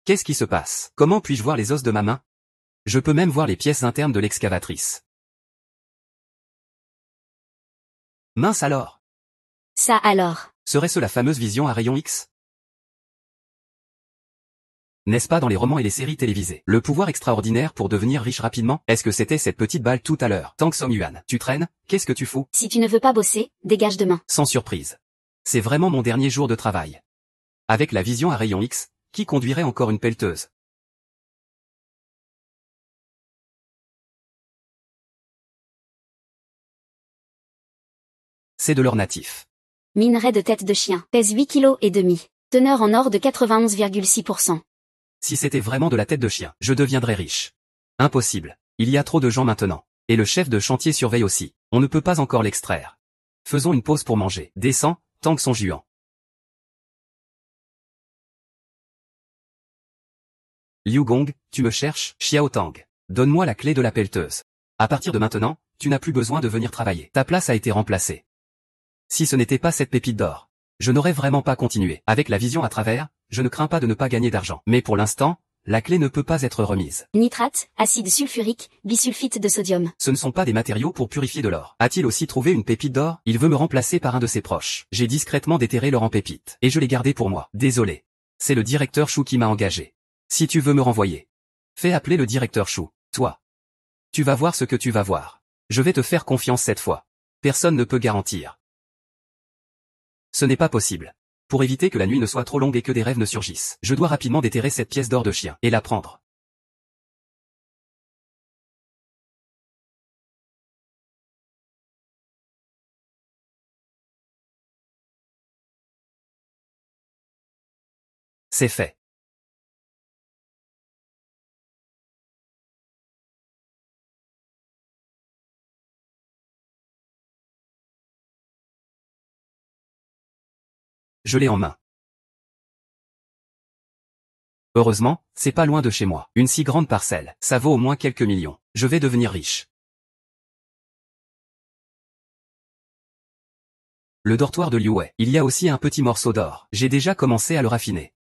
Qu'est-ce qui se passe? Comment puis-je voir les os de ma main? Je peux même voir les pièces internes de l'excavatrice. Mince alors! Ça alors. Serait-ce la fameuse vision à rayon X? N'est-ce pas dans les romans et les séries télévisées? Le pouvoir extraordinaire pour devenir riche rapidement? Est-ce que c'était cette petite balle tout à l'heure? Tang Song Yuan, tu traînes? Qu'est-ce que tu fous? Si tu ne veux pas bosser, dégage demain. Sans surprise. C'est vraiment mon dernier jour de travail. Avec la vision à rayon X, qui conduirait encore une pelleteuse? C'est de l'or natif. Minerai de tête de chien. Pèse 8 kg et demi. Teneur en or de 91,6%. Si c'était vraiment de la tête de chien, je deviendrais riche. Impossible. Il y a trop de gens maintenant. Et le chef de chantier surveille aussi. On ne peut pas encore l'extraire. Faisons une pause pour manger. Descends, Tang Song Yuan. Liu Gong, tu me cherches? Xiao Tang. Donne-moi la clé de la pelleteuse. À partir de maintenant, tu n'as plus besoin de venir travailler. Ta place a été remplacée. Si ce n'était pas cette pépite d'or, je n'aurais vraiment pas continué. Avec la vision à travers, je ne crains pas de ne pas gagner d'argent. Mais pour l'instant, la clé ne peut pas être remise. Nitrate, acide sulfurique, bisulfite de sodium. Ce ne sont pas des matériaux pour purifier de l'or. A-t-il aussi trouvé une pépite d'or? Il veut me remplacer par un de ses proches. J'ai discrètement déterré l'or en pépite. Et je l'ai gardé pour moi. Désolé. C'est le directeur Chou qui m'a engagé. Si tu veux me renvoyer, fais appeler le directeur Chou. Toi. Tu vas voir ce que tu vas voir. Je vais te faire confiance cette fois. Personne ne peut garantir. Ce n'est pas possible. Pour éviter que la nuit ne soit trop longue et que des rêves ne surgissent, je dois rapidement déterrer cette pièce d'or de chien et la prendre. C'est fait. Je l'ai en main. Heureusement, c'est pas loin de chez moi. Une si grande parcelle, ça vaut au moins quelques millions. Je vais devenir riche. Le dortoir de Liu Wei. Il y a aussi un petit morceau d'or. J'ai déjà commencé à le raffiner.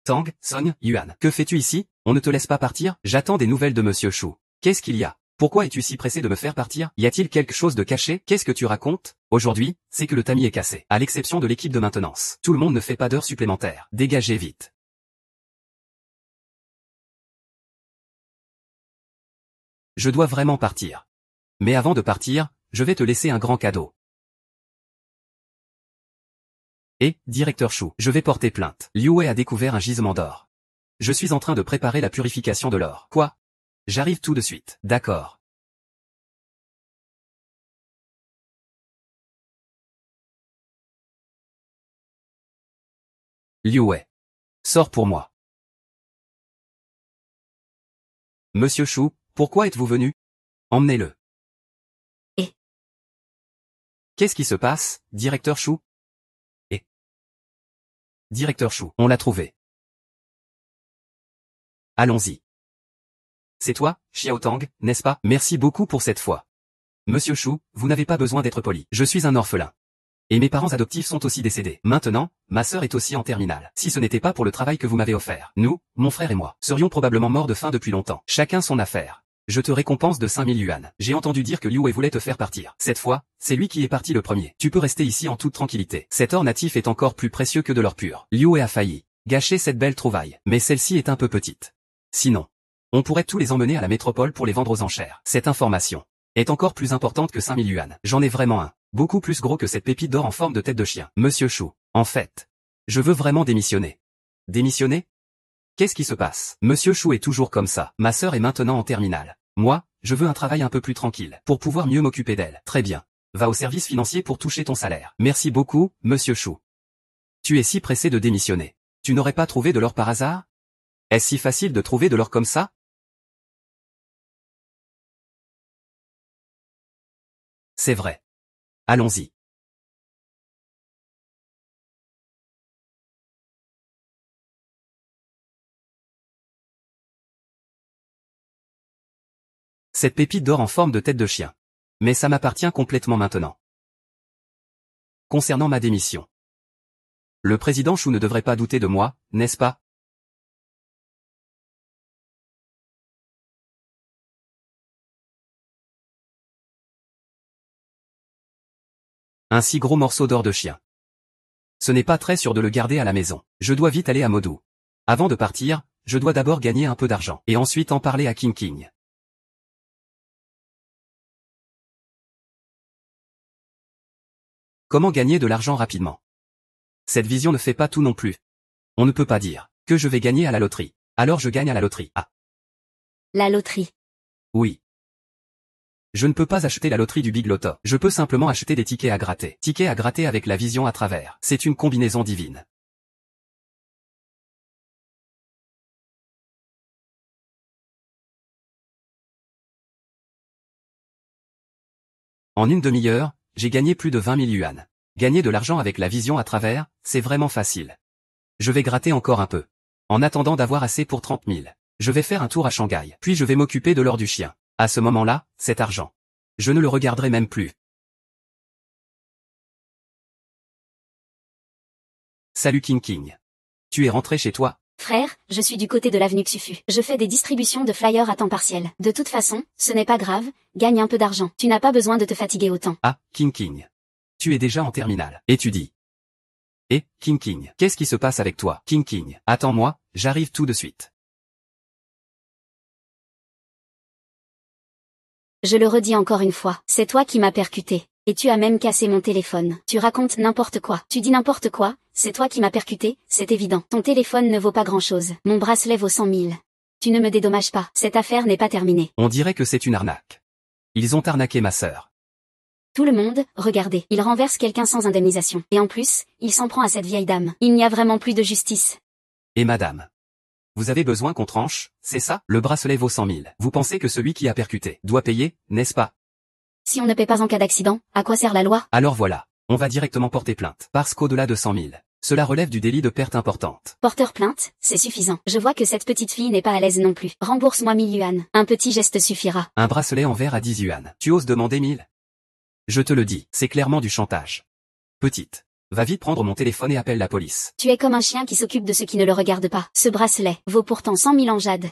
Tang Song Yuan, que fais-tu ici? On ne te laisse pas partir? J'attends des nouvelles de Monsieur Chou. Qu'est-ce qu'il y a? Pourquoi es-tu si pressé de me faire partir? Y a-t-il quelque chose de caché? Qu'est-ce que tu racontes? Aujourd'hui, c'est que le tamis est cassé. À l'exception de l'équipe de maintenance. Tout le monde ne fait pas d'heures supplémentaires. Dégagez vite. Je dois vraiment partir. Mais avant de partir, je vais te laisser un grand cadeau. Et, directeur Chou, je vais porter plainte. Liu Wei a découvert un gisement d'or. Je suis en train de préparer la purification de l'or. Quoi? J'arrive tout de suite. D'accord. Liu Wei. Sors pour moi. Monsieur Chou, pourquoi êtes-vous venu? Emmenez-le. Et? Qu'est-ce qui se passe, directeur Chou? Et? Directeur Chou, on l'a trouvé. Allons-y. C'est toi, Xiao Tang, n'est-ce pas? Merci beaucoup pour cette fois. Monsieur Chou, vous n'avez pas besoin d'être poli. Je suis un orphelin. Et mes parents adoptifs sont aussi décédés. Maintenant, ma sœur est aussi en terminale. Si ce n'était pas pour le travail que vous m'avez offert, nous, mon frère et moi, serions probablement morts de faim depuis longtemps. Chacun son affaire. Je te récompense de 5000 yuan. J'ai entendu dire que Liu Wei voulait te faire partir. Cette fois, c'est lui qui est parti le premier. Tu peux rester ici en toute tranquillité. Cet or natif est encore plus précieux que de l'or pur. Liu Wei a failli gâcher cette belle trouvaille. Mais celle-ci est un peu petite. Sinon, on pourrait tous les emmener à la métropole pour les vendre aux enchères. Cette information est encore plus importante que 5000 yuan. J'en ai vraiment un. Beaucoup plus gros que cette pépite d'or en forme de tête de chien. Monsieur Chou, en fait, je veux vraiment démissionner. Démissionner? Qu'est-ce qui se passe? Monsieur Chou est toujours comme ça. Ma sœur est maintenant en terminale. Moi, je veux un travail un peu plus tranquille, pour pouvoir mieux m'occuper d'elle. Très bien. Va au service financier pour toucher ton salaire. Merci beaucoup, Monsieur Chou. Tu es si pressé de démissionner. Tu n'aurais pas trouvé de l'or par hasard? Est-ce si facile de trouver de l'or comme ça? C'est vrai. Allons-y. Cette pépite d'or en forme de tête de chien. Mais ça m'appartient complètement maintenant. Concernant ma démission. Le président Chou ne devrait pas douter de moi, n'est-ce pas? Un si gros morceau d'or de chien. Ce n'est pas très sûr de le garder à la maison. Je dois vite aller à Modou. Avant de partir, je dois d'abord gagner un peu d'argent, et ensuite en parler à King King. Comment gagner de l'argent rapidement? Cette vision ne fait pas tout non plus. On ne peut pas dire que je vais gagner à la loterie. Alors je gagne à la loterie. Ah. La loterie. Oui. Je ne peux pas acheter la loterie du Big Loto. Je peux simplement acheter des tickets à gratter. Tickets à gratter avec la vision à travers. C'est une combinaison divine. En une demi-heure, j'ai gagné plus de 20 000 yuan. Gagner de l'argent avec la vision à travers, c'est vraiment facile. Je vais gratter encore un peu. En attendant d'avoir assez pour 30 000. Je vais faire un tour à Shanghai. Puis je vais m'occuper de l'or du chien. À ce moment-là, cet argent. Je ne le regarderai même plus. Salut King King. Tu es rentré chez toi? Frère, je suis du côté de l'avenue Xufu. Je fais des distributions de flyers à temps partiel. De toute façon, ce n'est pas grave, gagne un peu d'argent. Tu n'as pas besoin de te fatiguer autant. Ah, King King. Tu es déjà en terminale. Étudie. Eh, King King, qu'est-ce qui se passe avec toi? King King, attends-moi, j'arrive tout de suite. Je le redis encore une fois, c'est toi qui m'as percuté. Et tu as même cassé mon téléphone. Tu racontes n'importe quoi. Tu dis n'importe quoi, c'est toi qui m'as percuté, c'est évident. Ton téléphone ne vaut pas grand-chose. Mon bracelet vaut 100 000. Tu ne me dédommages pas. Cette affaire n'est pas terminée. On dirait que c'est une arnaque. Ils ont arnaqué ma sœur. Tout le monde, regardez, il renverse quelqu'un sans indemnisation. Et en plus, il s'en prend à cette vieille dame. Il n'y a vraiment plus de justice. Et madame? Vous avez besoin qu'on tranche, c'est ça? Le bracelet vaut 100 000. Vous pensez que celui qui a percuté doit payer, n'est-ce pas? Si on ne paie pas en cas d'accident, à quoi sert la loi? Alors voilà, on va directement porter plainte. Parce qu'au-delà de 100 000, cela relève du délit de perte importante. Porteur plainte, c'est suffisant. Je vois que cette petite fille n'est pas à l'aise non plus. Rembourse-moi 1000 yuan. Un petit geste suffira. Un bracelet en verre à 10 yuan. Tu oses demander 1000? Je te le dis, c'est clairement du chantage. Petite, va vite prendre mon téléphone et appelle la police. Tu es comme un chien qui s'occupe de ce qui ne le regarde pas. Ce bracelet vaut pourtant 100 000 en jade.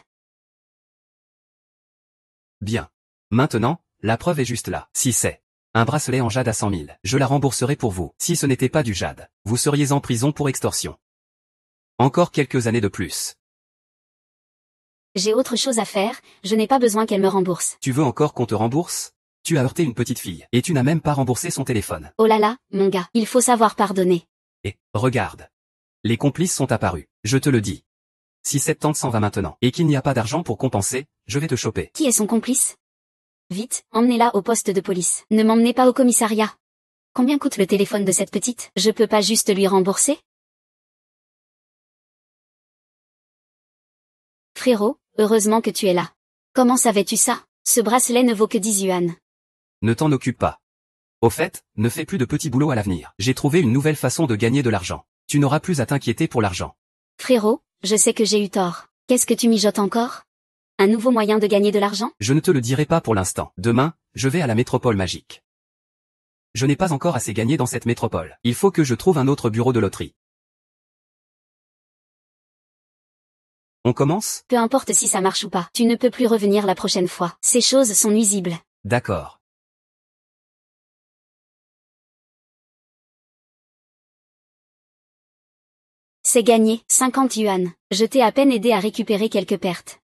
Bien. Maintenant, la preuve est juste là. Si c'est un bracelet en jade à 100 000, je la rembourserai pour vous. Si ce n'était pas du jade, vous seriez en prison pour extorsion. Encore quelques années de plus. J'ai autre chose à faire, je n'ai pas besoin qu'elle me rembourse. Tu veux encore qu'on te rembourse? Tu as heurté une petite fille, et tu n'as même pas remboursé son téléphone. Oh là là, mon gars, il faut savoir pardonner. Et, regarde. Les complices sont apparus, je te le dis. Si cette tante s'en va maintenant, et qu'il n'y a pas d'argent pour compenser, je vais te choper. Qui est son complice? Vite, emmenez-la au poste de police. Ne m'emmenez pas au commissariat. Combien coûte le téléphone de cette petite? Je peux pas juste lui rembourser? Frérot, heureusement que tu es là. Comment savais-tu ça? Ce bracelet ne vaut que 10 yuan. Ne t'en occupe pas. Au fait, ne fais plus de petits boulots à l'avenir. J'ai trouvé une nouvelle façon de gagner de l'argent. Tu n'auras plus à t'inquiéter pour l'argent. Frérot, je sais que j'ai eu tort. Qu'est-ce que tu mijotes encore? Un nouveau moyen de gagner de l'argent? Je ne te le dirai pas pour l'instant. Demain, je vais à la métropole magique. Je n'ai pas encore assez gagné dans cette métropole. Il faut que je trouve un autre bureau de loterie. On commence? Peu importe si ça marche ou pas, tu ne peux plus revenir la prochaine fois. Ces choses sont nuisibles. D'accord. C'est gagné, 50 yuan. Je t'ai à peine aidé à récupérer quelques pertes.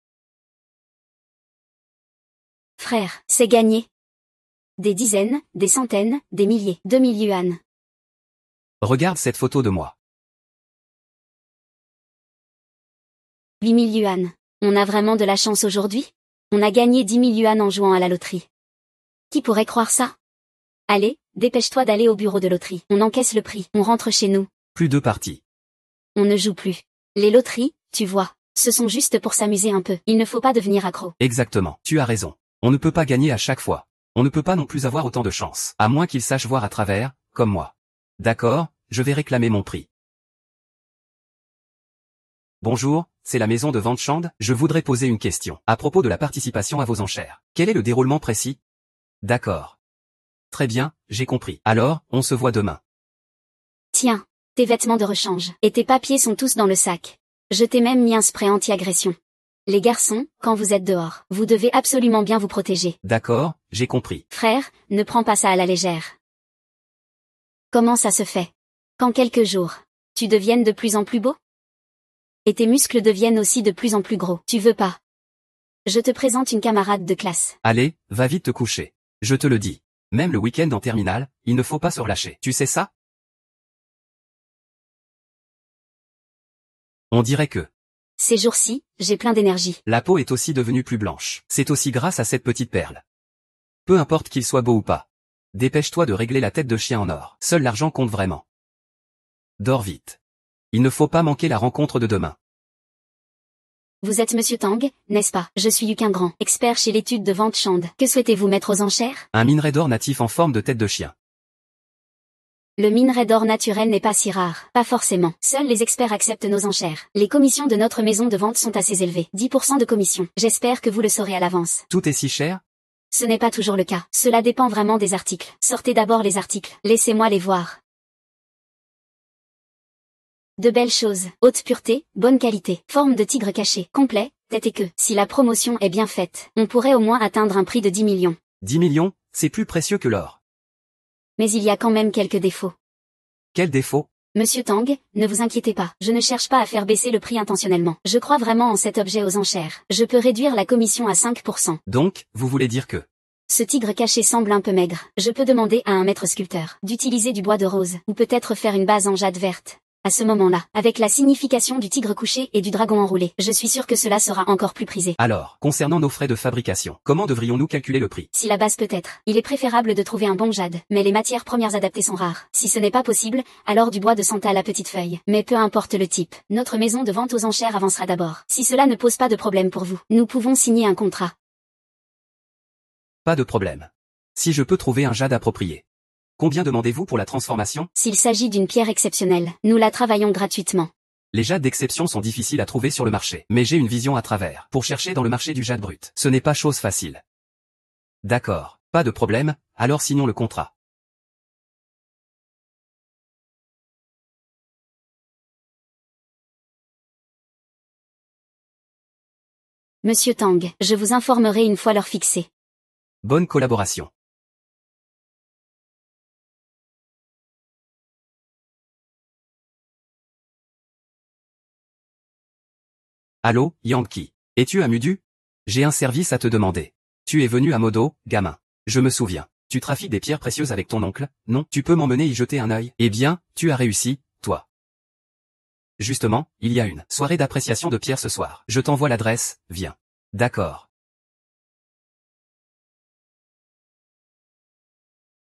Frère, c'est gagné. Des dizaines, des centaines, des milliers, 2000 yuan. Regarde cette photo de moi. 8000 yuan. On a vraiment de la chance aujourd'hui? On a gagné 10 000 yuan en jouant à la loterie. Qui pourrait croire ça? Allez, dépêche-toi d'aller au bureau de loterie. On encaisse le prix, on rentre chez nous. Plus de parties. On ne joue plus. Les loteries, tu vois, ce sont juste pour s'amuser un peu. Il ne faut pas devenir accro. Exactement, tu as raison. On ne peut pas gagner à chaque fois. On ne peut pas non plus avoir autant de chance. À moins qu'ils sachent voir à travers, comme moi. D'accord, je vais réclamer mon prix. Bonjour, c'est la maison de vente Chand. Je voudrais poser une question à propos de la participation à vos enchères. Quel est le déroulement précis? D'accord. Très bien, j'ai compris. Alors, on se voit demain. Tiens, tes vêtements de rechange et tes papiers sont tous dans le sac. Je t'ai même mis un spray anti-agression. Les garçons, quand vous êtes dehors, vous devez absolument bien vous protéger. D'accord, j'ai compris. Frère, ne prends pas ça à la légère. Comment ça se fait? Qu'en quelques jours, tu deviennes de plus en plus beau? Et tes muscles deviennent aussi de plus en plus gros. Tu veux pas? Je te présente une camarade de classe. Allez, va vite te coucher. Je te le dis. Même le week-end en terminale, il ne faut pas se relâcher. Tu sais ça? On dirait que Ces jours-ci, j'ai plein d'énergie. la peau est aussi devenue plus blanche. C'est aussi grâce à cette petite perle. Peu importe qu'il soit beau ou pas. Dépêche-toi de régler la tête de chien en or. Seul l'argent compte vraiment. Dors vite. Il ne faut pas manquer la rencontre de demain. Vous êtes Monsieur Tang, n'est-ce pas? Je suis Yukin Grand, expert chez l'étude de vente Chand. Que souhaitez-vous mettre aux enchères? Un minerai d'or natif en forme de tête de chien. Le minerai d'or naturel n'est pas si rare. Pas forcément. Seuls les experts acceptent nos enchères. Les commissions de notre maison de vente sont assez élevées. 10% de commission. J'espère que vous le saurez à l'avance. Tout est si cher? Ce n'est pas toujours le cas. Cela dépend vraiment des articles. Sortez d'abord les articles. Laissez-moi les voir. De belles choses. Haute pureté, bonne qualité. Forme de tigre caché. Complet, tête et queue. Si la promotion est bien faite, on pourrait au moins atteindre un prix de 10 millions. 10 millions, c'est plus précieux que l'or. Mais il y a quand même quelques défauts. Quel défaut? Monsieur Tang, ne vous inquiétez pas. Je ne cherche pas à faire baisser le prix intentionnellement. Je crois vraiment en cet objet aux enchères. Je peux réduire la commission à 5%. Donc, vous voulez dire que Ce tigre caché semble un peu maigre. Je peux demander à un maître sculpteur d'utiliser du bois de rose, ou peut-être faire une base en jade verte. À ce moment-là, avec la signification du tigre couché et du dragon enroulé, je suis sûr que cela sera encore plus prisé. Alors, concernant nos frais de fabrication, comment devrions-nous calculer le prix? Si la base peut être, il est préférable de trouver un bon jade, mais les matières premières adaptées sont rares. Si ce n'est pas possible, alors du bois de santal à petite feuille. Mais peu importe le type, notre maison de vente aux enchères avancera d'abord. Si cela ne pose pas de problème pour vous, nous pouvons signer un contrat. Pas de problème. Si je peux trouver un jade approprié. Combien demandez-vous pour la transformation? S'il s'agit d'une pierre exceptionnelle, nous la travaillons gratuitement. Les jades d'exception sont difficiles à trouver sur le marché, mais j'ai une vision à travers, pour chercher dans le marché du jade brut. Ce n'est pas chose facile. D'accord, pas de problème, alors signons le contrat. Monsieur Tang, je vous informerai une fois l'heure fixée. Bonne collaboration. Allô, Yankee. Es-tu à Mudu? J'ai un service à te demander. Tu es venu à Modo, gamin. Je me souviens. Tu trafiques des pierres précieuses avec ton oncle, non? Tu peux m'emmener y jeter un œil? Eh bien, tu as réussi, toi. Justement, il y a une soirée d'appréciation de pierres ce soir. Je t'envoie l'adresse, viens. D'accord.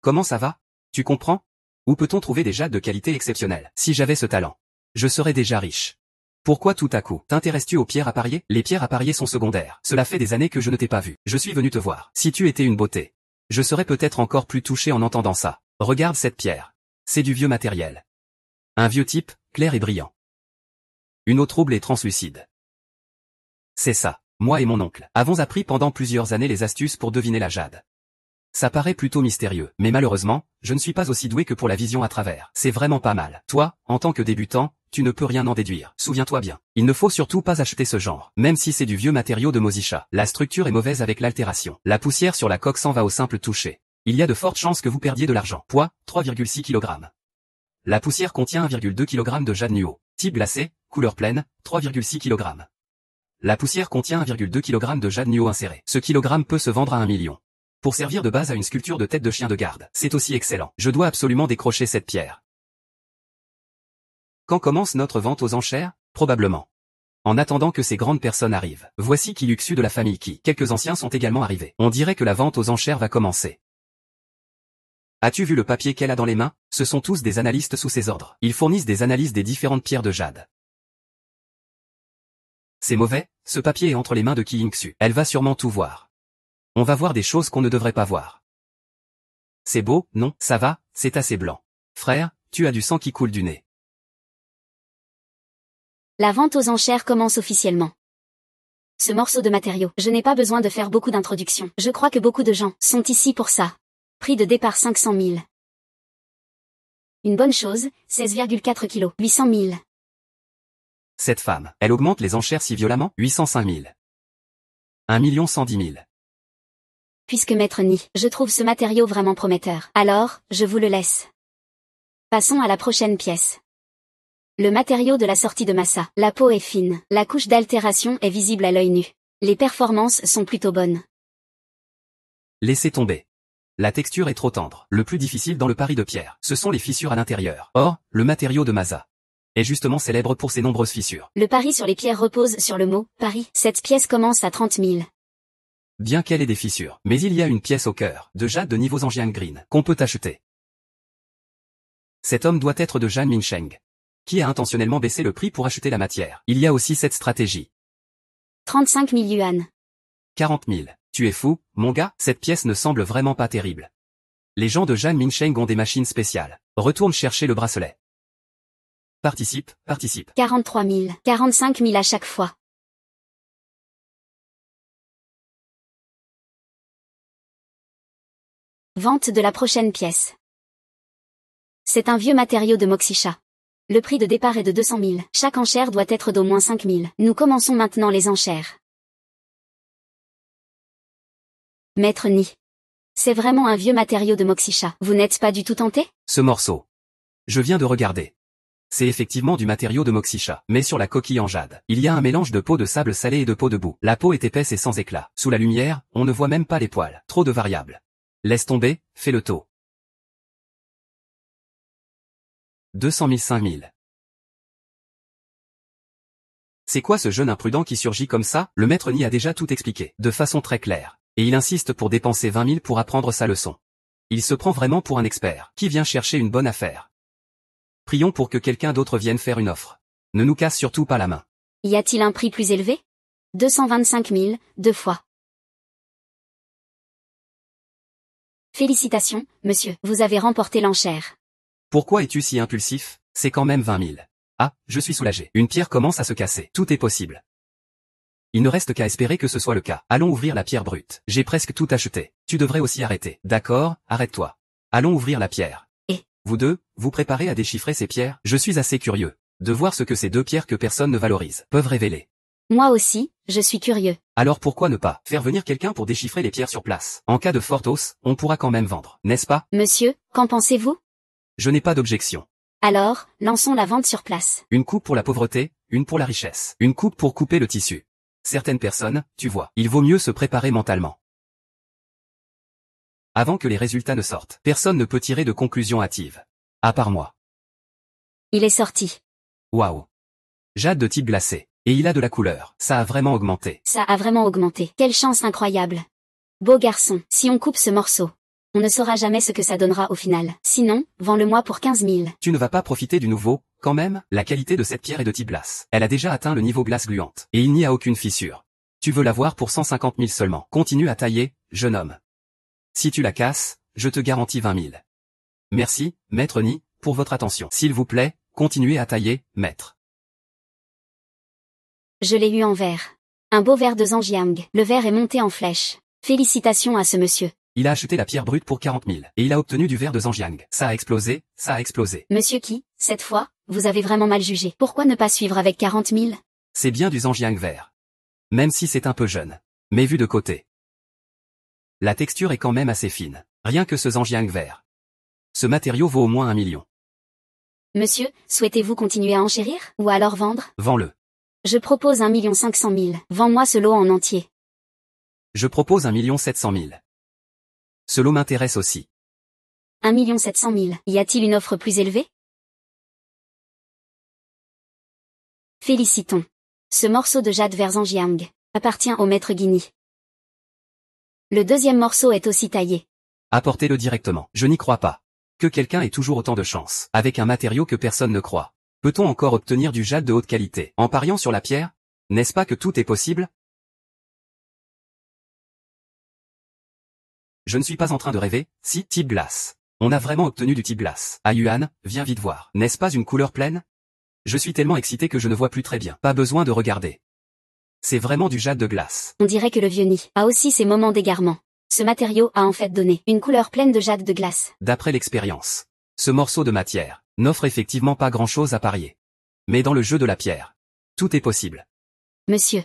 Comment ça va? Tu comprends? Où peut-on trouver des jades de qualité exceptionnelle? Si j'avais ce talent, je serais déjà riche. Pourquoi tout à coup t'intéresses-tu aux pierres à parier? Les pierres à parier sont secondaires. Cela fait des années que je ne t'ai pas vu. Je suis venu te voir. Si tu étais une beauté, je serais peut-être encore plus touché en entendant ça. Regarde cette pierre. C'est du vieux matériel. Un vieux type, clair et brillant. Une eau trouble et translucide. C'est ça. Moi et mon oncle avons appris pendant plusieurs années les astuces pour deviner la jade. Ça paraît plutôt mystérieux, mais malheureusement, je ne suis pas aussi doué que pour la vision à travers. C'est vraiment pas mal. Toi, en tant que débutant, tu ne peux rien en déduire. Souviens-toi bien. Il ne faut surtout pas acheter ce genre. Même si c'est du vieux matériau de Mosisha. La structure est mauvaise avec l'altération. La poussière sur la coque s'en va au simple toucher. Il y a de fortes chances que vous perdiez de l'argent. Poids, 3,6 kg. La poussière contient 1,2 kg de jade nuo. Type glacé, couleur pleine, 3,6 kg. La poussière contient 1,2 kg de jade nuo inséré. Ce kilogramme peut se vendre à 1 million. Pour servir de base à une sculpture de tête de chien de garde. C'est aussi excellent. Je dois absolument décrocher cette pierre. Quand commence notre vente aux enchères? Probablement. En attendant que ces grandes personnes arrivent. Voici qui luxu de la famille qui. Quelques anciens sont également arrivés. On dirait que la vente aux enchères va commencer. As-tu vu le papier qu'elle a dans les mains? Ce sont tous des analystes sous ses ordres. Ils fournissent des analyses des différentes pierres de jade. C'est mauvais, ce papier est entre les mains de Ki Yingxu. Elle va sûrement tout voir. On va voir des choses qu'on ne devrait pas voir. C'est beau, non? Ça va, c'est assez blanc. Frère, tu as du sang qui coule du nez. La vente aux enchères commence officiellement. Ce morceau de matériau, je n'ai pas besoin de faire beaucoup d'introductions. Je crois que beaucoup de gens sont ici pour ça. Prix de départ 500 000. Une bonne chose, 16,4 kg, 800 000. Cette femme, elle augmente les enchères si violemment? 805 000. 1 110 000. Puisque maître Ni, je trouve ce matériau vraiment prometteur. Alors, je vous le laisse. Passons à la prochaine pièce. Le matériau de la sortie de massa. La peau est fine. La couche d'altération est visible à l'œil nu. Les performances sont plutôt bonnes. Laissez tomber. La texture est trop tendre. Le plus difficile dans le pari de pierre, ce sont les fissures à l'intérieur. Or, le matériau de massa est justement célèbre pour ses nombreuses fissures. Le pari sur les pierres repose sur le mot « pari ». Cette pièce commence à 30 000. Bien qu'elle ait des fissures, mais il y a une pièce au cœur, de jade de niveau Zhangjiang Green, qu'on peut acheter. Cet homme doit être de Zhan Minsheng, qui a intentionnellement baissé le prix pour acheter la matière. Il y a aussi cette stratégie. 35 000 yuan. 40 000. Tu es fou, mon gars, cette pièce ne semble vraiment pas terrible. Les gens de Zhan Minsheng ont des machines spéciales. Retourne chercher le bracelet. Participe. 43 000. 45 000 à chaque fois. Vente de la prochaine pièce. C'est un vieux matériau de Mokshisha. Le prix de départ est de 200 000. Chaque enchère doit être d'au moins 5 000. Nous commençons maintenant les enchères. Maître Ni. C'est vraiment un vieux matériau de Mokshisha. Vous n'êtes pas du tout tenté? Ce morceau. Je viens de regarder. C'est effectivement du matériau de Mokshisha, mais sur la coquille en jade. Il y a un mélange de peau de sable salé et de peau de boue. La peau est épaisse et sans éclat. Sous la lumière, on ne voit même pas les poils. Trop de variables. Laisse tomber, fais le taux. 200 000, 5 000. C'est quoi ce jeune imprudent qui surgit comme ça? Le maître Ni a déjà tout expliqué, de façon très claire. Et il insiste pour dépenser 20 000 pour apprendre sa leçon. Il se prend vraiment pour un expert, qui vient chercher une bonne affaire. Prions pour que quelqu'un d'autre vienne faire une offre. Ne nous casse surtout pas la main. Y a-t-il un prix plus élevé? 225 000, 2 fois. Félicitations, monsieur, vous avez remporté l'enchère. Pourquoi es-tu si impulsif? C'est quand même 20 000. Ah, je suis soulagé. Une pierre commence à se casser. Tout est possible. Il ne reste qu'à espérer que ce soit le cas. Allons ouvrir la pierre brute. J'ai presque tout acheté. Tu devrais aussi arrêter. D'accord, arrête-toi. Allons ouvrir la pierre. Et vous deux, vous préparez à déchiffrer ces pierres? Je suis assez curieux de voir ce que ces deux pierres que personne ne valorise peuvent révéler. Moi aussi, je suis curieux. Alors pourquoi ne pas faire venir quelqu'un pour déchiffrer les pierres sur place? En cas de forte hausse, on pourra quand même vendre, n'est-ce pas? Monsieur, qu'en pensez-vous? Je n'ai pas d'objection. Alors, lançons la vente sur place. Une coupe pour la pauvreté, une pour la richesse. Une coupe pour couper le tissu. Certaines personnes, tu vois, il vaut mieux se préparer mentalement. Avant que les résultats ne sortent, personne ne peut tirer de conclusion hâtive. À part moi. Il est sorti. Waouh. Jade de type glacé. Et il a de la couleur. Ça a vraiment augmenté. Ça a vraiment augmenté. Quelle chance incroyable. Beau garçon, si on coupe ce morceau, on ne saura jamais ce que ça donnera au final. Sinon, vends-le-moi pour 15 000. Tu ne vas pas profiter du nouveau, quand même? La qualité de cette pierre est de type glace. Elle a déjà atteint le niveau glace gluante. Et il n'y a aucune fissure. Tu veux l'avoir pour 150 000 seulement. Continue à tailler, jeune homme. Si tu la casses, je te garantis 20 000. Merci, maître Ni, pour votre attention. S'il vous plaît, continuez à tailler, maître. Je l'ai eu en verre. Un beau verre de Zhangjiang. Le verre est monté en flèche. Félicitations à ce monsieur. Il a acheté la pierre brute pour 40 000. Et il a obtenu du verre de Zhangjiang. Ça a explosé, ça a explosé. Monsieur qui, cette fois, vous avez vraiment mal jugé. Pourquoi ne pas suivre avec 40 000? C'est bien du Zhangjiang vert. Même si c'est un peu jeune. Mais vu de côté. La texture est quand même assez fine. Rien que ce Zhangjiang vert. Ce matériau vaut au moins 1 million. Monsieur, souhaitez-vous continuer à enchérir? Ou alors vendre? Vends-le. Je propose 1 500 000. Vends-moi ce lot en entier. Je propose 1 700 000. Ce lot m'intéresse aussi. 1 700 000. Y a-t-il une offre plus élevée? Félicitons. Ce morceau de jade vert Zhangjiang appartient au maître Guigny. Le deuxième morceau est aussi taillé. Apportez-le directement. Je n'y crois pas. Que quelqu'un ait toujours autant de chance, avec un matériau que personne ne croit. Peut-on encore obtenir du jade de haute qualité, en pariant sur la pierre? N'est-ce pas que tout est possible? Je ne suis pas en train de rêver, si, type glace. On a vraiment obtenu du type glace. Ah Yuan, viens vite voir. N'est-ce pas une couleur pleine? Je suis tellement excité que je ne vois plus très bien. Pas besoin de regarder. C'est vraiment du jade de glace. On dirait que le vieux Ni a aussi ses moments d'égarement. Ce matériau a en fait donné une couleur pleine de jade de glace. D'après l'expérience, ce morceau de matière n'offre effectivement pas grand-chose à parier. Mais dans le jeu de la pierre, tout est possible. Monsieur,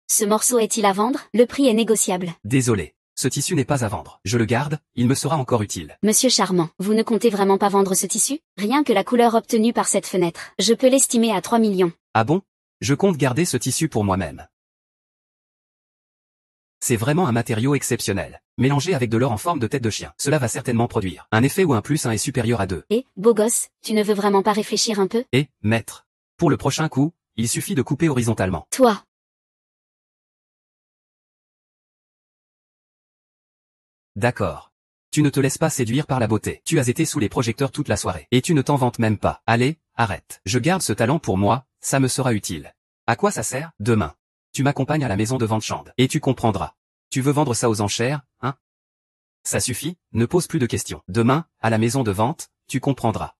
ce morceau est-il à vendre? Le prix est négociable. Désolé. Ce tissu n'est pas à vendre. Je le garde, il me sera encore utile. Monsieur Charmant, vous ne comptez vraiment pas vendre ce tissu? Rien que la couleur obtenue par cette fenêtre. Je peux l'estimer à 3 millions. Ah bon? Je compte garder ce tissu pour moi-même. C'est vraiment un matériau exceptionnel. Mélangé avec de l'or en forme de tête de chien, cela va certainement produire un effet où 1 + 1 est supérieur à 2. Beau gosse, tu ne veux vraiment pas réfléchir un peu? Maître. Pour le prochain coup, il suffit de couper horizontalement. Toi. D'accord. Tu ne te laisses pas séduire par la beauté. Tu as été sous les projecteurs toute la soirée. Et tu ne t'en vantes même pas. Allez, arrête. Je garde ce talent pour moi, ça me sera utile. À quoi ça sert? Demain. Tu m'accompagnes à la maison de vente Chande. Et tu comprendras. Tu veux vendre ça aux enchères, hein? Ça suffit, ne pose plus de questions. Demain, à la maison de vente, tu comprendras.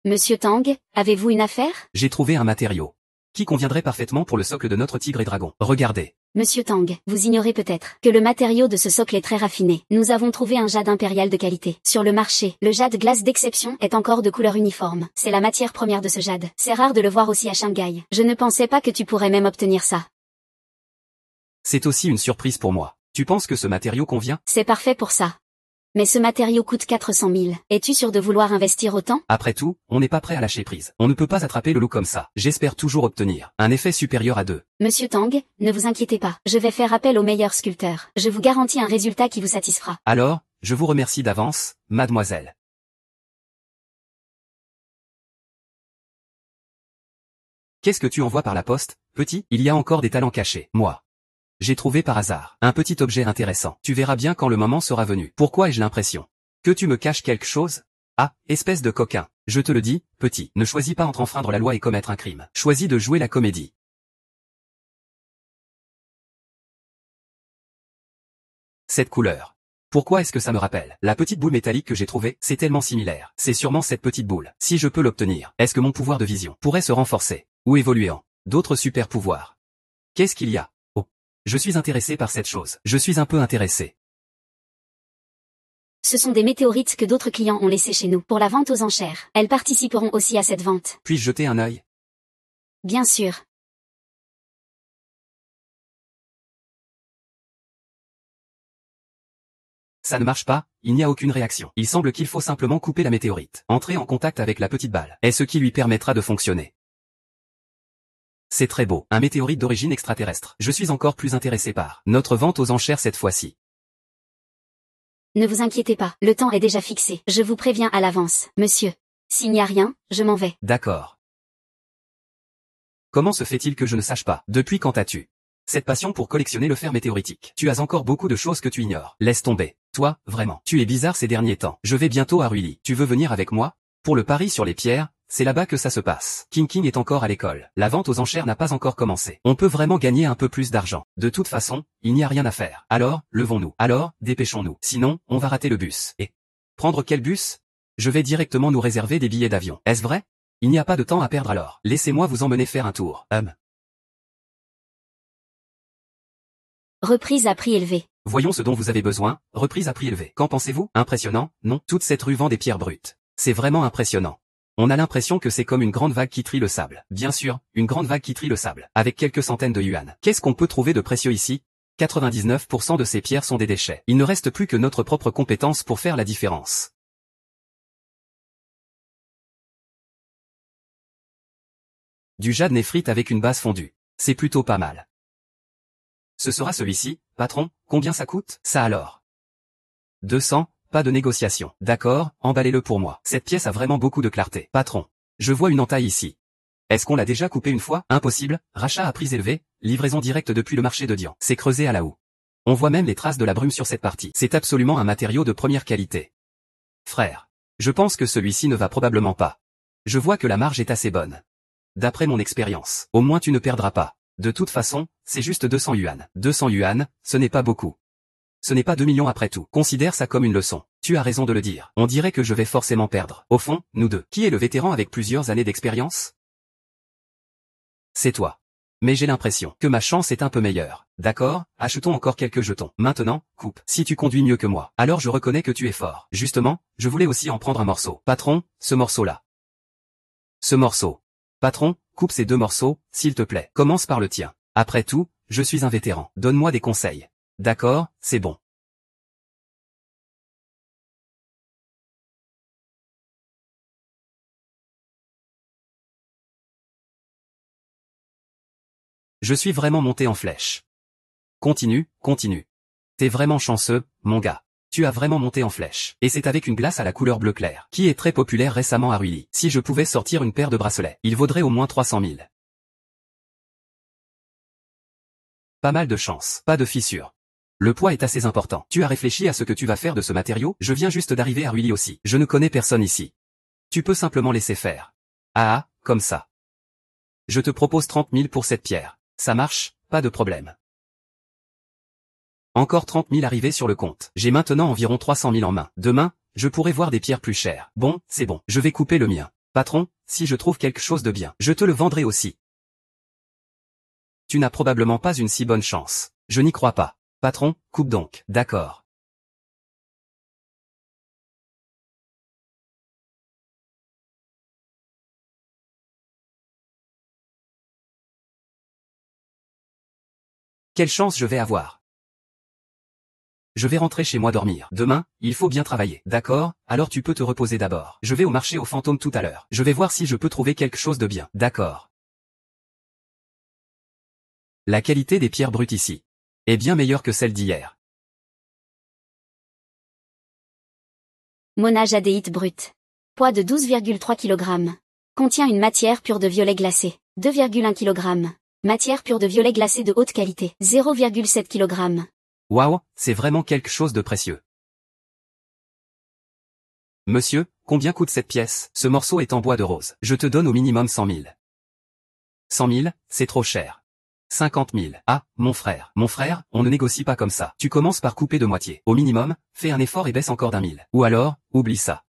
Monsieur Tang, avez-vous une affaire? J'ai trouvé un matériau qui conviendrait parfaitement pour le socle de notre tigre et dragon. Regardez. Monsieur Tang, vous ignorez peut-être que le matériau de ce socle est très raffiné. Nous avons trouvé un jade impérial de qualité. Sur le marché, le jade glace d'exception est encore de couleur uniforme. C'est la matière première de ce jade. C'est rare de le voir aussi à Shanghai. Je ne pensais pas que tu pourrais même obtenir ça. C'est aussi une surprise pour moi. Tu penses que ce matériau convient? C'est parfait pour ça. Mais ce matériau coûte 400 000. Es-tu sûr de vouloir investir autant? Après tout, on n'est pas prêt à lâcher prise. On ne peut pas attraper le loup comme ça. J'espère toujours obtenir un effet supérieur à 2. Monsieur Tang, ne vous inquiétez pas. Je vais faire appel au meilleur sculpteur. Je vous garantis un résultat qui vous satisfera. Alors, je vous remercie d'avance, mademoiselle. Qu'est-ce que tu envoies par la poste, petit? Il y a encore des talents cachés. Moi. J'ai trouvé par hasard un petit objet intéressant. Tu verras bien quand le moment sera venu. Pourquoi ai-je l'impression que tu me caches quelque chose? Ah, espèce de coquin. Je te le dis, petit, ne choisis pas entre enfreindre la loi et commettre un crime. Choisis de jouer la comédie. Cette couleur. Pourquoi est-ce que ça me rappelle? La petite boule métallique que j'ai trouvée, c'est tellement similaire. C'est sûrement cette petite boule. Si je peux l'obtenir, est-ce que mon pouvoir de vision pourrait se renforcer ou évoluer en d'autres super pouvoirs? Qu'est-ce qu'il y a? Oh, je suis intéressé par cette chose. Je suis un peu intéressé. Ce sont des météorites que d'autres clients ont laissées chez nous pour la vente aux enchères. Elles participeront aussi à cette vente. Puis-je jeter un œil? Bien sûr. Ça ne marche pas, il n'y a aucune réaction. Il semble qu'il faut simplement couper la météorite. Entrer en contact avec la petite balle est ce qui lui permettra de fonctionner. C'est très beau, un météorite d'origine extraterrestre. Je suis encore plus intéressé par notre vente aux enchères cette fois-ci. Ne vous inquiétez pas, le temps est déjà fixé. Je vous préviens à l'avance, monsieur. S'il n'y a rien, je m'en vais. D'accord. Comment se fait-il que je ne sache pas? Depuis quand as-tu cette passion pour collectionner le fer météoritique? Tu as encore beaucoup de choses que tu ignores. Laisse tomber. Toi, vraiment. Tu es bizarre ces derniers temps. Je vais bientôt à Ruili. Tu veux venir avec moi? Pour le pari sur les pierres, c'est là-bas que ça se passe. King est encore à l'école. La vente aux enchères n'a pas encore commencé. On peut vraiment gagner un peu plus d'argent. De toute façon, il n'y a rien à faire. Alors, levons-nous. Alors, dépêchons-nous. Sinon, on va rater le bus. Et prendre quel bus? Je vais directement nous réserver des billets d'avion. Est-ce vrai? Il n'y a pas de temps à perdre alors. Laissez-moi vous emmener faire un tour. Reprise à prix élevé. Voyons ce dont vous avez besoin, reprise à prix élevé. Qu'en pensez-vous? Impressionnant, non? Toute cette rue vend des pierres brutes. C'est vraiment impressionnant. On a l'impression que c'est comme une grande vague qui trie le sable. Bien sûr, une grande vague qui trie le sable, avec quelques centaines de yuan. Qu'est-ce qu'on peut trouver de précieux ici? 99% de ces pierres sont des déchets. Il ne reste plus que notre propre compétence pour faire la différence. Du jade néphrite avec une base fondue. C'est plutôt pas mal. Ce sera celui-ci, patron, combien ça coûte? Ça alors. 200, pas de négociation. D'accord, emballez-le pour moi. Cette pièce a vraiment beaucoup de clarté. Patron, je vois une entaille ici. Est-ce qu'on l'a déjà coupée une fois? Impossible, rachat à prix élevé, livraison directe depuis le marché de Dian. C'est creusé à la houe. On voit même les traces de la brume sur cette partie. C'est absolument un matériau de première qualité. Frère, je pense que celui-ci ne va probablement pas. Je vois que la marge est assez bonne. D'après mon expérience, au moins tu ne perdras pas. De toute façon, c'est juste 200 yuan. 200 yuan, ce n'est pas beaucoup. Ce n'est pas 2 millions après tout. Considère ça comme une leçon. Tu as raison de le dire. On dirait que je vais forcément perdre. Au fond, nous deux. Qui est le vétéran avec plusieurs années d'expérience? C'est toi. Mais j'ai l'impression que ma chance est un peu meilleure. D'accord, achetons encore quelques jetons. Maintenant, coupe. Si tu conduis mieux que moi, alors je reconnais que tu es fort. Justement, je voulais aussi en prendre un morceau. Patron, ce morceau-là. Ce morceau. Patron, coupe ces 2 morceaux, s'il te plaît. Commence par le tien. Après tout, je suis un vétéran. Donne-moi des conseils. D'accord, c'est bon. Je suis vraiment monté en flèche. Continue, continue. T'es vraiment chanceux, mon gars. Tu as vraiment monté en flèche. Et c'est avec une glace à la couleur bleu clair, qui est très populaire récemment à Ruilly. Si je pouvais sortir une paire de bracelets, il vaudrait au moins 300 000. Pas mal de chance, pas de fissure. Le poids est assez important. Tu as réfléchi à ce que tu vas faire de ce matériau? Je viens juste d'arriver à Ruilly aussi. Je ne connais personne ici. Tu peux simplement laisser faire. Ah, comme ça. Je te propose 30 000 pour cette pierre. Ça marche, pas de problème. Encore 30 000 arrivés sur le compte. J'ai maintenant environ 300 000 en main. Demain, je pourrai voir des pierres plus chères. Bon, c'est bon. Je vais couper le mien. Patron, si je trouve quelque chose de bien, je te le vendrai aussi. Tu n'as probablement pas une si bonne chance. Je n'y crois pas. Patron, coupe donc. D'accord. Quelle chance je vais avoir. Je vais rentrer chez moi dormir. Demain, il faut bien travailler. D'accord, alors tu peux te reposer d'abord. Je vais au marché aux fantômes tout à l'heure. Je vais voir si je peux trouver quelque chose de bien. D'accord. La qualité des pierres brutes ici est bien meilleure que celle d'hier. Monazite brut. Poids de 12,3 kg. Contient une matière pure de violet glacé. 2,1 kg. Matière pure de violet glacé de haute qualité. 0,7 kg. Waouh, c'est vraiment quelque chose de précieux. Monsieur, combien coûte cette pièce? Ce morceau est en bois de rose. Je te donne au minimum 100 000. 100 000, c'est trop cher. 50 000. Ah, mon frère, on ne négocie pas comme ça. Tu commences par couper de moitié. Au minimum, fais un effort et baisse encore d'1 000. Ou alors, oublie ça.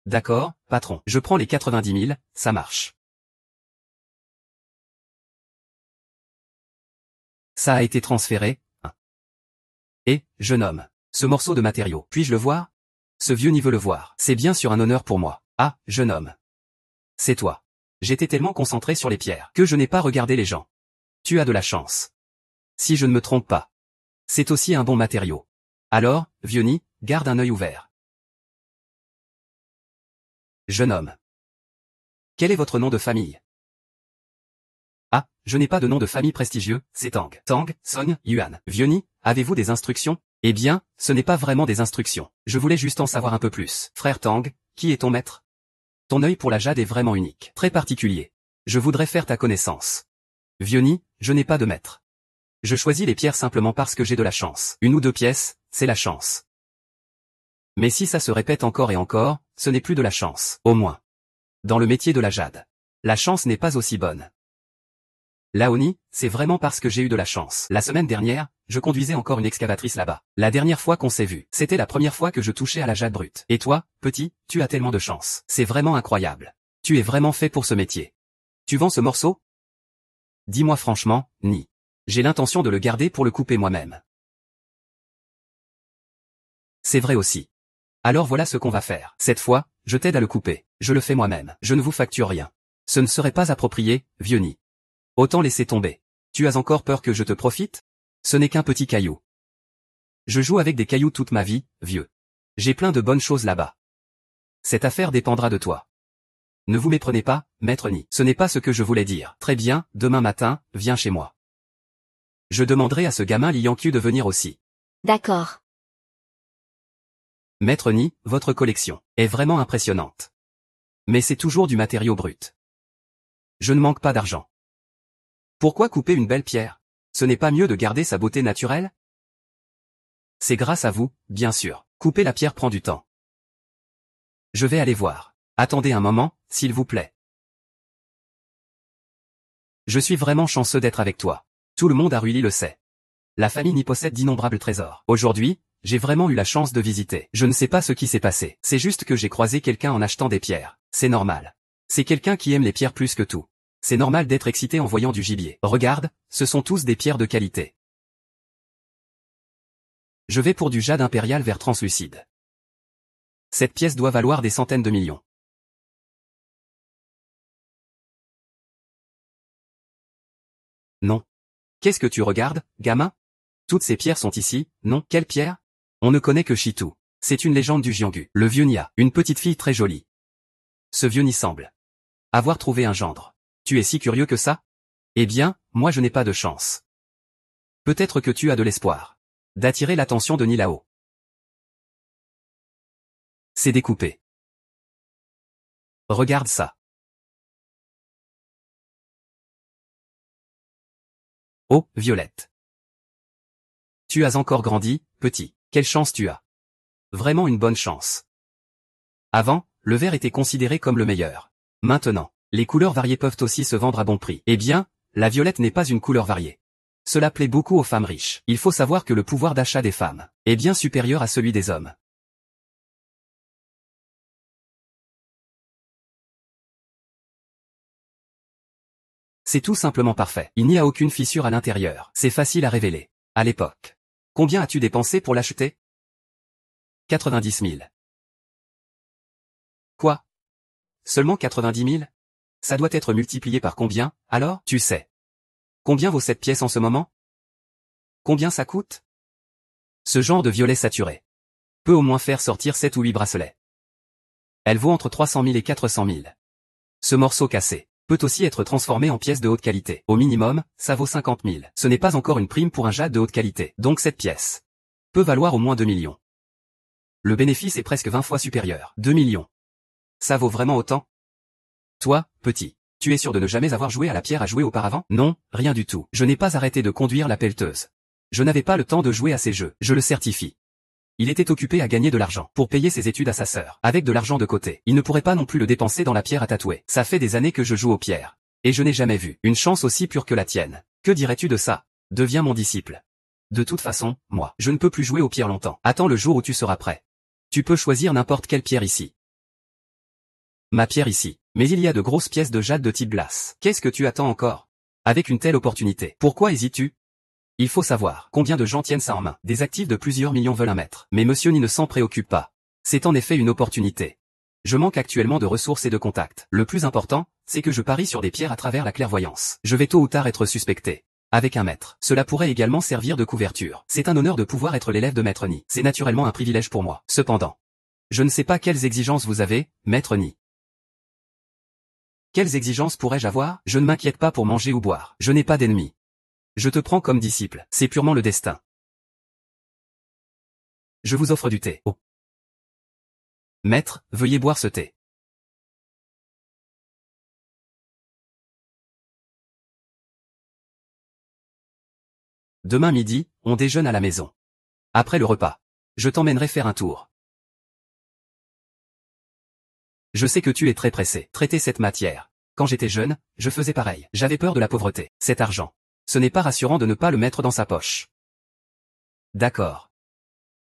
D'accord, patron. Je prends les 90 000, ça marche. Ça a été transféré. Et, jeune homme, ce morceau de matériau, puis-je le voir? Ce vieux n'y veut le voir. C'est bien sûr un honneur pour moi. Ah, jeune homme. C'est toi. J'étais tellement concentré sur les pierres que je n'ai pas regardé les gens. Tu as de la chance. Si je ne me trompe pas. C'est aussi un bon matériau. Alors, Vieux-Ni, garde un œil ouvert. Jeune homme. Quel est votre nom de famille? Ah, je n'ai pas de nom de famille prestigieux, c'est Tang. Tang, Song, Yuan. Vieux-Ni, avez-vous des instructions? Eh bien, ce n'est pas vraiment des instructions. Je voulais juste en savoir un peu plus. Frère Tang, qui est ton maître? Ton œil pour la jade est vraiment unique, très particulier. Je voudrais faire ta connaissance. Vieux-Ni, je n'ai pas de maître. Je choisis les pierres simplement parce que j'ai de la chance. Une ou deux pièces, c'est la chance. Mais si ça se répète encore et encore, ce n'est plus de la chance, au moins. Dans le métier de la jade, la chance n'est pas aussi bonne. Laoni, c'est vraiment parce que j'ai eu de la chance. La semaine dernière, je conduisais encore une excavatrice là-bas. La dernière fois qu'on s'est vu, c'était la première fois que je touchais à la jade brute. Et toi, petit, tu as tellement de chance. C'est vraiment incroyable. Tu es vraiment fait pour ce métier. Tu vends ce morceau? Dis-moi franchement, Ni. J'ai l'intention de le garder pour le couper moi-même. C'est vrai aussi. Alors voilà ce qu'on va faire. Cette fois, je t'aide à le couper. Je le fais moi-même. Je ne vous facture rien. Ce ne serait pas approprié, Vieux-Ni. Autant laisser tomber. Tu as encore peur que je te profite? Ce n'est qu'un petit caillou. Je joue avec des cailloux toute ma vie, vieux. J'ai plein de bonnes choses là-bas. Cette affaire dépendra de toi. Ne vous méprenez pas, maître Ni. Ce n'est pas ce que je voulais dire. Très bien, demain matin, viens chez moi. Je demanderai à ce gamin Lianqiu de venir aussi. D'accord. Maître Ni, votre collection est vraiment impressionnante. Mais c'est toujours du matériau brut. Je ne manque pas d'argent. Pourquoi couper une belle pierre? Ce n'est pas mieux de garder sa beauté naturelle? C'est grâce à vous, bien sûr. Couper la pierre prend du temps. Je vais aller voir. Attendez un moment, s'il vous plaît. Je suis vraiment chanceux d'être avec toi. Tout le monde à Ruilly le sait. La famille Ni possède d'innombrables trésors. Aujourd'hui, j'ai vraiment eu la chance de visiter. Je ne sais pas ce qui s'est passé. C'est juste que j'ai croisé quelqu'un en achetant des pierres. C'est normal. C'est quelqu'un qui aime les pierres plus que tout. C'est normal d'être excité en voyant du gibier. Regarde, ce sont tous des pierres de qualité. Je vais pour du jade impérial vert translucide. Cette pièce doit valoir des centaines de millions. Non. Qu'est-ce que tu regardes, gamin? Toutes ces pierres sont ici, non? Quelle pierre? On ne connaît que Chitu. C'est une légende du Jianghu. Le vieux Nia, une petite fille très jolie. Ce vieux Ni semble avoir trouvé un gendre. Tu es si curieux que ça? Eh bien, moi je n'ai pas de chance. Peut-être que tu as de l'espoir d'attirer l'attention de Ni là-haut. C'est découpé. Regarde ça. Oh, Violette. Tu as encore grandi, petit. Quelle chance tu as. Vraiment une bonne chance. Avant, le vert était considéré comme le meilleur. Maintenant, les couleurs variées peuvent aussi se vendre à bon prix. Eh bien, la violette n'est pas une couleur variée. Cela plaît beaucoup aux femmes riches. Il faut savoir que le pouvoir d'achat des femmes est bien supérieur à celui des hommes. C'est tout simplement parfait. Il n'y a aucune fissure à l'intérieur. C'est facile à révéler. À l'époque. Combien as-tu dépensé pour l'acheter? 90 000. Quoi? Seulement 90 000? Ça doit être multiplié par combien, alors? Tu sais. Combien vaut cette pièce en ce moment? Combien ça coûte? Ce genre de violet saturé peut au moins faire sortir 7 ou 8 bracelets. Elle vaut entre 300 000 et 400 000. Ce morceau cassé peut aussi être transformé en pièce de haute qualité. Au minimum, ça vaut 50 000. Ce n'est pas encore une prime pour un jade de haute qualité. Donc cette pièce peut valoir au moins 2 millions. Le bénéfice est presque 20 fois supérieur. 2 millions. Ça vaut vraiment autant? Toi, petit, tu es sûr de ne jamais avoir joué à la pierre à jouer auparavant? Non, rien du tout. Je n'ai pas arrêté de conduire la pelleteuse. Je n'avais pas le temps de jouer à ces jeux, je le certifie. Il était occupé à gagner de l'argent pour payer ses études à sa sœur. Avec de l'argent de côté, il ne pourrait pas non plus le dépenser dans la pierre à tatouer. Ça fait des années que je joue aux pierres. Et je n'ai jamais vu une chance aussi pure que la tienne. Que dirais-tu de ça? Deviens mon disciple. De toute façon, moi, je ne peux plus jouer aux pierres longtemps. Attends le jour où tu seras prêt. Tu peux choisir n'importe quelle pierre ici. Ma pierre ici. Mais il y a de grosses pièces de jade de type glace. Qu'est-ce que tu attends encore? Avec une telle opportunité, pourquoi hésites-tu? Il faut savoir combien de gens tiennent ça en main. Des actifs de plusieurs millions veulent un mètre. Mais monsieur Ni ne s'en préoccupe pas. C'est en effet une opportunité. Je manque actuellement de ressources et de contacts. Le plus important, c'est que je parie sur des pierres à travers la clairvoyance. Je vais tôt ou tard être suspecté. Avec un maître. Cela pourrait également servir de couverture. C'est un honneur de pouvoir être l'élève de maître Ni. C'est naturellement un privilège pour moi. Cependant, je ne sais pas quelles exigences vous avez, maître Ni. Quelles exigences pourrais-je avoir? Je ne m'inquiète pas pour manger ou boire. Je n'ai pas d'ennemis. Je te prends comme disciple, c'est purement le destin. Je vous offre du thé. Oh. Maître, veuillez boire ce thé. Demain midi, on déjeune à la maison. Après le repas, je t'emmènerai faire un tour. Je sais que tu es très pressé. Traiter cette matière. Quand j'étais jeune, je faisais pareil. J'avais peur de la pauvreté. Cet argent. Ce n'est pas rassurant de ne pas le mettre dans sa poche. D'accord.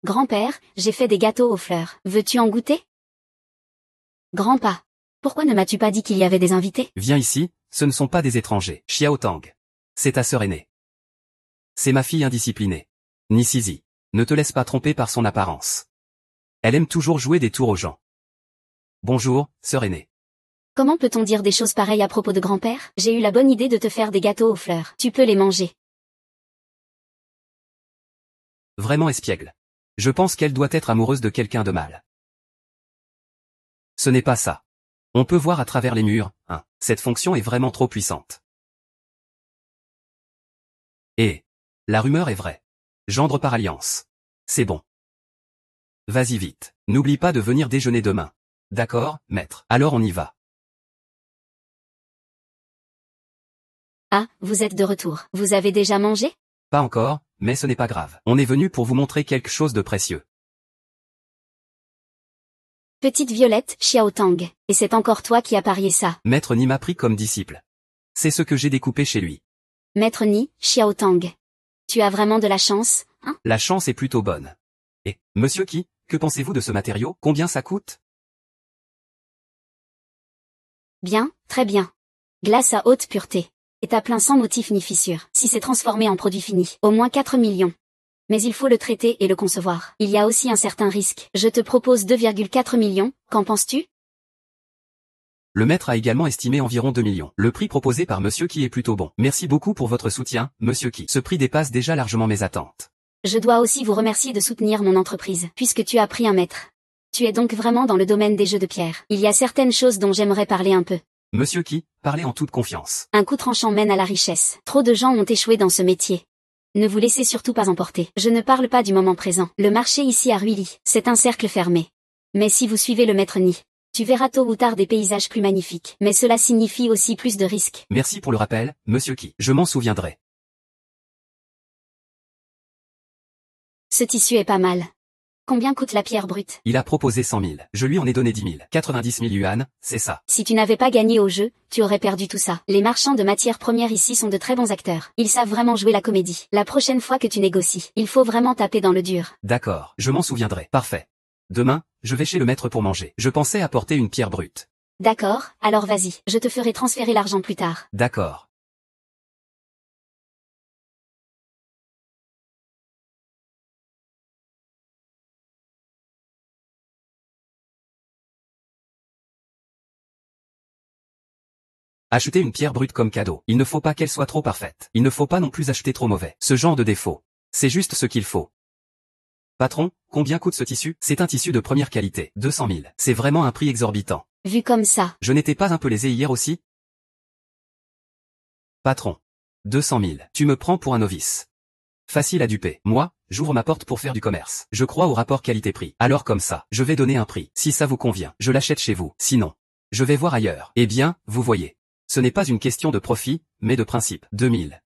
Grand-père, j'ai fait des gâteaux aux fleurs. Veux-tu en goûter? Grand-pa, pourquoi ne m'as-tu pas dit qu'il y avait des invités? Viens ici, ce ne sont pas des étrangers. Xiao Tang. C'est ta sœur aînée. C'est ma fille indisciplinée. Ni Sisi. Ne te laisse pas tromper par son apparence. Elle aime toujours jouer des tours aux gens. Bonjour, sœur aînée. Comment peut-on dire des choses pareilles à propos de grand-père? J'ai eu la bonne idée de te faire des gâteaux aux fleurs. Tu peux les manger. Vraiment espiègle. Je pense qu'elle doit être amoureuse de quelqu'un de mal. Ce n'est pas ça. On peut voir à travers les murs, hein. Cette fonction est vraiment trop puissante. Et la rumeur est vraie. Gendre par alliance. C'est bon. Vas-y vite. N'oublie pas de venir déjeuner demain. D'accord, maître. Alors on y va. Ah, vous êtes de retour. Vous avez déjà mangé? Pas encore, mais ce n'est pas grave. On est venu pour vous montrer quelque chose de précieux. Petite Violette, Xiao Tang. Et c'est encore toi qui as parié ça. Maître Ni m'a pris comme disciple. C'est ce que j'ai découpé chez lui. Maître Ni, Xiao Tang. Tu as vraiment de la chance, hein? La chance est plutôt bonne. Et, monsieur Qi, que pensez-vous de ce matériau? Combien ça coûte? Bien, très bien. Glace à haute pureté. Et à plein sans motif ni fissure. Si c'est transformé en produit fini, au moins 4 millions. Mais il faut le traiter et le concevoir. Il y a aussi un certain risque. Je te propose 2,4 millions, qu'en penses-tu? Le maître a également estimé environ 2 millions. Le prix proposé par monsieur qui est plutôt bon. Merci beaucoup pour votre soutien, monsieur qui. Ce prix dépasse déjà largement mes attentes. Je dois aussi vous remercier de soutenir mon entreprise, puisque tu as pris un maître. Tu es donc vraiment dans le domaine des jeux de pierre. Il y a certaines choses dont j'aimerais parler un peu. Monsieur qui, parlez en toute confiance. Un coup tranchant mène à la richesse. Trop de gens ont échoué dans ce métier. Ne vous laissez surtout pas emporter. Je ne parle pas du moment présent. Le marché ici à Ruili, c'est un cercle fermé. Mais si vous suivez le maître Ni, tu verras tôt ou tard des paysages plus magnifiques. Mais cela signifie aussi plus de risques. Merci pour le rappel, monsieur qui. Je m'en souviendrai. Ce tissu est pas mal. Combien coûte la pierre brute? Il a proposé 100 000. Je lui en ai donné 10 000. 90 000 yuan, c'est ça. Si tu n'avais pas gagné au jeu, tu aurais perdu tout ça. Les marchands de matières premières ici sont de très bons acteurs. Ils savent vraiment jouer la comédie. La prochaine fois que tu négocies, il faut vraiment taper dans le dur. D'accord, je m'en souviendrai. Parfait. Demain, je vais chez le maître pour manger. Je pensais apporter une pierre brute. D'accord, alors vas-y. Je te ferai transférer l'argent plus tard. D'accord. Acheter une pierre brute comme cadeau. Il ne faut pas qu'elle soit trop parfaite. Il ne faut pas non plus acheter trop mauvais. Ce genre de défaut. C'est juste ce qu'il faut. Patron, combien coûte ce tissu? C'est un tissu de première qualité. 200 000. C'est vraiment un prix exorbitant. Vu comme ça. Je n'étais pas un peu lésé hier aussi? Patron. 200 000. Tu me prends pour un novice. Facile à duper. Moi, j'ouvre ma porte pour faire du commerce. Je crois au rapport qualité-prix. Alors comme ça, je vais donner un prix. Si ça vous convient, je l'achète chez vous. Sinon, je vais voir ailleurs. Eh bien, vous voyez. Ce n'est pas une question de profit, mais de principe. 2000.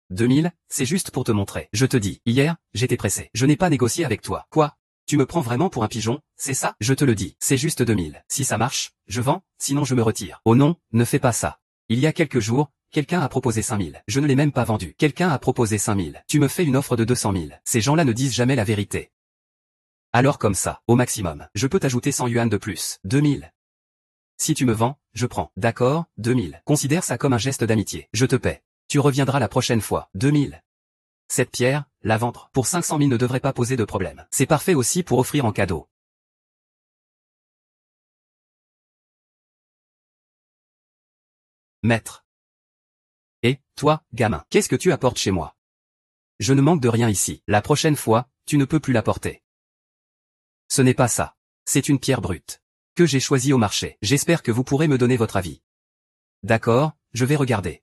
2000, c'est juste pour te montrer. Je te dis, hier, j'étais pressé. Je n'ai pas négocié avec toi. Quoi? Tu me prends vraiment pour un pigeon, c'est ça? Je te le dis, c'est juste 2000. Si ça marche, je vends, sinon je me retire. Oh non, ne fais pas ça. Il y a quelques jours, quelqu'un a proposé 5000. Je ne l'ai même pas vendu. Quelqu'un a proposé 5000. Tu me fais une offre de 200 000. Ces gens-là ne disent jamais la vérité. Alors comme ça, au maximum, je peux t'ajouter 100 yuan de plus. 2000. Si tu me vends, je prends. D'accord, 2000. Considère ça comme un geste d'amitié. Je te paie. Tu reviendras la prochaine fois. 2000. Cette pierre, la vendre pour 500 000 ne devrait pas poser de problème. C'est parfait aussi pour offrir en cadeau. Maître. Et, toi, gamin, qu'est-ce que tu apportes chez moi? Je ne manque de rien ici. La prochaine fois, tu ne peux plus l'apporter. Ce n'est pas ça. C'est une pierre brute. Que j'ai choisie au marché. J'espère que vous pourrez me donner votre avis. D'accord, je vais regarder.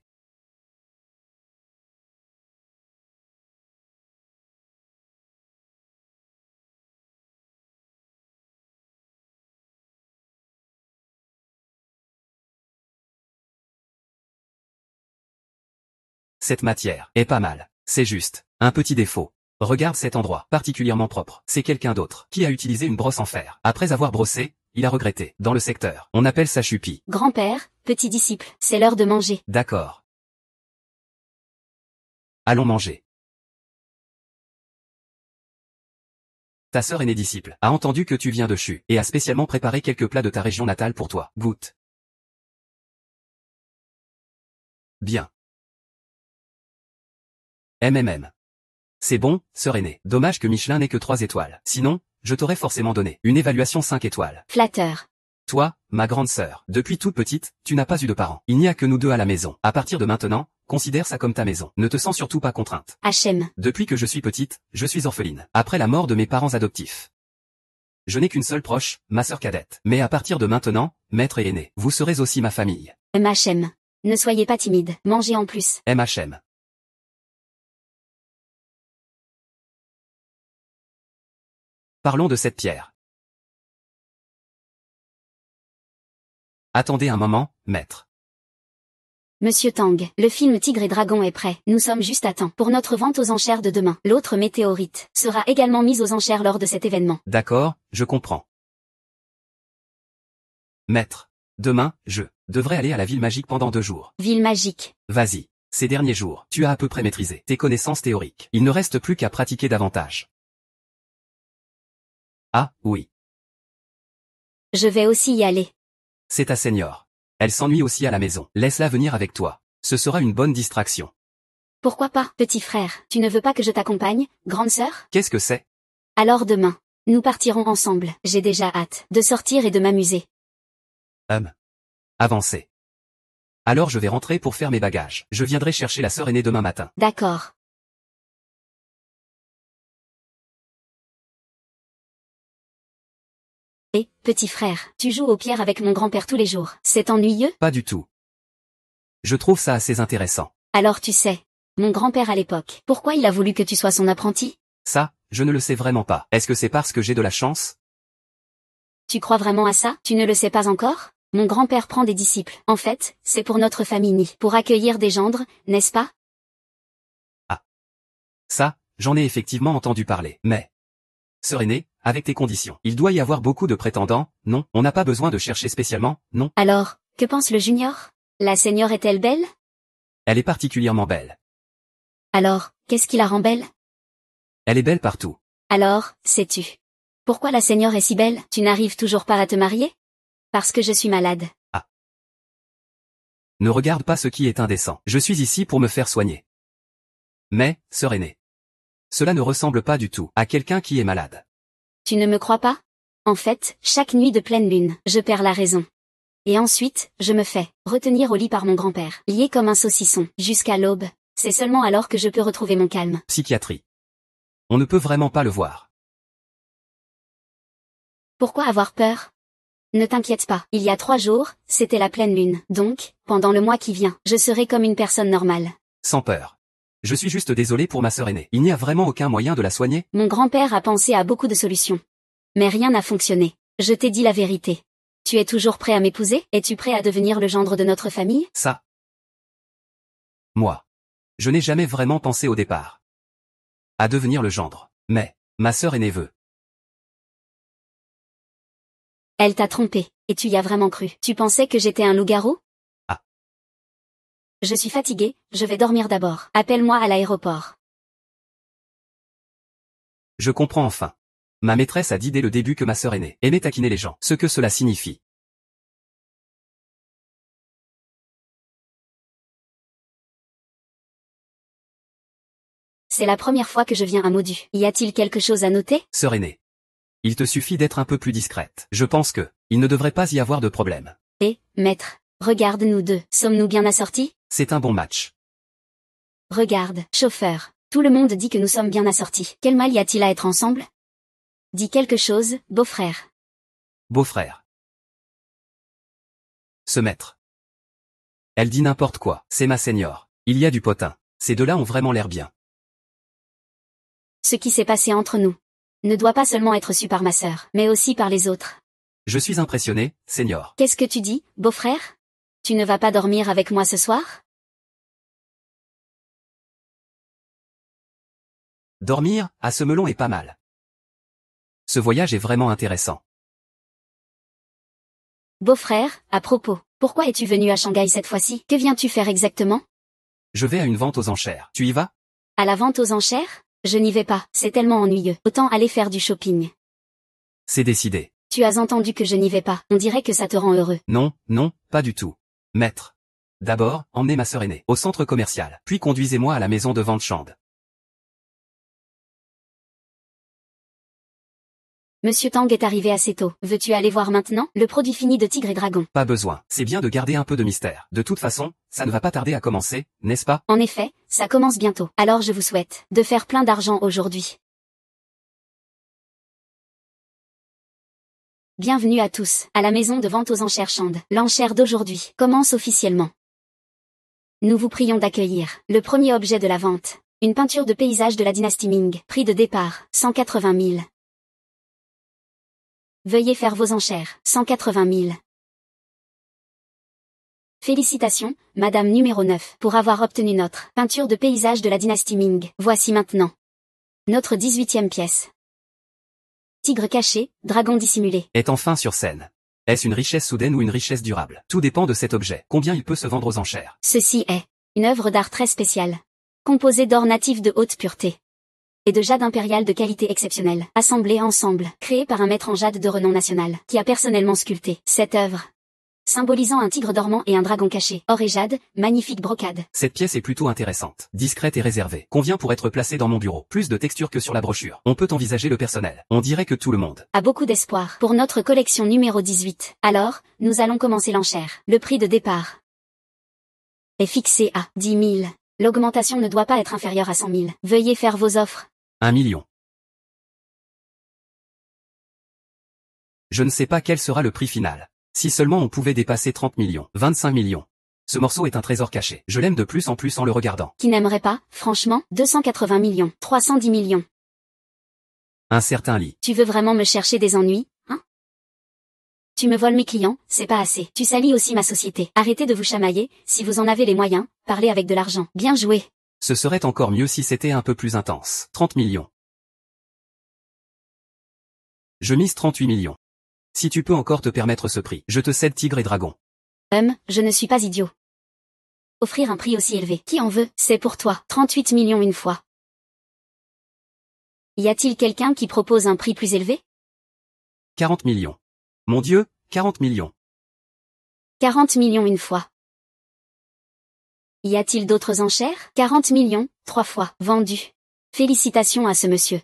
Cette matière est pas mal. C'est juste un petit défaut. Regarde cet endroit, particulièrement propre. C'est quelqu'un d'autre qui a utilisé une brosse en fer. Après avoir brossé, il a regretté. Dans le secteur, on appelle ça chupie. Grand-père, petit disciple, c'est l'heure de manger. D'accord. Allons manger. Ta sœur aînée disciple a entendu que tu viens de Chu et a spécialement préparé quelques plats de ta région natale pour toi. Goûte. Bien. MMM. C'est bon, sœur aînée. Dommage que Michelin n'ait que 3 étoiles. Sinon, je t'aurais forcément donné une évaluation 5 étoiles. Flatteur. Toi, ma grande sœur, depuis toute petite, tu n'as pas eu de parents. Il n'y a que nous deux à la maison. À partir de maintenant, considère ça comme ta maison. Ne te sens surtout pas contrainte. HM. Depuis que je suis petite, je suis orpheline. Après la mort de mes parents adoptifs. Je n'ai qu'une seule proche, ma sœur cadette. Mais à partir de maintenant, maître et aîné, vous serez aussi ma famille. MHM. Ne soyez pas timide, mangez en plus. MHM. Parlons de cette pierre. Attendez un moment, maître. Monsieur Tang, le film Tigre et Dragon est prêt. Nous sommes juste à temps pour notre vente aux enchères de demain. L'autre météorite sera également mise aux enchères lors de cet événement. D'accord, je comprends. Maître. Demain, je devrais aller à la ville magique pendant 2 jours. Ville magique. Vas-y. Ces derniers jours, tu as à peu près maîtrisé tes connaissances théoriques. Il ne reste plus qu'à pratiquer davantage. Ah, oui. Je vais aussi y aller. C'est ta senior. Elle s'ennuie aussi à la maison. Laisse-la venir avec toi. Ce sera une bonne distraction. Pourquoi pas, petit frère? Tu ne veux pas que je t'accompagne, grande sœur? Qu'est-ce que c'est? Alors demain, nous partirons ensemble. J'ai déjà hâte de sortir et de m'amuser. Avancez. Alors je vais rentrer pour faire mes bagages. Je viendrai chercher la sœur aînée demain matin. D'accord. Et, petit frère, tu joues aux pierres avec mon grand-père tous les jours. C'est ennuyeux? Pas du tout. Je trouve ça assez intéressant. Alors tu sais, mon grand-père à l'époque, pourquoi il a voulu que tu sois son apprenti? Ça, je ne le sais vraiment pas. Est-ce que c'est parce que j'ai de la chance? Tu crois vraiment à ça? Tu ne le sais pas encore? Mon grand-père prend des disciples. En fait, c'est pour notre famille, pour accueillir des gendres, n'est-ce pas? Ça, j'en ai effectivement entendu parler. Mais, sœur aînée, avec tes conditions, il doit y avoir beaucoup de prétendants, non? On n'a pas besoin de chercher spécialement, non? Alors, que pense le junior? La seigneur est-elle belle? Elle est particulièrement belle. Alors, qu'est-ce qui la rend belle? Elle est belle partout. Alors, sais-tu pourquoi la seigneur est si belle? Tu n'arrives toujours pas à te marier? Parce que je suis malade. Ne regarde pas ce qui est indécent. Je suis ici pour me faire soigner. Mais, sœur aînée, cela ne ressemble pas du tout à quelqu'un qui est malade. Tu ne me crois pas? En fait, chaque nuit de pleine lune, je perds la raison. Et ensuite, je me fais retenir au lit par mon grand-père, lié comme un saucisson, jusqu'à l'aube. C'est seulement alors que je peux retrouver mon calme. Psychiatrie. On ne peut vraiment pas le voir. Pourquoi avoir peur? Ne t'inquiète pas, il y a 3 jours, c'était la pleine lune. Donc, pendant le mois qui vient, je serai comme une personne normale. Sans peur. Je suis juste désolé pour ma sœur aînée. Il n'y a vraiment aucun moyen de la soigner? Mon grand-père a pensé à beaucoup de solutions. Mais rien n'a fonctionné. Je t'ai dit la vérité. Tu es toujours prêt à m'épouser? Es-tu prêt à devenir le gendre de notre famille? Ça. Moi. Je n'ai jamais vraiment pensé au départ à devenir le gendre. Mais, ma sœur aînée veut. Elle t'a trompé, et tu y as vraiment cru. Tu pensais que j'étais un loup-garou? Ah. Je suis fatiguée, je vais dormir d'abord. Appelle-moi à l'aéroport. Je comprends enfin. Ma maîtresse a dit dès le début que ma sœur aînée aimait taquiner les gens. Ce que cela signifie. C'est la première fois que je viens à Modu. Y a-t-il quelque chose à noter? Sœur aînée. Il te suffit d'être un peu plus discrète. Je pense que, il ne devrait pas y avoir de problème. Et, maître, regarde nous deux. Sommes-nous bien assortis? C'est un bon match. Regarde, chauffeur. Tout le monde dit que nous sommes bien assortis. Quel mal y a-t-il à être ensemble? Dis quelque chose, beau-frère. Beau-frère. Ce maître. Elle dit n'importe quoi. C'est ma seigneur. Il y a du potin. Ces deux-là ont vraiment l'air bien. Ce qui s'est passé entre nous ne doit pas seulement être su par ma sœur, mais aussi par les autres. Je suis impressionné, seigneur. Qu'est-ce que tu dis, beau-frère? Tu ne vas pas dormir avec moi ce soir? Dormir, à ce melon est pas mal. Ce voyage est vraiment intéressant. Beau-frère, à propos, pourquoi es-tu venu à Shanghai cette fois-ci? Que viens-tu faire exactement? Je vais à une vente aux enchères. Tu y vas? À la vente aux enchères? Je n'y vais pas, c'est tellement ennuyeux. Autant aller faire du shopping. C'est décidé. Tu as entendu que je n'y vais pas. On dirait que ça te rend heureux. Non, non, pas du tout. Maître. D'abord, emmenez ma sœur aînée au centre commercial, puis conduisez-moi à la maison de vente Shand. Monsieur Tang est arrivé assez tôt. Veux-tu aller voir maintenant? Le produit fini de Tigre et Dragon. Pas besoin. C'est bien de garder un peu de mystère. De toute façon, ça ne va pas tarder à commencer, n'est-ce pas? En effet, ça commence bientôt. Alors je vous souhaite de faire plein d'argent aujourd'hui. Bienvenue à tous, à la maison de vente aux enchères Shand. L'enchère d'aujourd'hui commence officiellement. Nous vous prions d'accueillir le premier objet de la vente. Une peinture de paysage de la dynastie Ming. Prix de départ, 180 000. Veuillez faire vos enchères, 180 000. Félicitations, Madame numéro 9, pour avoir obtenu notre peinture de paysage de la dynastie Ming. Voici maintenant notre 18e pièce. Tigre caché, dragon dissimulé. Est enfin sur scène. Est-ce une richesse soudaine ou une richesse durable? Tout dépend de cet objet. Combien il peut se vendre aux enchères? Ceci est une œuvre d'art très spéciale, composée d'or natif de haute pureté et de jade impérial de qualité exceptionnelle, assemblés ensemble, créée par un maître en jade de renom national, qui a personnellement sculpté cette œuvre. symbolisant un tigre dormant et un dragon caché. Or et jade, magnifique brocade. Cette pièce est plutôt intéressante, discrète et réservée. Convient pour être placée dans mon bureau. Plus de texture que sur la brochure. On peut envisager le personnel. On dirait que tout le monde A beaucoup d'espoir pour notre collection numéro 18. Alors, nous allons commencer l'enchère. Le prix de départ est fixé à 10 000. L'augmentation ne doit pas être inférieure à 100 000. Veuillez faire vos offres. 1 million. Je ne sais pas quel sera le prix final. Si seulement on pouvait dépasser 30 millions, 25 millions. Ce morceau est un trésor caché. Je l'aime de plus en plus en le regardant. Qui n'aimerait pas, franchement, 280 millions, 310 millions. Un certain lit. Tu veux vraiment me chercher des ennuis, hein? Tu me voles mes clients, c'est pas assez. Tu salis aussi ma société. Arrêtez de vous chamailler, si vous en avez les moyens, parlez avec de l'argent. Bien joué. Ce serait encore mieux si c'était un peu plus intense. 30 millions. Je mise 38 millions. Si tu peux encore te permettre ce prix, je te cède tigre et dragon. Je ne suis pas idiot. Offrir un prix aussi élevé, qui en veut, c'est pour toi. 38 millions une fois. Y a-t-il quelqu'un qui propose un prix plus élevé? 40 millions. Mon Dieu, 40 millions. 40 millions une fois. Y a-t-il d'autres enchères? 40 millions, 3 fois, vendu. Félicitations à ce monsieur.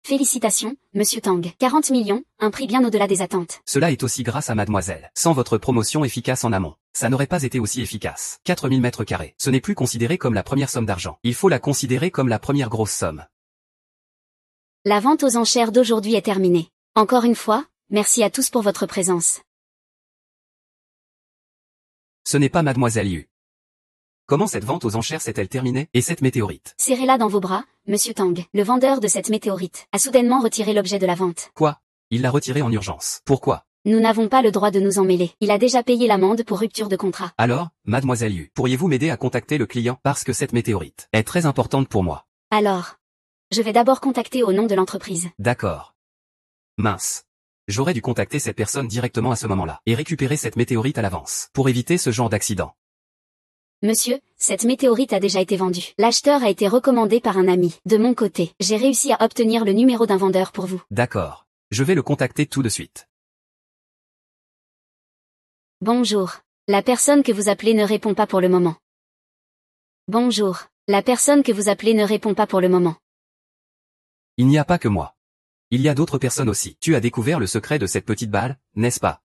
Félicitations, monsieur Tang. 40 millions, un prix bien au-delà des attentes. Cela est aussi grâce à mademoiselle. Sans votre promotion efficace en amont, ça n'aurait pas été aussi efficace. 4000 mètres carrés. Ce n'est plus considéré comme la première somme d'argent. Il faut la considérer comme la première grosse somme. La vente aux enchères d'aujourd'hui est terminée. Encore une fois, merci à tous pour votre présence. Ce n'est pas mademoiselle Yu. Comment cette vente aux enchères s'est-elle terminée? Et cette météorite? Serrez-la dans vos bras, monsieur Tang. Le vendeur de cette météorite a soudainement retiré l'objet de la vente. Quoi? Il l'a retiré en urgence. Pourquoi? Nous n'avons pas le droit de nous en mêler. Il a déjà payé l'amende pour rupture de contrat. Alors, mademoiselle Yu, pourriez-vous m'aider à contacter le client parce que cette météorite est très importante pour moi? Alors, je vais d'abord contacter au nom de l'entreprise. D'accord. Mince. J'aurais dû contacter cette personne directement à ce moment-là et récupérer cette météorite à l'avance pour éviter ce genre d'accident. Monsieur, cette météorite a déjà été vendue. L'acheteur a été recommandé par un ami. De mon côté, j'ai réussi à obtenir le numéro d'un vendeur pour vous. D'accord. Je vais le contacter tout de suite. Bonjour. La personne que vous appelez ne répond pas pour le moment. Bonjour. La personne que vous appelez ne répond pas pour le moment. Il n'y a pas que moi. Il y a d'autres personnes aussi. Tu as découvert le secret de cette petite balle, n'est-ce pas?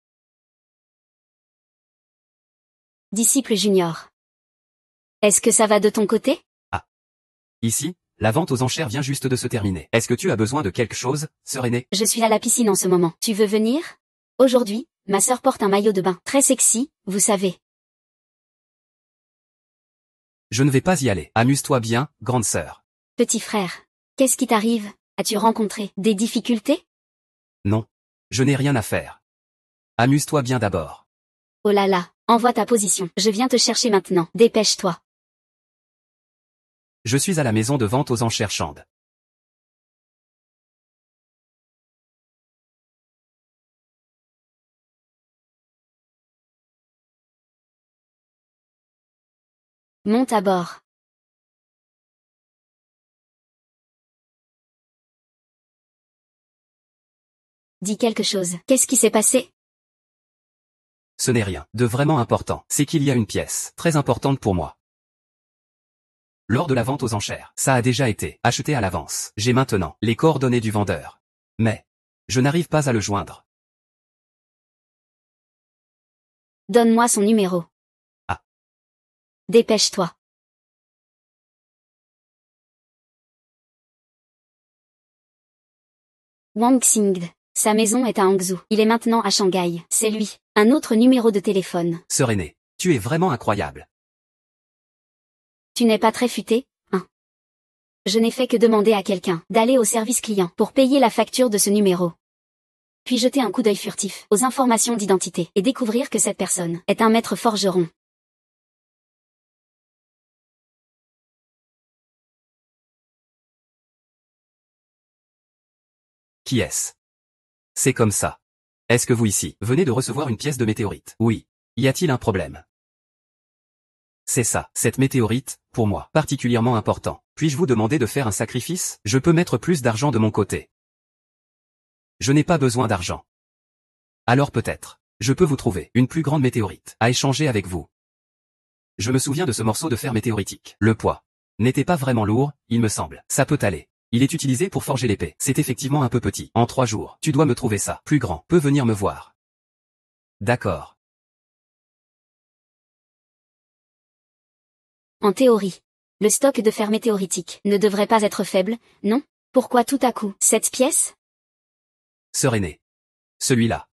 Disciple junior. Est-ce que ça va de ton côté? Ah. Ici, la vente aux enchères vient juste de se terminer. Est-ce que tu as besoin de quelque chose, sœur aînée? Je suis à la piscine en ce moment. Tu veux venir? Aujourd'hui, ma sœur porte un maillot de bain. Très sexy, vous savez. Je ne vais pas y aller. Amuse-toi bien, grande sœur. Petit frère. Qu'est-ce qui t'arrive? As-tu rencontré des difficultés? Non. Je n'ai rien à faire. Amuse-toi bien d'abord. Oh là là, envoie ta position. Je viens te chercher maintenant. Dépêche-toi. Je suis à la maison de vente aux enchères Chande. Monte à bord. Dis quelque chose. Qu'est-ce qui s'est passé? Ce n'est rien de vraiment important. C'est qu'il y a une pièce très importante pour moi. Lors de la vente aux enchères, ça a déjà été acheté à l'avance. J'ai maintenant les coordonnées du vendeur. Mais je n'arrive pas à le joindre. Donne-moi son numéro. Ah. Dépêche-toi. Wang Xingde. Sa maison est à Hangzhou. Il est maintenant à Shanghai. C'est lui. Un autre numéro de téléphone. Sœur aînée, tu es vraiment incroyable. Tu n'es pas très futé, hein? Je n'ai fait que demander à quelqu'un d'aller au service client pour payer la facture de ce numéro. Puis jeter un coup d'œil furtif aux informations d'identité et découvrir que cette personne est un maître forgeron. Qui est-ce? C'est comme ça. Est-ce que vous ici venez de recevoir une pièce de météorite? Oui. Y a-t-il un problème? C'est ça, cette météorite, pour moi, particulièrement important. Puis-je vous demander de faire un sacrifice? Je peux mettre plus d'argent de mon côté. Je n'ai pas besoin d'argent. Alors peut-être, je peux vous trouver une plus grande météorite à échanger avec vous. Je me souviens de ce morceau de fer météoritique. Le poids n'était pas vraiment lourd, il me semble. Ça peut aller. Il est utilisé pour forger l'épée. C'est effectivement un peu petit. En 3 jours, tu dois me trouver ça. Plus grand. Peux venir me voir. D'accord. En théorie, le stock de fer météoritique ne devrait pas être faible, non? Pourquoi tout à coup, cette pièce? Sœur aînée. Celui-là.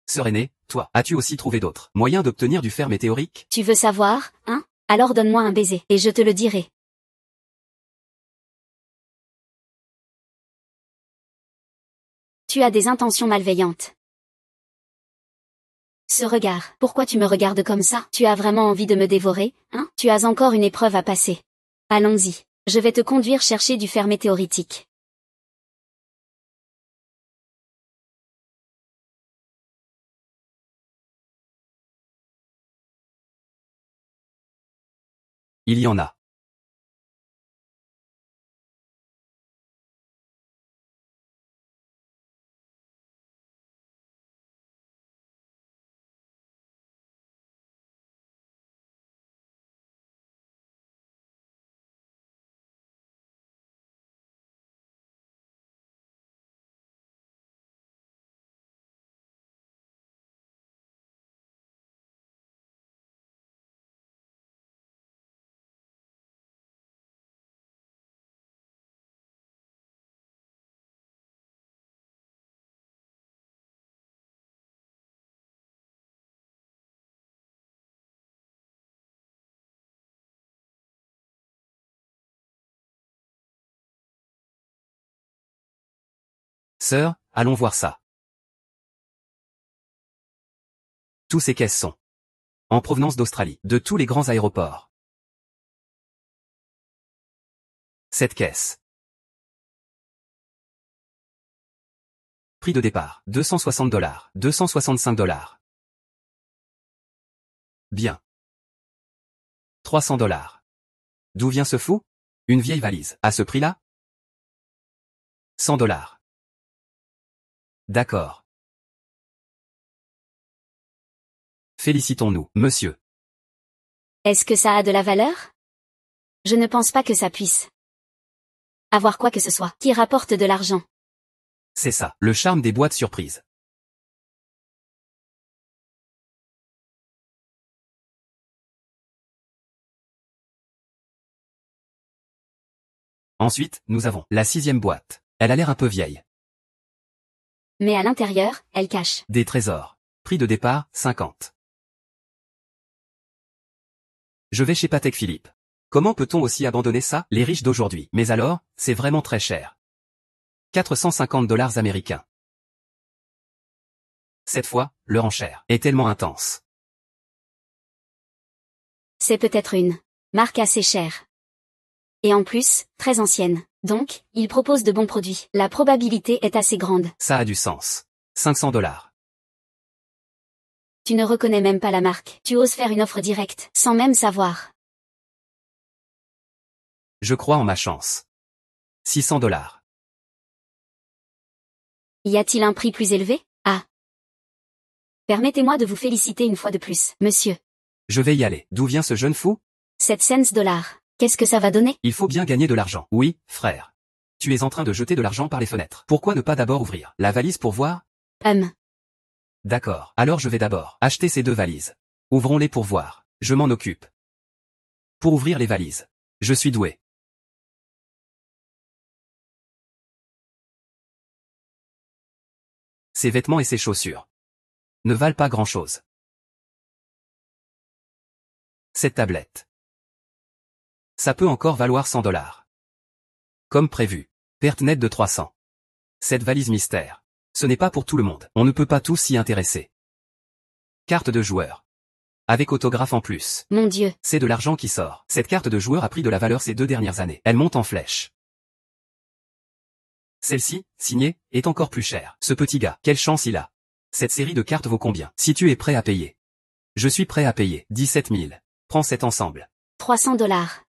Sœur aînée, toi, as-tu aussi trouvé d'autres moyens d'obtenir du fer météorique? Tu veux savoir, hein? Alors donne-moi un baiser, et je te le dirai. Tu as des intentions malveillantes. Ce regard, pourquoi tu me regardes comme ça? Tu as vraiment envie de me dévorer, hein? Tu as encore une épreuve à passer. Allons-y, je vais te conduire chercher du fer météoritique. Il y en a. Sœur, allons voir ça. Tous ces caisses sont en provenance d'Australie, de tous les grands aéroports. Cette caisse. Prix de départ, $260, $265. Bien. $300. D'où vient ce fou? Une vieille valise. À ce prix-là? $100. D'accord. Félicitons-nous, monsieur. Est-ce que ça a de la valeur? Je ne pense pas que ça puisse avoir quoi que ce soit qui rapporte de l'argent. C'est ça, le charme des boîtes surprises. Ensuite, nous avons la 6e boîte. Elle a l'air un peu vieille. Mais à l'intérieur, elle cache Des trésors. Prix de départ, 50. Je vais chez Patek Philippe. Comment peut-on aussi abandonner ça, les riches d'aujourd'hui? Mais alors, c'est vraiment très cher. $450 américains. Cette fois, leur enchère est tellement intense. C'est peut-être une marque assez chère. Et en plus, très ancienne. Donc, il propose de bons produits. La probabilité est assez grande. Ça a du sens. $500. Tu ne reconnais même pas la marque. Tu oses faire une offre directe, sans même savoir. Je crois en ma chance. $600. Y a-t-il un prix plus élevé? Ah. Permettez-moi de vous féliciter une fois de plus, monsieur. Je vais y aller. D'où vient ce jeune fou? 7 cents dollars. Qu'est-ce que ça va donner? Il faut bien gagner de l'argent. Oui, frère. Tu es en train de jeter de l'argent par les fenêtres. Pourquoi ne pas d'abord ouvrir la valise pour voir? D'accord. Alors je vais d'abord acheter ces 2 valises. Ouvrons-les pour voir. Je m'en occupe. Pour ouvrir les valises. Je suis doué. Ses vêtements et ses chaussures ne valent pas grand-chose. Cette tablette. Ça peut encore valoir $100. Comme prévu. Perte nette de 300. Cette valise mystère. Ce n'est pas pour tout le monde. On ne peut pas tous s'y intéresser. Carte de joueur. Avec autographe en plus. Mon Dieu. C'est de l'argent qui sort. Cette carte de joueur a pris de la valeur ces 2 dernières années. Elle monte en flèche. Celle-ci, signée, est encore plus chère. Ce petit gars, quelle chance il a. Cette série de cartes vaut combien? Si tu es prêt à payer. Je suis prêt à payer. 17 000. Prends cet ensemble. 300 dollars.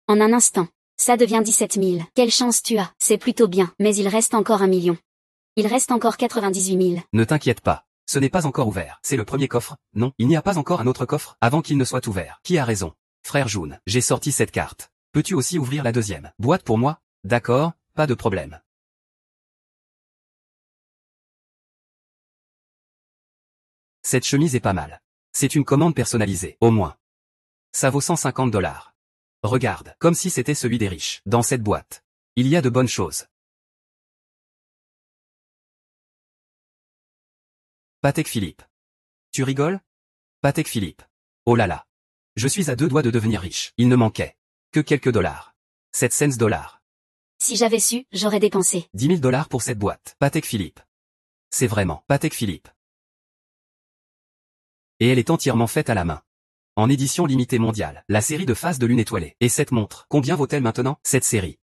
En un instant. Ça devient 17 000. Quelle chance tu as. C'est plutôt bien, mais il reste encore 1 million. Il reste encore 98 000. Ne t'inquiète pas. Ce n'est pas encore ouvert. C'est le premier coffre. Non, il n'y a pas encore un autre coffre avant qu'il ne soit ouvert. Qui a raison? Frère June, j'ai sorti cette carte. Peux-tu aussi ouvrir la deuxième boîte pour moi? D'accord, pas de problème. Cette chemise est pas mal. C'est une commande personnalisée, au moins. Ça vaut 150 $. Regarde, comme si c'était celui des riches. Dans cette boîte, il y a de bonnes choses. Patek Philippe. Tu rigoles? Patek Philippe. Oh là là. Je suis à 2 doigts de devenir riche. Il ne manquait que quelques dollars. 7 cents $. Si j'avais su, j'aurais dépensé. 10 000 $ pour cette boîte. Patek Philippe. C'est vraiment Patek Philippe. Et elle est entièrement faite à la main. En édition limitée mondiale, la série de phases de lune étoilée. Et cette montre, combien vaut-elle maintenant? Cette série,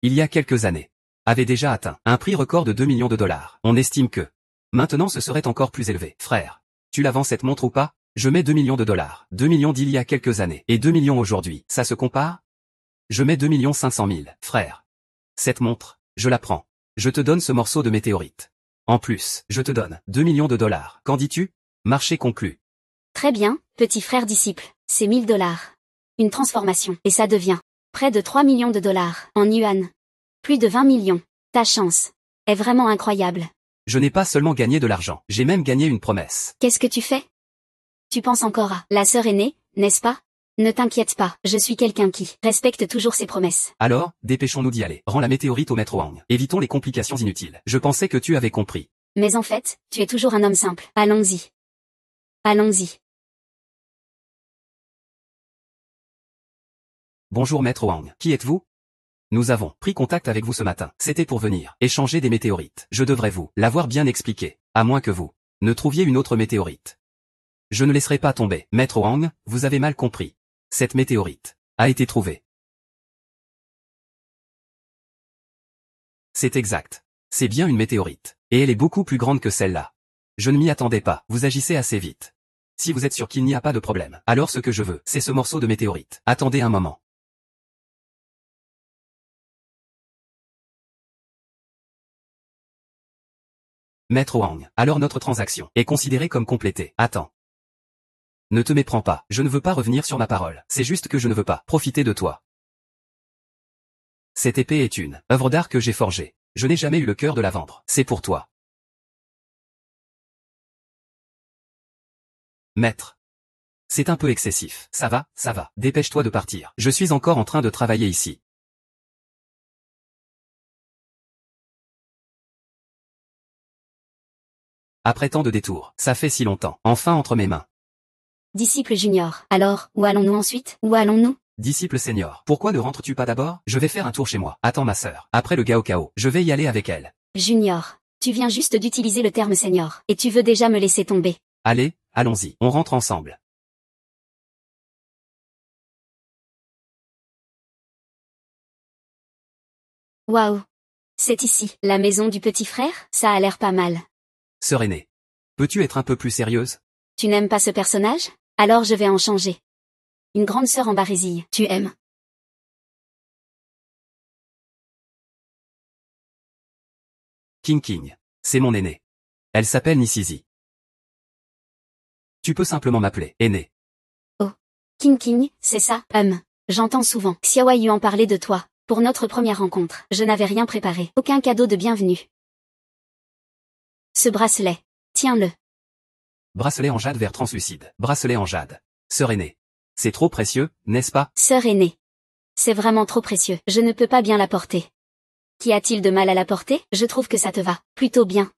il y a quelques années, avait déjà atteint un prix record de 2 millions de $. On estime que maintenant ce serait encore plus élevé. Frère, tu la vends cette montre ou pas? Je mets 2 millions de $. 2 millions d'il y a quelques années et 2 millions aujourd'hui. Ça se compare? Je mets 2 500 000. Frère, cette montre, je la prends. Je te donne ce morceau de météorite. En plus, je te donne 2 millions de $. Qu'en dis-tu? Marché conclu. Très bien, petit frère disciple. C'est 1 000 $. Une transformation. Et ça devient près de 3 millions de $. En yuan. Plus de 20 millions. Ta chance est vraiment incroyable. Je n'ai pas seulement gagné de l'argent, j'ai même gagné une promesse. Qu'est-ce que tu fais? Tu penses encore à la sœur aînée, n'est-ce pas? Ne t'inquiète pas, je suis quelqu'un qui respecte toujours ses promesses. Alors, dépêchons-nous d'y aller. Rends la météorite au maître Wang. Évitons les complications inutiles. Je pensais que tu avais compris. Mais en fait, tu es toujours un homme simple. Allons-y. Allons-y. Bonjour maître Wang. Qui êtes-vous? Nous avons pris contact avec vous ce matin. C'était pour venir échanger des météorites. Je devrais vous l'avoir bien expliqué, à moins que vous ne trouviez une autre météorite. Je ne laisserai pas tomber. Maître Wang, vous avez mal compris. Cette météorite a été trouvée. C'est exact. C'est bien une météorite. Et elle est beaucoup plus grande que celle-là. Je ne m'y attendais pas. Vous agissez assez vite. Si vous êtes sûr qu'il n'y a pas de problème, alors ce que je veux, c'est ce morceau de météorite. Attendez un moment. Maître Wang, alors notre transaction est considérée comme complétée. Attends. Ne te méprends pas, je ne veux pas revenir sur ma parole. C'est juste que je ne veux pas profiter de toi. Cette épée est une œuvre d'art que j'ai forgée. Je n'ai jamais eu le cœur de la vendre. C'est pour toi. Maître. C'est un peu excessif. Ça va. Dépêche-toi de partir. Je suis encore en train de travailler ici. Après tant de détours, ça fait si longtemps. Enfin entre mes mains. Disciple junior. Alors, où allons-nous ensuite? Où allons-nous? Disciple senior. Pourquoi ne rentres-tu pas d'abord? Je vais faire un tour chez moi. Attends ma sœur. Après le Gaokao, je vais y aller avec elle. Junior. Tu viens juste d'utiliser le terme senior. Et tu veux déjà me laisser tomber. Allez, allons-y. On rentre ensemble. Waouh. C'est ici, la maison du petit frère? Ça a l'air pas mal. Sœur aînée. Peux-tu être un peu plus sérieuse? Tu n'aimes pas ce personnage? Alors je vais en changer. Une grande sœur en barésille. Tu aimes? King. C'est mon aînée. Elle s'appelle Nisizi. Tu peux simplement m'appeler aînée. Oh. King, c'est ça? J'entends souvent Xiaoyu en parler de toi. Pour notre première rencontre, je n'avais rien préparé. Aucun cadeau de bienvenue. Ce bracelet. Tiens-le. Bracelet en jade vert translucide. Bracelet en jade. Sœur aînée. C'est trop précieux, n'est-ce pas? Sœur aînée. C'est vraiment trop précieux. Je ne peux pas bien la porter. Qu'y a-t-il de mal à la porter? Je trouve que ça te va plutôt bien.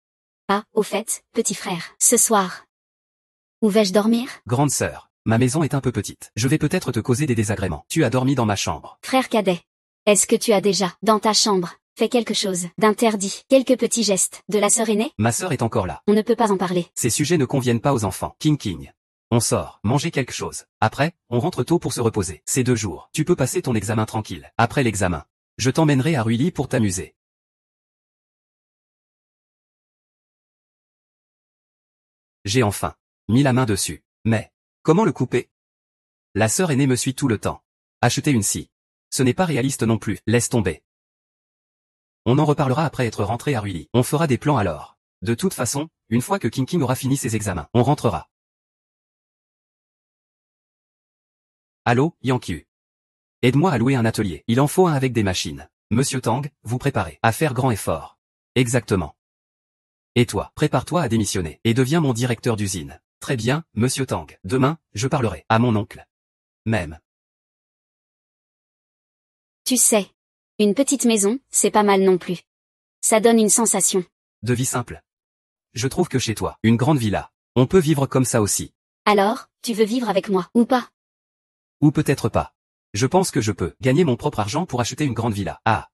Ah, au fait, petit frère, ce soir. Où vais-je dormir? Grande sœur, ma maison est un peu petite. Je vais peut-être te causer des désagréments. Tu as dormi dans ma chambre. Frère cadet. Est-ce que tu as déjà, dans ta chambre, fait quelque chose d'interdit? Quelques petits gestes de la sœur aînée? Ma sœur est encore là. On ne peut pas en parler. Ces sujets ne conviennent pas aux enfants. King. On sort, manger quelque chose. Après, on rentre tôt pour se reposer. C'est 2 jours. Tu peux passer ton examen tranquille. Après l'examen, je t'emmènerai à Ruili pour t'amuser. J'ai enfin mis la main dessus. Mais, comment le couper? La sœur aînée me suit tout le temps. Acheter une scie. Ce n'est pas réaliste non plus. Laisse tomber. On en reparlera après être rentré à Ruili. On fera des plans alors. De toute façon, une fois que King aura fini ses examens, on rentrera. Allô, Yankyu. Aide-moi à louer un atelier. Il en faut un avec des machines. Monsieur Tang, vous préparez à faire grand effort. Exactement. Et toi, prépare-toi à démissionner et deviens mon directeur d'usine. Très bien, Monsieur Tang. Demain, je parlerai à mon oncle. Même. Tu sais. Une petite maison, c'est pas mal non plus. Ça donne une sensation. De vie simple. Je trouve que chez toi, une grande villa, on peut vivre comme ça aussi. Alors, tu veux vivre avec moi, ou pas? Ou peut-être pas. Je pense que je peux gagner mon propre argent pour acheter une grande villa. Ah.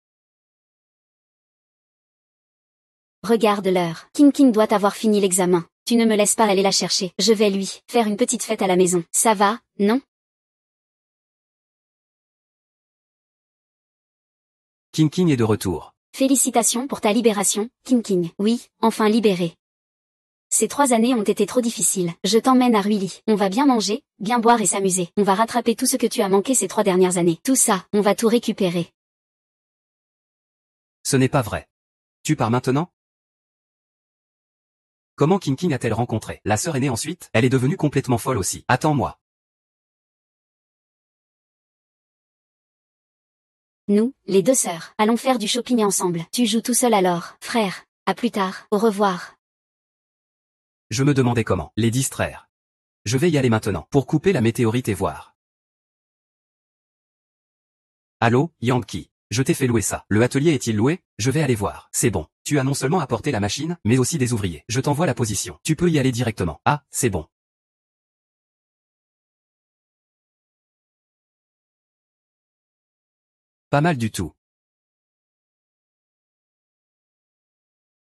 Regarde l'heure. King doit avoir fini l'examen. Tu ne me laisses pas aller la chercher. Je vais lui faire une petite fête à la maison. Ça va, non? King est de retour. Félicitations pour ta libération, King. Oui, enfin libéré. Ces 3 années ont été trop difficiles. Je t'emmène à Ruili. On va bien manger, bien boire et s'amuser. On va rattraper tout ce que tu as manqué ces 3 dernières années. Tout ça, on va tout récupérer. Ce n'est pas vrai. Tu pars maintenant? Comment King a-t-elle rencontré la sœur aînée ensuite? Elle est devenue complètement folle aussi. Attends-moi. Nous, les 2 sœurs, allons faire du shopping ensemble. Tu joues tout seul alors, frère. À plus tard. Au revoir. Je me demandais comment les distraire. Je vais y aller maintenant pour couper la météorite et voir. Allô, Yankee. Je t'ai fait louer ça. Le atelier est-il loué? Je vais aller voir. C'est bon. Tu as non seulement apporté la machine, mais aussi des ouvriers. Je t'envoie la position. Tu peux y aller directement. Ah, c'est bon. Pas mal du tout.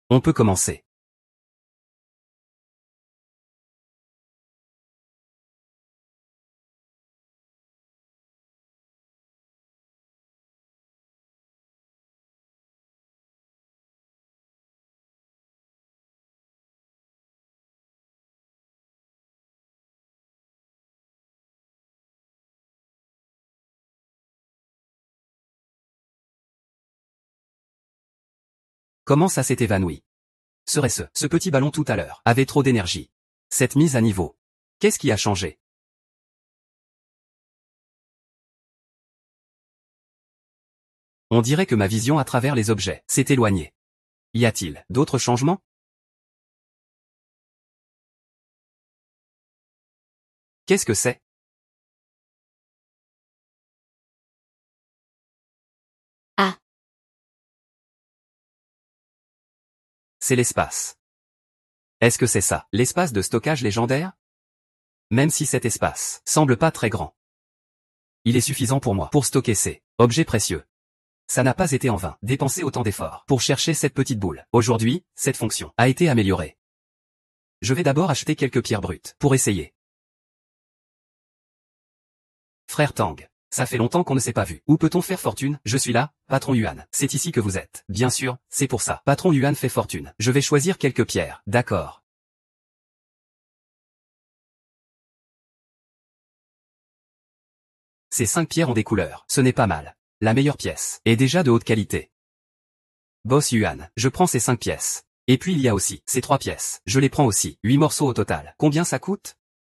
On peut commencer. Comment ça s'est évanoui? Serait-ce ce petit ballon tout à l'heure avait trop d'énergie? Cette mise à niveau. Qu'est-ce qui a changé? On dirait que ma vision à travers les objets s'est éloignée. Y a-t-il d'autres changements? Qu'est-ce que c'est? Ah. C'est l'espace. Est-ce que c'est ça, l'espace de stockage légendaire? Même si cet espace semble pas très grand, il est suffisant pour moi pour stocker ces objets précieux. Ça n'a pas été en vain, dépenser autant d'efforts pour chercher cette petite boule. Aujourd'hui, cette fonction a été améliorée. Je vais d'abord acheter quelques pierres brutes pour essayer. Frère Tang, ça fait longtemps qu'on ne s'est pas vu. Où peut-on faire fortune? Je suis là, patron Yuan. C'est ici que vous êtes. Bien sûr, c'est pour ça. Patron Yuan fait fortune. Je vais choisir quelques pierres. D'accord. Ces 5 pierres ont des couleurs. Ce n'est pas mal. La meilleure pièce est déjà de haute qualité. Boss Yuan, je prends ces 5 pièces. Et puis il y a aussi ces 3 pièces. Je les prends aussi. 8 morceaux au total. Combien ça coûte?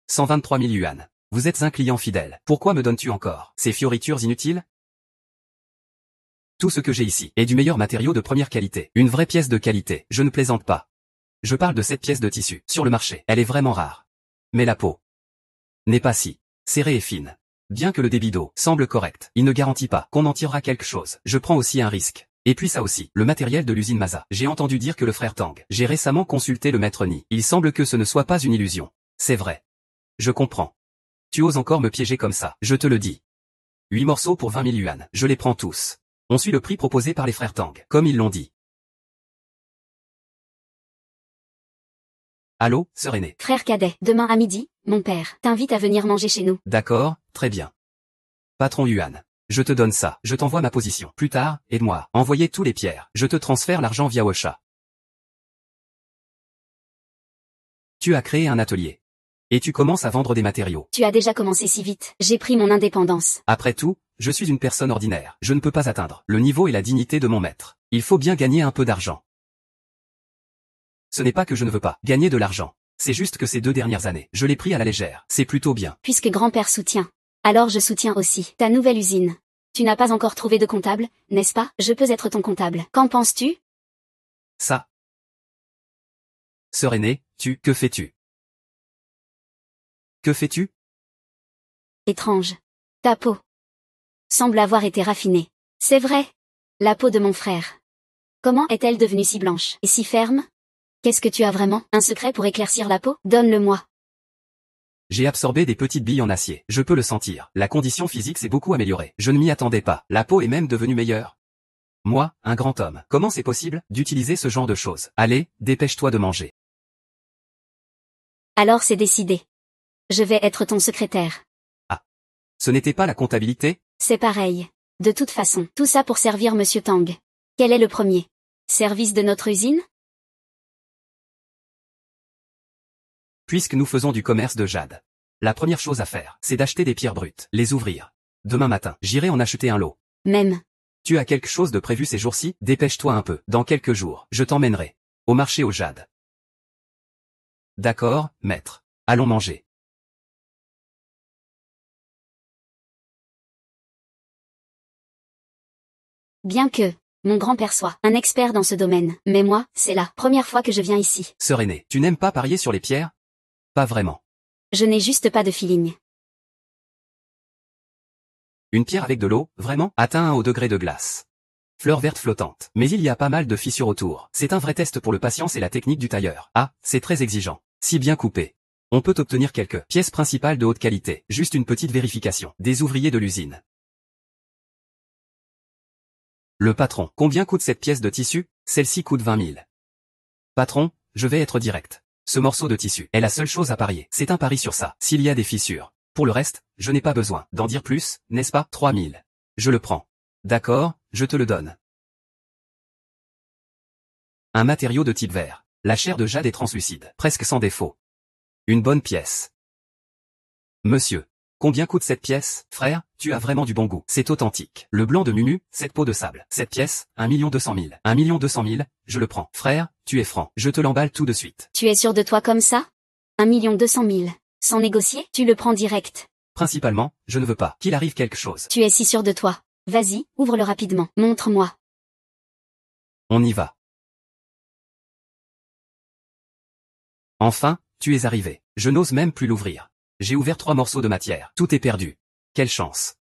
123 000 yuan. Vous êtes un client fidèle. Pourquoi me donnes-tu encore ces fioritures inutiles? Tout ce que j'ai ici est du meilleur matériau de première qualité. Une vraie pièce de qualité. Je ne plaisante pas. Je parle de cette pièce de tissu. Sur le marché, elle est vraiment rare. Mais la peau n'est pas si serrée et fine. Bien que le débit d'eau semble correct, il ne garantit pas qu'on en tirera quelque chose. Je prends aussi un risque. Et puis ça aussi, le matériel de l'usine Masa. J'ai entendu dire que le frère Tang. J'ai récemment consulté le maître Ni. Il semble que ce ne soit pas une illusion. C'est vrai. Je comprends. Tu oses encore me piéger comme ça, je te le dis. 8 morceaux pour 20 000 yuan, je les prends tous. On suit le prix proposé par les frères Tang, comme ils l'ont dit. Allô, sœur aînée. Frère cadet, demain à midi, mon père t'invite à venir manger chez nous. D'accord, très bien. Patron Yuan, je te donne ça, je t'envoie ma position. Plus tard, aide-moi, envoyer tous les pierres, je te transfère l'argent via Osha. Tu as créé un atelier. Et tu commences à vendre des matériaux. Tu as déjà commencé si vite. J'ai pris mon indépendance. Après tout, je suis une personne ordinaire. Je ne peux pas atteindre le niveau et la dignité de mon maître. Il faut bien gagner un peu d'argent. Ce n'est pas que je ne veux pas gagner de l'argent. C'est juste que ces 2 dernières années, je l'ai pris à la légère. C'est plutôt bien. Puisque grand-père soutient, alors je soutiens aussi ta nouvelle usine. Tu n'as pas encore trouvé de comptable, n'est-ce pas? Je peux être ton comptable. Qu'en penses-tu? Ça. Sœur aînée, que fais-tu? Que fais-tu? Étrange. Ta peau semble avoir été raffinée. C'est vrai. La peau de mon frère. Comment est-elle devenue si blanche et si ferme? Qu'est-ce que tu as vraiment? Un secret pour éclaircir la peau? Donne-le-moi. J'ai absorbé des petites billes en acier. Je peux le sentir. La condition physique s'est beaucoup améliorée. Je ne m'y attendais pas. La peau est même devenue meilleure. Moi, un grand homme. Comment c'est possible d'utiliser ce genre de choses? Allez, dépêche-toi de manger. Alors c'est décidé. Je vais être ton secrétaire. Ah. Ce n'était pas la comptabilité? C'est pareil. De toute façon, tout ça pour servir Monsieur Tang. Quel est le premier service de notre usine? Puisque nous faisons du commerce de jade. La première chose à faire, c'est d'acheter des pierres brutes, les ouvrir. Demain matin, j'irai en acheter un lot. Même. Tu as quelque chose de prévu ces jours-ci? Dépêche-toi un peu. Dans quelques jours, je t'emmènerai au marché au jade. D'accord, maître. Allons manger. Bien que mon grand-père soit un expert dans ce domaine, mais moi, c'est la première fois que je viens ici. Sœur aînée, tu n'aimes pas parier sur les pierres? Pas vraiment. Je n'ai juste pas de feeling. Une pierre avec de l'eau, vraiment? Atteint un haut degré de glace. Fleur verte flottante. Mais il y a pas mal de fissures autour. C'est un vrai test pour le patience et la technique du tailleur. Ah, c'est très exigeant. Si bien coupé. On peut obtenir quelques pièces principales de haute qualité. Juste une petite vérification. Des ouvriers de l'usine. Le patron. Combien coûte cette pièce de tissu? Celle-ci coûte 20 000. Patron, je vais être direct. Ce morceau de tissu est la seule chose à parier. C'est un pari sur ça. S'il y a des fissures. Pour le reste, je n'ai pas besoin d'en dire plus, n'est-ce pas? 3 000. Je le prends. D'accord, je te le donne. Un matériau de type verre. La chair de jade est translucide, presque sans défaut. Une bonne pièce. Monsieur. Combien coûte cette pièce? Frère, tu as vraiment du bon goût. C'est authentique. Le blanc de Mumu, cette peau de sable. Cette pièce, 1 200 000. 1 200 000, je le prends. Frère, tu es franc. Je te l'emballe tout de suite. Tu es sûr de toi comme ça? 1 200 000. Sans négocier, tu le prends direct. Principalement, je ne veux pas qu'il arrive quelque chose. Tu es si sûr de toi. Vas-y, ouvre-le rapidement. Montre-moi. On y va. Enfin, tu es arrivé. Je n'ose même plus l'ouvrir. J'ai ouvert 3 morceaux de matière. Tout est perdu. Quelle chance.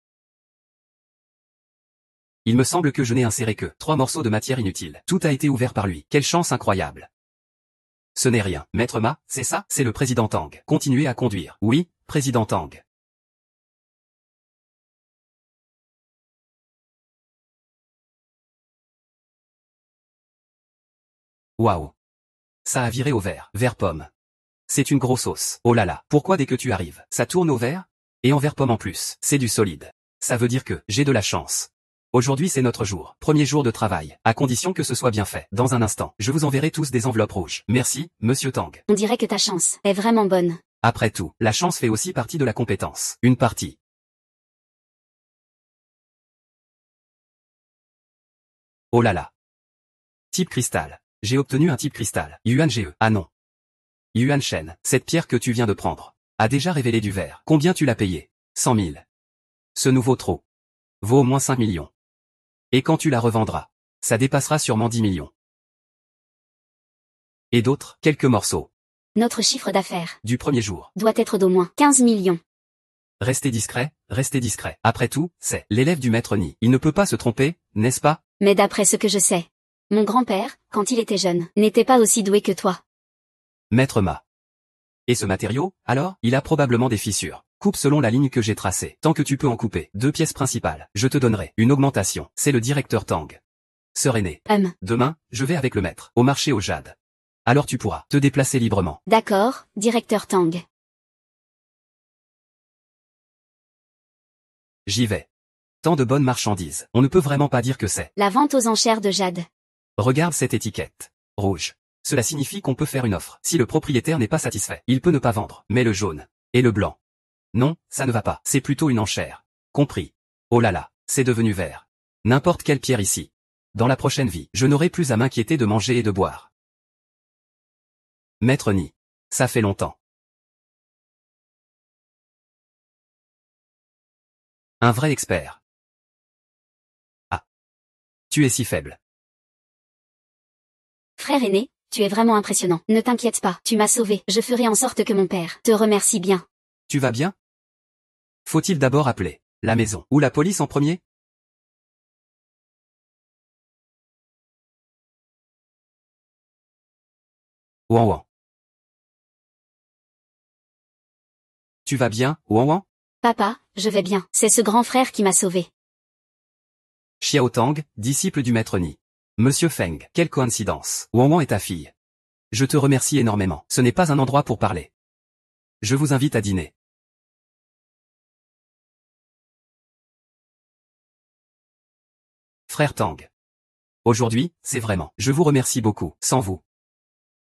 Il me semble que je n'ai inséré que 3 morceaux de matière inutile. Tout a été ouvert par lui. Quelle chance incroyable. Ce n'est rien. Maître Ma, c'est ça? C'est le président Tang. Continuez à conduire. Oui, président Tang. Waouh. Ça a viré au vert. Vert pomme. C'est une grosse sauce. Oh là là. Pourquoi dès que tu arrives, ça tourne au vert? Et en vert pomme en plus. C'est du solide. Ça veut dire que j'ai de la chance. Aujourd'hui c'est notre jour. Premier jour de travail. À condition que ce soit bien fait. Dans un instant, je vous enverrai tous des enveloppes rouges. Merci, monsieur Tang. On dirait que ta chance est vraiment bonne. Après tout, la chance fait aussi partie de la compétence. Une partie. Oh là là. Type cristal. J'ai obtenu un type cristal. Yuan GE. Ah non. Yuan Shen, cette pierre que tu viens de prendre, a déjà révélé du verre. Combien tu l'as payé? 100 000. Ce nouveau trou vaut au moins 5 millions. Et quand tu la revendras, ça dépassera sûrement 10 millions. Et d'autres, quelques morceaux. Notre chiffre d'affaires Du premier jour. doit être d'au moins 15 millions. Restez discret, restez discret. Après tout, c'est l'élève du maître Ni. Il ne peut pas se tromper, n'est-ce pas? Mais d'après ce que je sais, mon grand-père, quand il était jeune, n'était pas aussi doué que toi. Maître Ma. Et ce matériau, alors? Il a probablement des fissures. Coupe selon la ligne que j'ai tracée. Tant que tu peux en couper 2 pièces principales, je te donnerai une augmentation. C'est le directeur Tang. Sœur aînée. Demain, je vais avec le maître au marché au jade. Alors tu pourras te déplacer librement. D'accord, directeur Tang. J'y vais. Tant de bonnes marchandises. On ne peut vraiment pas dire que c'est. La vente aux enchères de jade. Regarde cette étiquette. Rouge. Cela signifie qu'on peut faire une offre. Si le propriétaire n'est pas satisfait, il peut ne pas vendre. Mais le jaune. Et le blanc. Non, ça ne va pas. C'est plutôt une enchère. Compris. Oh là là, c'est devenu vert. N'importe quelle pierre ici. Dans la prochaine vie, je n'aurai plus à m'inquiéter de manger et de boire. Maître Nid. Ça fait longtemps. Un vrai expert. Ah. Tu es si faible. Frère aîné, tu es vraiment impressionnant. Ne t'inquiète pas, tu m'as sauvé. Je ferai en sorte que mon père te remercie bien. Tu vas bien? Faut-il d'abord appeler la maison ou la police en premier? Ouan ouan. Tu vas bien, Ouan ouan? Papa, je vais bien. C'est ce grand frère qui m'a sauvé. Xiao Tang, disciple du maître Nid. Monsieur Feng, quelle coïncidence. Ouan ouan est ta fille. Je te remercie énormément. Ce n'est pas un endroit pour parler. Je vous invite à dîner. Frère Tang. Aujourd'hui, c'est vraiment. Je vous remercie beaucoup. Sans vous,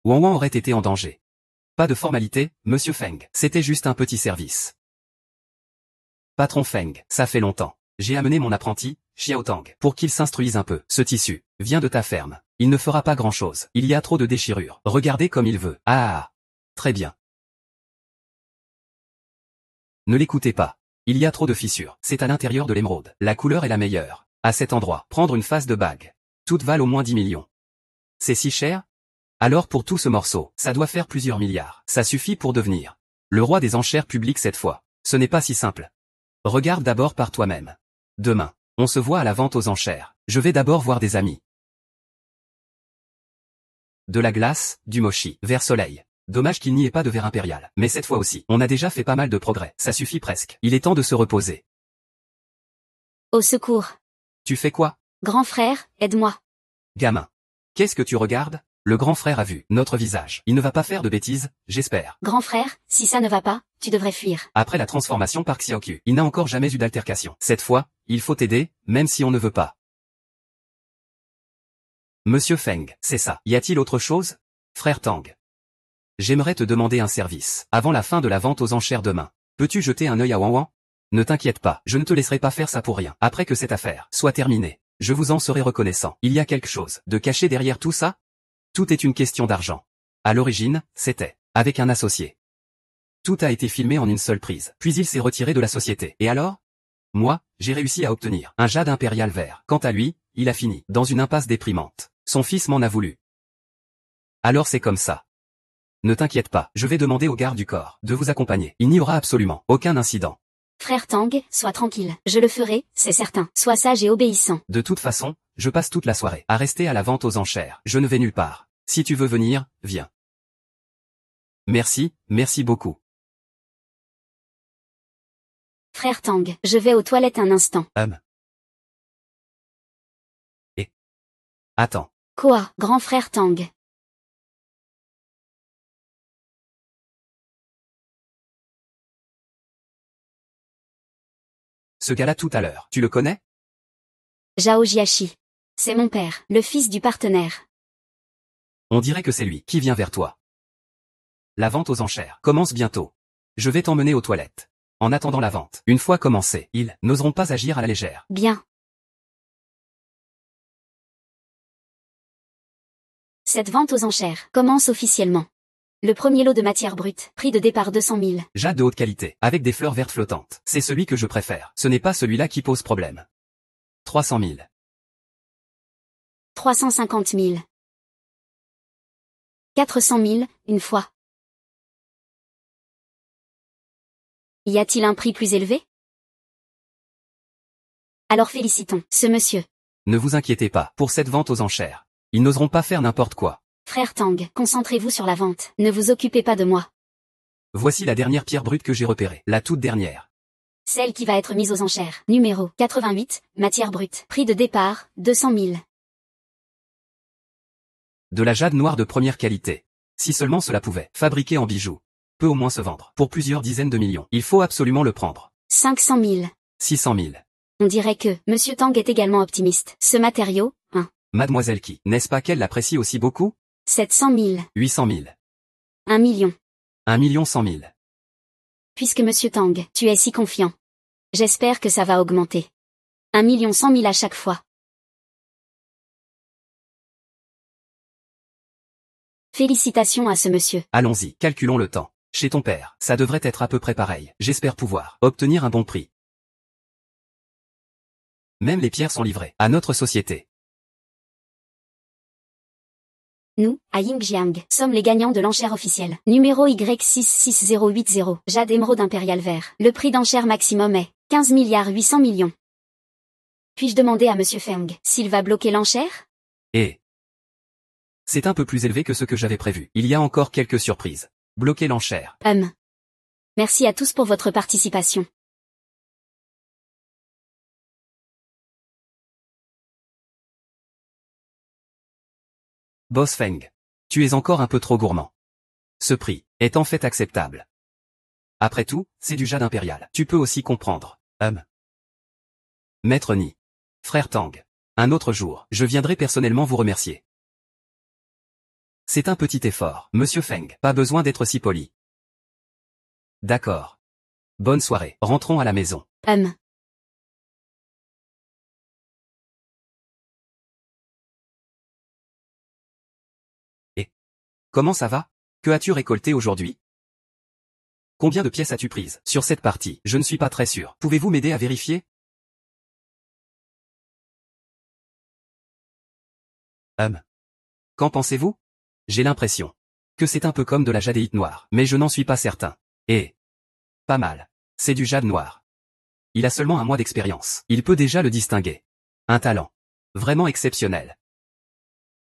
Ouan ouan aurait été en danger. Pas de formalité, Monsieur Feng. C'était juste un petit service. Patron Feng, ça fait longtemps. J'ai amené mon apprenti, Xiao Tang, pour qu'il s'instruise un peu. Ce tissu vient de ta ferme. Il ne fera pas grand-chose. Il y a trop de déchirures. Regardez comme il veut. Ah. Très bien. Ne l'écoutez pas. Il y a trop de fissures. C'est à l'intérieur de l'émeraude. La couleur est la meilleure. À cet endroit, prendre une face de bague. Toutes valent au moins 10 millions. C'est si cher? Alors pour tout ce morceau, ça doit faire plusieurs milliards. Ça suffit pour devenir le roi des enchères publiques cette fois. Ce n'est pas si simple. Regarde d'abord par toi-même. Demain, on se voit à la vente aux enchères. Je vais d'abord voir des amis. De la glace, du mochi, vers soleil. Dommage qu'il n'y ait pas de verre impérial. Mais cette fois aussi, on a déjà fait pas mal de progrès. Ça suffit presque. Il est temps de se reposer. Au secours. Tu fais quoi? Grand frère, aide-moi. Gamin. Qu'est-ce que tu regardes? Le grand frère a vu notre visage. Il ne va pas faire de bêtises, j'espère. Grand frère, si ça ne va pas, tu devrais fuir. Après la transformation par Xiaoqiu, il n'a encore jamais eu d'altercation. Cette fois, il faut t'aider, même si on ne veut pas. Monsieur Feng, c'est ça. Y a-t-il autre chose? Frère Tang. J'aimerais te demander un service. Avant la fin de la vente aux enchères demain, peux-tu jeter un œil à Ouan ouan? Ne t'inquiète pas, je ne te laisserai pas faire ça pour rien. Après que cette affaire soit terminée, je vous en serai reconnaissant. Il y a quelque chose de caché derrière tout ça? Tout est une question d'argent. À l'origine, c'était avec un associé. Tout a été filmé en une seule prise. Puis il s'est retiré de la société. Et alors? Moi, j'ai réussi à obtenir un jade impérial vert. Quant à lui, il a fini dans une impasse déprimante. Son fils m'en a voulu. Alors c'est comme ça. Ne t'inquiète pas, je vais demander aux gardes du corps de vous accompagner. Il n'y aura absolument aucun incident. Frère Tang, sois tranquille. Je le ferai, c'est certain. Sois sage et obéissant. De toute façon, je passe toute la soirée à rester à la vente aux enchères. Je ne vais nulle part. Si tu veux venir, viens. Merci, merci beaucoup. Frère Tang, je vais aux toilettes un instant. Et attends. Quoi, grand frère Tang? Ce gars-là tout à l'heure, tu le connais? Zhao Jiashi. C'est mon père, le fils du partenaire. On dirait que c'est lui qui vient vers toi. La vente aux enchères commence bientôt. Je vais t'emmener aux toilettes. En attendant la vente, une fois commencée, ils n'oseront pas agir à la légère. Bien. Cette vente aux enchères commence officiellement. Le premier lot de matière brute, prix de départ 200 000. Jade de haute qualité, avec des fleurs vertes flottantes. C'est celui que je préfère. Ce n'est pas celui-là qui pose problème. 300 000. 350 000. 400 000, une fois. Y a-t-il un prix plus élevé? Alors félicitons ce monsieur. Ne vous inquiétez pas, pour cette vente aux enchères. Ils n'oseront pas faire n'importe quoi. Frère Tang, concentrez-vous sur la vente. Ne vous occupez pas de moi. Voici la dernière pierre brute que j'ai repérée. La toute dernière. Celle qui va être mise aux enchères. Numéro 88, matière brute. Prix de départ, 200 000. De la jade noire de première qualité. Si seulement cela pouvait, fabriquer en bijoux, peut au moins se vendre pour plusieurs dizaines de millions. Il faut absolument le prendre. 500 000. 600 000. On dirait que Monsieur Tang est également optimiste. Ce matériau, Mademoiselle qui, n'est-ce pas qu'elle l'apprécie aussi beaucoup? 700 000. 800 000. 1 million. 1 100 000. Puisque Monsieur Tang, tu es si confiant. J'espère que ça va augmenter. 1 100 000 à chaque fois. Félicitations à ce monsieur. Allons-y, calculons le temps. Chez ton père, ça devrait être à peu près pareil. J'espère pouvoir obtenir un bon prix. Même les pierres sont livrées à notre société. Nous, à Yingjiang, sommes les gagnants de l'enchère officielle. Numéro Y66080, Jade émeraude impériale vert. Le prix d'enchère maximum est 15 800 millions. Puis-je demander à monsieur Feng s'il va bloquer l'enchère? Et c'est un peu plus élevé que ce que j'avais prévu. Il y a encore quelques surprises. Bloquer l'enchère. Merci à tous pour votre participation. Boss Feng. Tu es encore un peu trop gourmand. Ce prix est en fait acceptable. Après tout, c'est du jade impérial. Tu peux aussi comprendre. Maître Ni. Frère Tang. Un autre jour, je viendrai personnellement vous remercier. C'est un petit effort. Monsieur Feng, pas besoin d'être si poli. D'accord. Bonne soirée. Rentrons à la maison. Et comment ça va? Que as-tu récolté aujourd'hui? Combien de pièces as-tu prises sur cette partie? Je ne suis pas très sûr. Pouvez-vous m'aider à vérifier? Qu'en pensez-vous? J'ai l'impression que c'est un peu comme de la jadéite noire, mais je n'en suis pas certain. Et pas mal. C'est du jade noir. Il a seulement 1 mois d'expérience. Il peut déjà le distinguer. Un talent vraiment exceptionnel.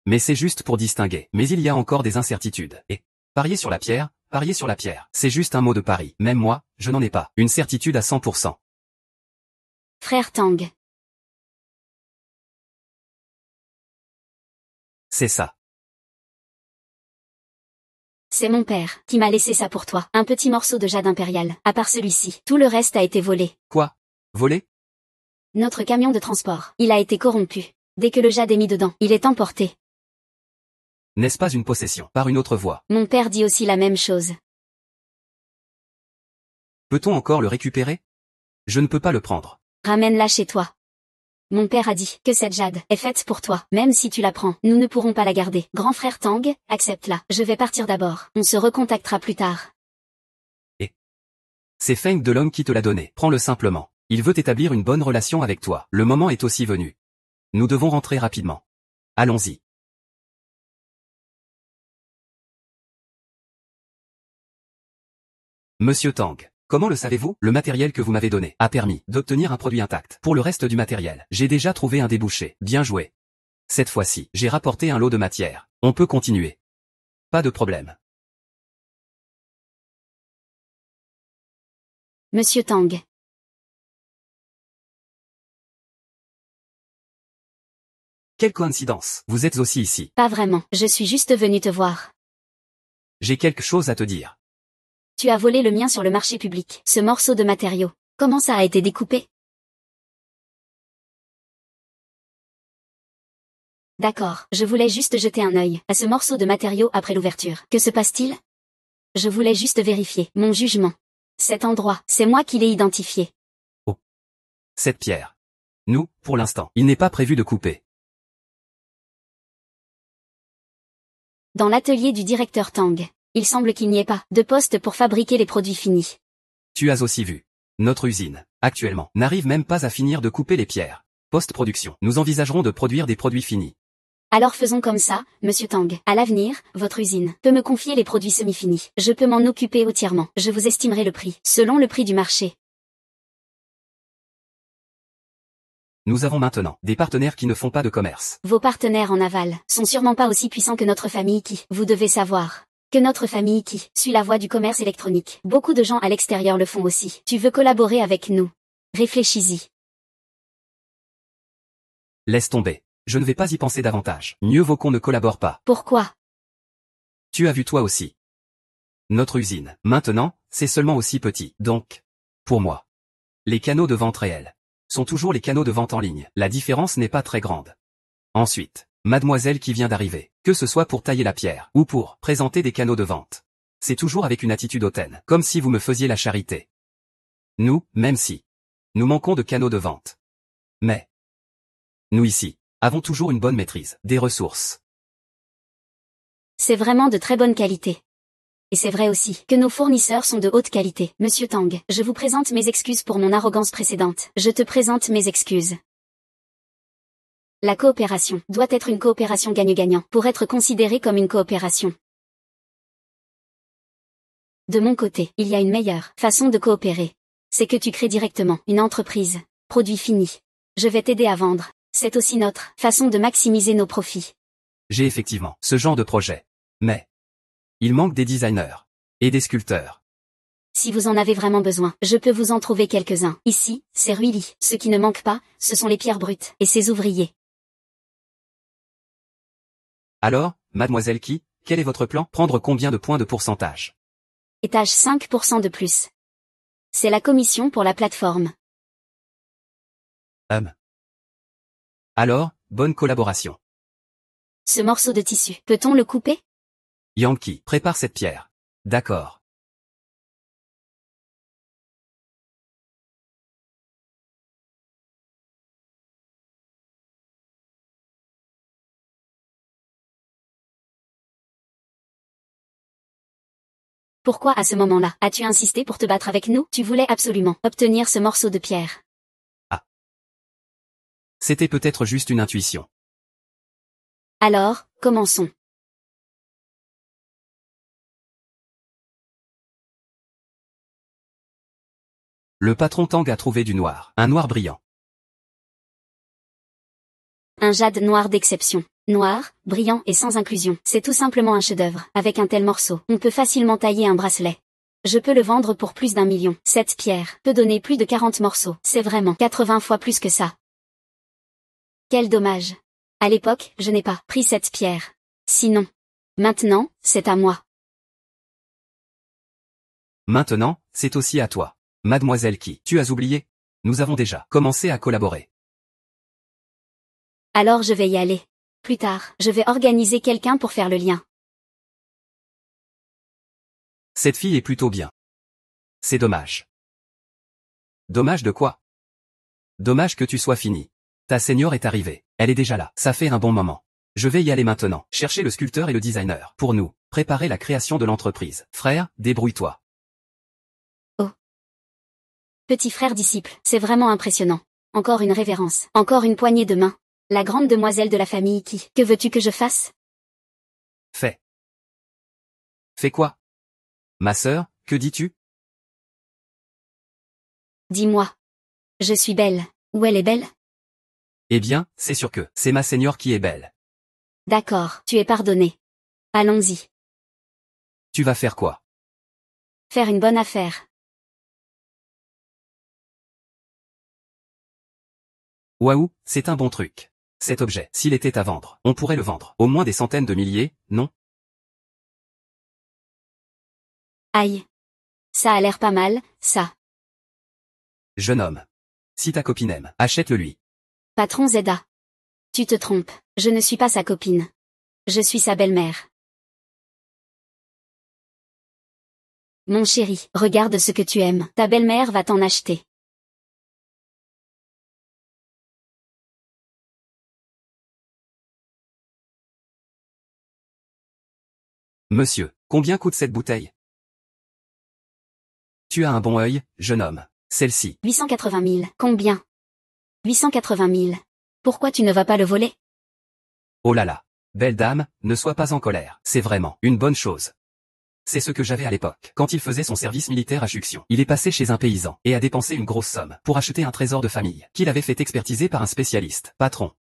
Mais c'est juste pour distinguer. Mais il y a encore des incertitudes. Et parier sur la pierre, c'est juste un mot de pari. Même moi, je n'en ai pas une certitude à 100%. Frère Tang. C'est ça. C'est mon père qui m'a laissé ça pour toi. Un petit morceau de jade impérial. À part celui-ci, tout le reste a été volé. Quoi? Volé? Notre camion de transport. Il a été corrompu. Dès que le jade est mis dedans, il est emporté. N'est-ce pas une possession par une autre voie? Mon père dit aussi la même chose. Peut-on encore le récupérer? Je ne peux pas le prendre. Ramène-la chez toi. Mon père a dit que cette jade est faite pour toi. Même si tu la prends, nous ne pourrons pas la garder. Grand frère Tang, accepte-la. Je vais partir d'abord. On se recontactera plus tard. Et c'est Feng de l'homme qui te l'a donné. Prends-le simplement. Il veut établir une bonne relation avec toi. Le moment est aussi venu. Nous devons rentrer rapidement. Allons-y. Monsieur Tang, comment le savez-vous? Le matériel que vous m'avez donné a permis d'obtenir un produit intact. Pour le reste du matériel, j'ai déjà trouvé un débouché. Bien joué. Cette fois-ci, j'ai rapporté un lot de matière. On peut continuer. Pas de problème. Monsieur Tang. Quelle coïncidence. Vous êtes aussi ici. Pas vraiment. Je suis juste venu te voir. J'ai quelque chose à te dire. Tu as volé le mien sur le marché public. Ce morceau de matériau. Comment ça a été découpé? D'accord, je voulais juste jeter un œil à ce morceau de matériau après l'ouverture. Que se passe-t-il? Je voulais juste vérifier mon jugement. Cet endroit, c'est moi qui l'ai identifié. Oh. Cette pierre. Nous, pour l'instant, il n'est pas prévu de couper. Dans l'atelier du directeur Tang, il semble qu'il n'y ait pas de poste pour fabriquer les produits finis. Tu as aussi vu. Notre usine, actuellement, n'arrive même pas à finir de couper les pierres. Post-production, nous envisagerons de produire des produits finis. Alors faisons comme ça, monsieur Tang. À l'avenir, votre usine peut me confier les produits semi-finis. Je peux m'en occuper entièrement. Je vous estimerai le prix, selon le prix du marché. Nous avons maintenant des partenaires qui ne font pas de commerce. Vos partenaires en aval sont sûrement pas aussi puissants que notre famille qui, vous devez savoir, que notre famille qui suit la voie du commerce électronique. Beaucoup de gens à l'extérieur le font aussi. Tu veux collaborer avec nous? Réfléchis-y. Laisse tomber. Je ne vais pas y penser davantage. Mieux vaut qu'on ne collabore pas. Pourquoi? Tu as vu toi aussi. Notre usine, maintenant, c'est seulement aussi petit. Donc, pour moi, les canaux de vente réels sont toujours les canaux de vente en ligne. La différence n'est pas très grande. Ensuite, mademoiselle qui vient d'arriver, que ce soit pour tailler la pierre ou pour présenter des canaux de vente, c'est toujours avec une attitude hautaine, comme si vous me faisiez la charité. Nous, même si nous manquons de canaux de vente, Mais nous ici avons toujours une bonne maîtrise des ressources. C'est vraiment de très bonne qualité. Et c'est vrai aussi que nos fournisseurs sont de haute qualité. Monsieur Tang, je vous présente mes excuses pour mon arrogance précédente. Je te présente mes excuses. La coopération doit être une coopération gagnant-gagnant pour être considérée comme une coopération. De mon côté, il y a une meilleure façon de coopérer. C'est que tu crées directement une entreprise, produit fini. Je vais t'aider à vendre. C'est aussi notre façon de maximiser nos profits. J'ai effectivement ce genre de projet. Mais il manque des designers et des sculpteurs. Si vous en avez vraiment besoin, je peux vous en trouver quelques-uns. Ici, c'est Ruili. Ce qui ne manque pas, ce sont les pierres brutes et ses ouvriers. Alors, mademoiselle Qui, quel est votre plan? Prendre combien de points de pourcentage? Étage 5% de plus. C'est la commission pour la plateforme. Alors, bonne collaboration. Ce morceau de tissu, peut-on le couper? Yankee, prépare cette pierre. D'accord. Pourquoi à ce moment-là, as-tu insisté pour te battre avec nous? Tu voulais absolument obtenir ce morceau de pierre. Ah. C'était peut-être juste une intuition. Alors, commençons. Le patron Tang a trouvé du noir, un noir brillant. Un jade noir d'exception. Noir, brillant et sans inclusion. C'est tout simplement un chef-d'œuvre. Avec un tel morceau, on peut facilement tailler un bracelet. Je peux le vendre pour plus d'1 million. Cette pierre peut donner plus de 40 morceaux. C'est vraiment 80 fois plus que ça. Quel dommage. À l'époque, je n'ai pas pris cette pierre. Sinon. Maintenant, c'est à moi. Maintenant, c'est aussi à toi. Mademoiselle Qui, tu as oublié? Nous avons déjà commencé à collaborer. Alors je vais y aller. Plus tard, je vais organiser quelqu'un pour faire le lien. Cette fille est plutôt bien. C'est dommage. Dommage de quoi? Dommage que tu sois fini. Ta senior est arrivée. Elle est déjà là. Ça fait un bon moment. Je vais y aller maintenant. Chercher le sculpteur et le designer. Pour nous, préparer la création de l'entreprise. Frère, débrouille-toi. Petit frère disciple, c'est vraiment impressionnant. Encore une révérence. Encore une poignée de main. La grande demoiselle de la famille qui, que veux-tu que je fasse? Fais. Fais quoi? Ma sœur, que dis-tu? Dis-moi. Je suis belle. Ou elle est belle? Eh bien, c'est sûr que c'est ma senior qui est belle. D'accord, tu es pardonné. Allons-y. Tu vas faire quoi? Faire une bonne affaire. Waouh, c'est un bon truc. Cet objet, s'il était à vendre, on pourrait le vendre. Au moins des centaines de milliers, non? Aïe. Ça a l'air pas mal, ça. Jeune homme. Si ta copine aime, achète-le lui. Patron Zeda. Tu te trompes, je ne suis pas sa copine. Je suis sa belle-mère. Mon chéri, regarde ce que tu aimes. Ta belle-mère va t'en acheter. Monsieur, combien coûte cette bouteille? Tu as un bon œil, jeune homme. Celle-ci. 880 000. Combien? 880 000. Pourquoi tu ne vas pas le voler? Oh là là. Belle dame, ne sois pas en colère. C'est vraiment une bonne chose. C'est ce que j'avais à l'époque. Quand il faisait son service militaire à Juxion, il est passé chez un paysan et a dépensé une grosse somme pour acheter un trésor de famille qu'il avait fait expertiser par un spécialiste. Patron.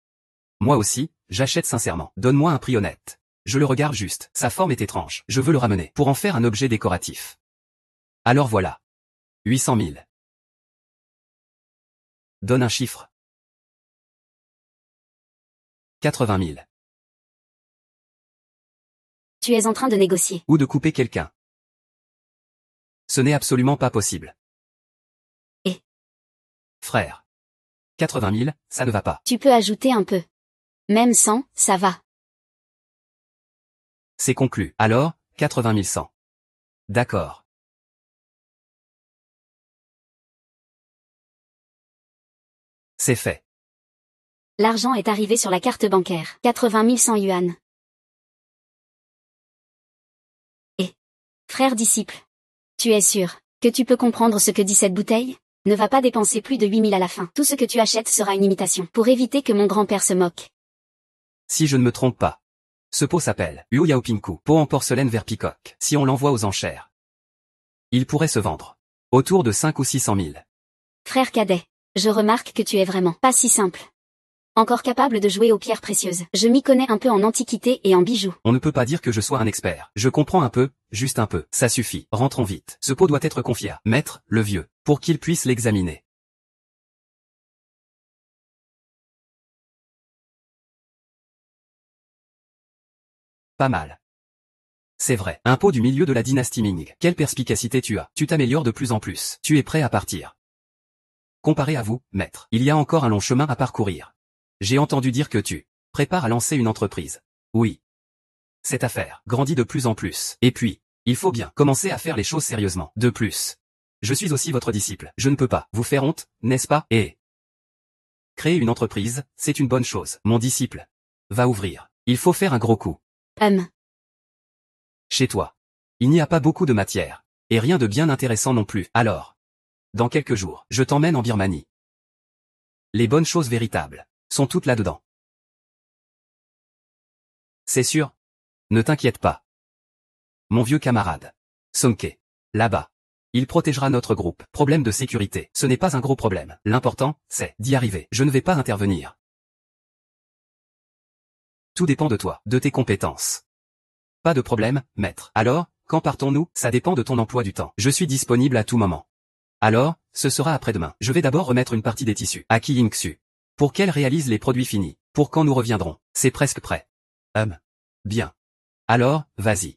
Moi aussi, j'achète sincèrement. Donne-moi un prix honnête. Je le regarde juste. Sa forme est étrange. Je veux le ramener pour en faire un objet décoratif. Alors voilà. 800 000. Donne un chiffre. 80 000. Tu es en train de négocier. Ou de couper quelqu'un. Ce n'est absolument pas possible. Et? Frère. 80 000, ça ne va pas. Tu peux ajouter un peu. Même 100, ça va. C'est conclu. Alors, 80 100. D'accord. C'est fait. L'argent est arrivé sur la carte bancaire. 80 100 yuan. Et, frère disciple, tu es sûr que tu peux comprendre ce que dit cette bouteille? Ne va pas dépenser plus de 8000 à la fin. Tout ce que tu achètes sera une imitation, pour éviter que mon grand-père se moque. Si je ne me trompe pas. Ce pot s'appelle Yu Yao Pingku, pot en porcelaine vert peacock. Si on l'envoie aux enchères, il pourrait se vendre autour de 5 ou 600 000. Frère cadet, je remarque que tu es vraiment pas si simple. Encore capable de jouer aux pierres précieuses. Je m'y connais un peu en antiquité et en bijoux. On ne peut pas dire que je sois un expert. Je comprends un peu, juste un peu. Ça suffit. Rentrons vite. Ce pot doit être confié à Maître, le vieux, pour qu'il puisse l'examiner. Pas mal. C'est vrai. Un pot du milieu de la dynastie Ming. Quelle perspicacité tu as. Tu t'améliores de plus en plus. Tu es prêt à partir. Comparé à vous, maître, il y a encore un long chemin à parcourir. J'ai entendu dire que tu prépares à lancer une entreprise. Oui. Cette affaire grandit de plus en plus. Et puis, il faut bien commencer à faire les choses sérieusement. De plus, je suis aussi votre disciple. Je ne peux pas vous faire honte, n'est-ce pas? Et créer une entreprise, c'est une bonne chose. Mon disciple va ouvrir. Il faut faire un gros coup. Chez toi, il n'y a pas beaucoup de matière. Et rien de bien intéressant non plus. Alors, dans quelques jours, je t'emmène en Birmanie. Les bonnes choses véritables sont toutes là-dedans. C'est sûr? Ne t'inquiète pas. Mon vieux camarade, Sonke, là-bas, il protégera notre groupe. Problème de sécurité, ce n'est pas un gros problème. L'important, c'est d'y arriver. Je ne vais pas intervenir. Tout dépend de toi, de tes compétences. Pas de problème, maître. Alors, quand partons-nous? Ça dépend de ton emploi du temps. Je suis disponible à tout moment. Alors, ce sera après-demain. Je vais d'abord remettre une partie des tissus à Qi Yingxu, pour qu'elle réalise les produits finis. Pour quand nous reviendrons, c'est presque prêt. Bien. Alors, vas-y.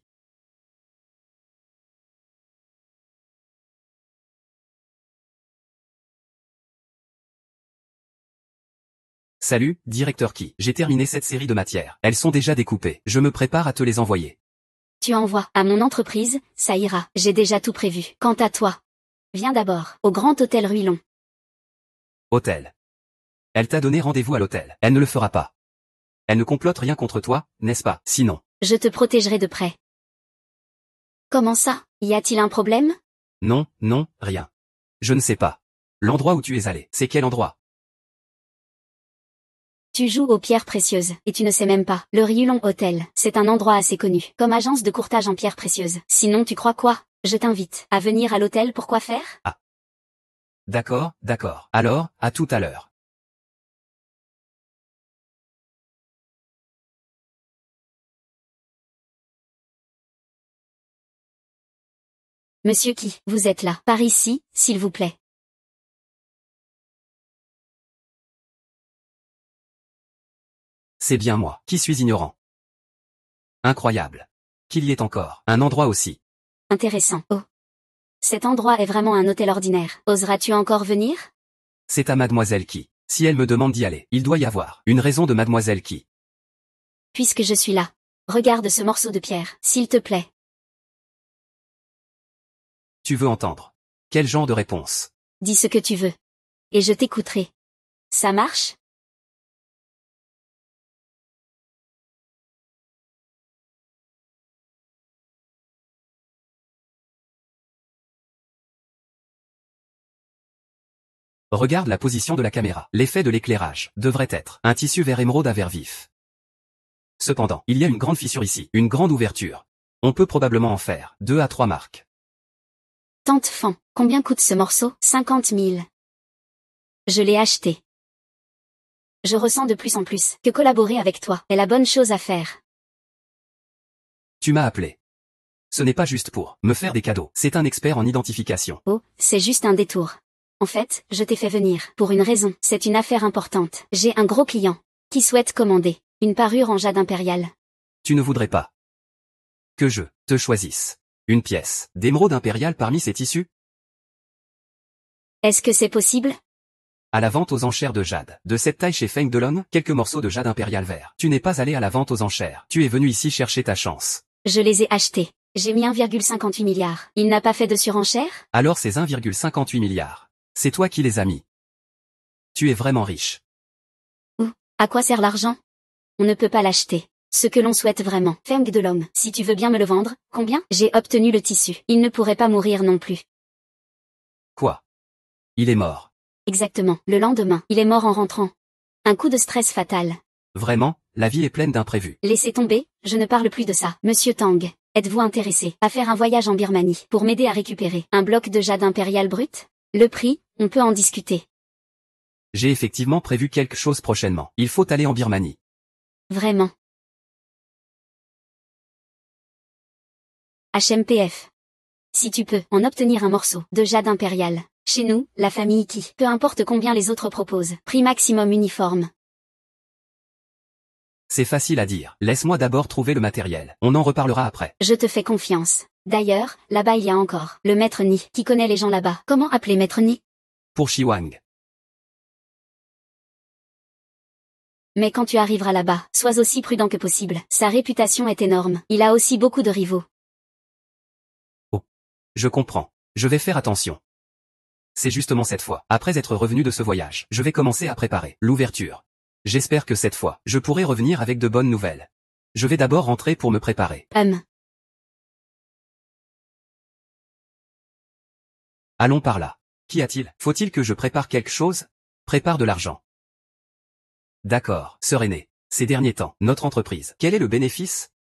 Salut, directeur Qi. J'ai terminé cette série de matières. Elles sont déjà découpées. Je me prépare à te les envoyer. Tu envoies à mon entreprise, ça ira. J'ai déjà tout prévu. Quant à toi, viens d'abord au Grand Hôtel Ruilon. Hôtel. Elle t'a donné rendez-vous à l'hôtel. Elle ne le fera pas. Elle ne complote rien contre toi, n'est-ce pas? Sinon, Je te protégerai de près. Comment ça? Y a-t-il un problème? non, non, rien. Je ne sais pas. L'endroit où tu es allé, c'est quel endroit? Tu joues aux pierres précieuses, et tu ne sais même pas. Le Riulon Hotel, c'est un endroit assez connu, comme agence de courtage en pierres précieuses. Sinon tu crois quoi? Je t'invite à venir à l'hôtel pour quoi faire? D'accord, d'accord. Alors, à tout à l'heure. Monsieur qui, vous êtes là. Par ici, s'il vous plaît. C'est bien moi, qui suis ignorant. Incroyable. Qu'il y ait encore un endroit aussi. Intéressant. Oh. Cet endroit est vraiment un hôtel ordinaire. Oseras-tu encore venir? C'est à mademoiselle qui. Si elle me demande d'y aller, il doit y avoir une raison de mademoiselle qui. Puisque je suis là. Regarde ce morceau de pierre, s'il te plaît. Tu veux entendre quel genre de réponse? Dis ce que tu veux. Et je t'écouterai. Ça marche? Regarde la position de la caméra. L'effet de l'éclairage devrait être un tissu vert émeraude à vert vif. Cependant, il y a une grande fissure ici, une grande ouverture. On peut probablement en faire 2 à 3 marques. Tante Fan, combien coûte ce morceau? 50 000. Je l'ai acheté. Je ressens de plus en plus que collaborer avec toi est la bonne chose à faire. Tu m'as appelé. Ce n'est pas juste pour me faire des cadeaux. C'est un expert en identification. Oh, c'est juste un détour. En fait, je t'ai fait venir pour une raison. C'est une affaire importante. J'ai un gros client qui souhaite commander une parure en jade impérial. Tu ne voudrais pas que je te choisisse une pièce d'émeraude impériale parmi ces tissus? Est-ce que c'est possible? À la vente aux enchères de jade. De cette taille chez Feng Delon, quelques morceaux de jade impérial vert. Tu n'es pas allé à la vente aux enchères. Tu es venu ici chercher ta chance. Je les ai achetés. J'ai mis 1,58 milliard. Il n'a pas fait de surenchère? Alors c'est 1,58 milliard. C'est toi qui les as mis. Tu es vraiment riche. À quoi sert l'argent? On ne peut pas l'acheter. Ce que l'on souhaite vraiment. Feng de l'homme. Si tu veux bien me le vendre, combien? J'ai obtenu le tissu. Il ne pourrait pas mourir non plus. Quoi? Il est mort. Exactement. Le lendemain, il est mort en rentrant. Un coup de stress fatal. Vraiment, la vie est pleine d'imprévus. Laissez tomber, je ne parle plus de ça. Monsieur Tang, êtes-vous intéressé à faire un voyage en Birmanie pour m'aider à récupérer un bloc de jade impérial brut? Le prix, on peut en discuter. J'ai effectivement prévu quelque chose prochainement. Il faut aller en Birmanie. Vraiment. HMPF. Si tu peux en obtenir un morceau de jade impérial. Chez nous, la famille qui, peu importe combien les autres proposent, prix maximum uniforme. C'est facile à dire. Laisse-moi d'abord trouver le matériel. On en reparlera après. Je te fais confiance. D'ailleurs, là-bas il y a encore le maître Ni, qui connaît les gens là-bas. Comment appeler maître Ni? Pour Shiwang. Mais quand tu arriveras là-bas, sois aussi prudent que possible. Sa réputation est énorme. Il a aussi beaucoup de rivaux. Oh. Je comprends. Je vais faire attention. C'est justement cette fois, après être revenu de ce voyage, je vais commencer à préparer l'ouverture. J'espère que cette fois, je pourrai revenir avec de bonnes nouvelles. Je vais d'abord rentrer pour me préparer. Allons par là. Qu'y a-t-il? Faut-il que je prépare quelque chose? Prépare de l'argent. D'accord, sœur aînée. Ces derniers temps, notre entreprise, quel est le bénéfice?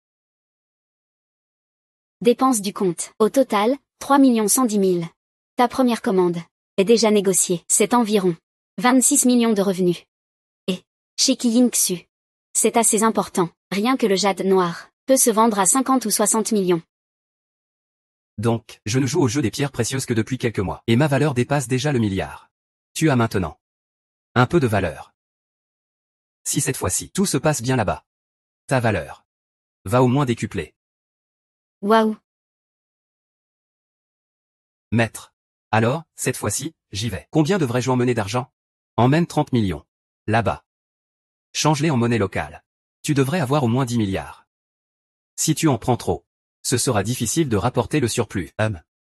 Dépenses du compte. Au total, 3 110 000. Ta première commande est déjà négociée. C'est environ 26 millions de revenus. Et, chez Kiyin Xu, c'est assez important. Rien que le jade noir peut se vendre à 50 ou 60 millions. Donc, je ne joue au jeu des pierres précieuses que depuis quelques mois, et ma valeur dépasse déjà le milliard. Tu as maintenant un peu de valeur. Si cette fois-ci, tout se passe bien là-bas, ta valeur va au moins décupler. Waouh! Maître. Alors, cette fois-ci, j'y vais. Combien devrais-je emmener d'argent? Emmène 30 millions. Là-bas. Change-les en monnaie locale. Tu devrais avoir au moins 10 milliards. Si tu en prends trop, ce sera difficile de rapporter le surplus.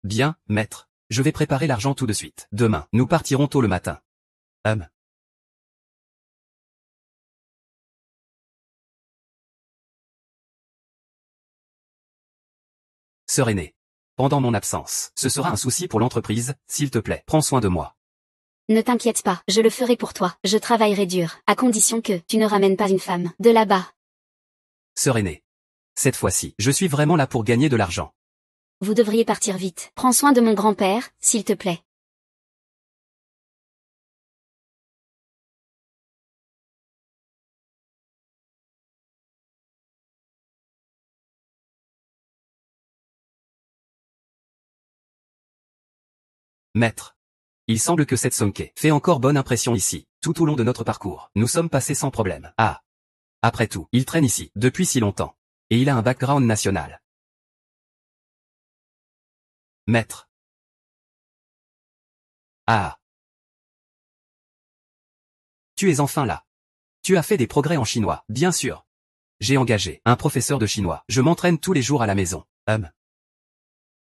Bien, maître. Je vais préparer l'argent tout de suite. Demain, nous partirons tôt le matin. Sœur aînée. Pendant mon absence, ce sera un souci pour l'entreprise, s'il te plaît, prends soin de moi. Ne t'inquiète pas, je le ferai pour toi. Je travaillerai dur, à condition que tu ne ramènes pas une femme de là-bas. Sœur aînée. Cette fois-ci, je suis vraiment là pour gagner de l'argent. Vous devriez partir vite. Prends soin de mon grand-père, s'il te plaît. Maître. Il semble que cette Sonke fait encore bonne impression ici, tout au long de notre parcours. Nous sommes passés sans problème. Ah. Après tout, il traîne ici, depuis si longtemps. Et il a un background national. Maître. Ah. Tu es enfin là. Tu as fait des progrès en chinois, bien sûr. J'ai engagé un professeur de chinois. Je m'entraîne tous les jours à la maison.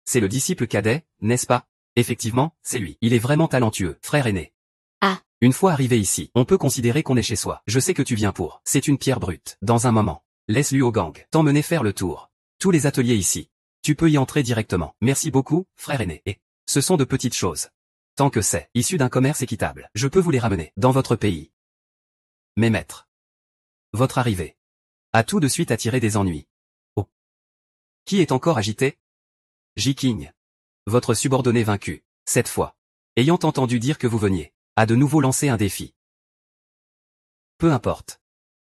C'est le disciple cadet, n'est-ce pas? Effectivement, c'est lui. Il est vraiment talentueux, frère aîné. Ah. Une fois arrivé ici, on peut considérer qu'on est chez soi. Je sais que tu viens pour. C'est une pierre brute. Dans un moment. Laisse Luo Gang t'emmener faire le tour. Tous les ateliers ici. Tu peux y entrer directement. Merci beaucoup, frère aîné. Et ce sont de petites choses. Tant que c'est issu d'un commerce équitable, je peux vous les ramener dans votre pays. Mais maître. Votre arrivée a tout de suite attiré des ennuis. Oh. Qui est encore agité? Jiking. Votre subordonné vaincu, cette fois. Ayant entendu dire que vous veniez, a de nouveau lancé un défi. Peu importe.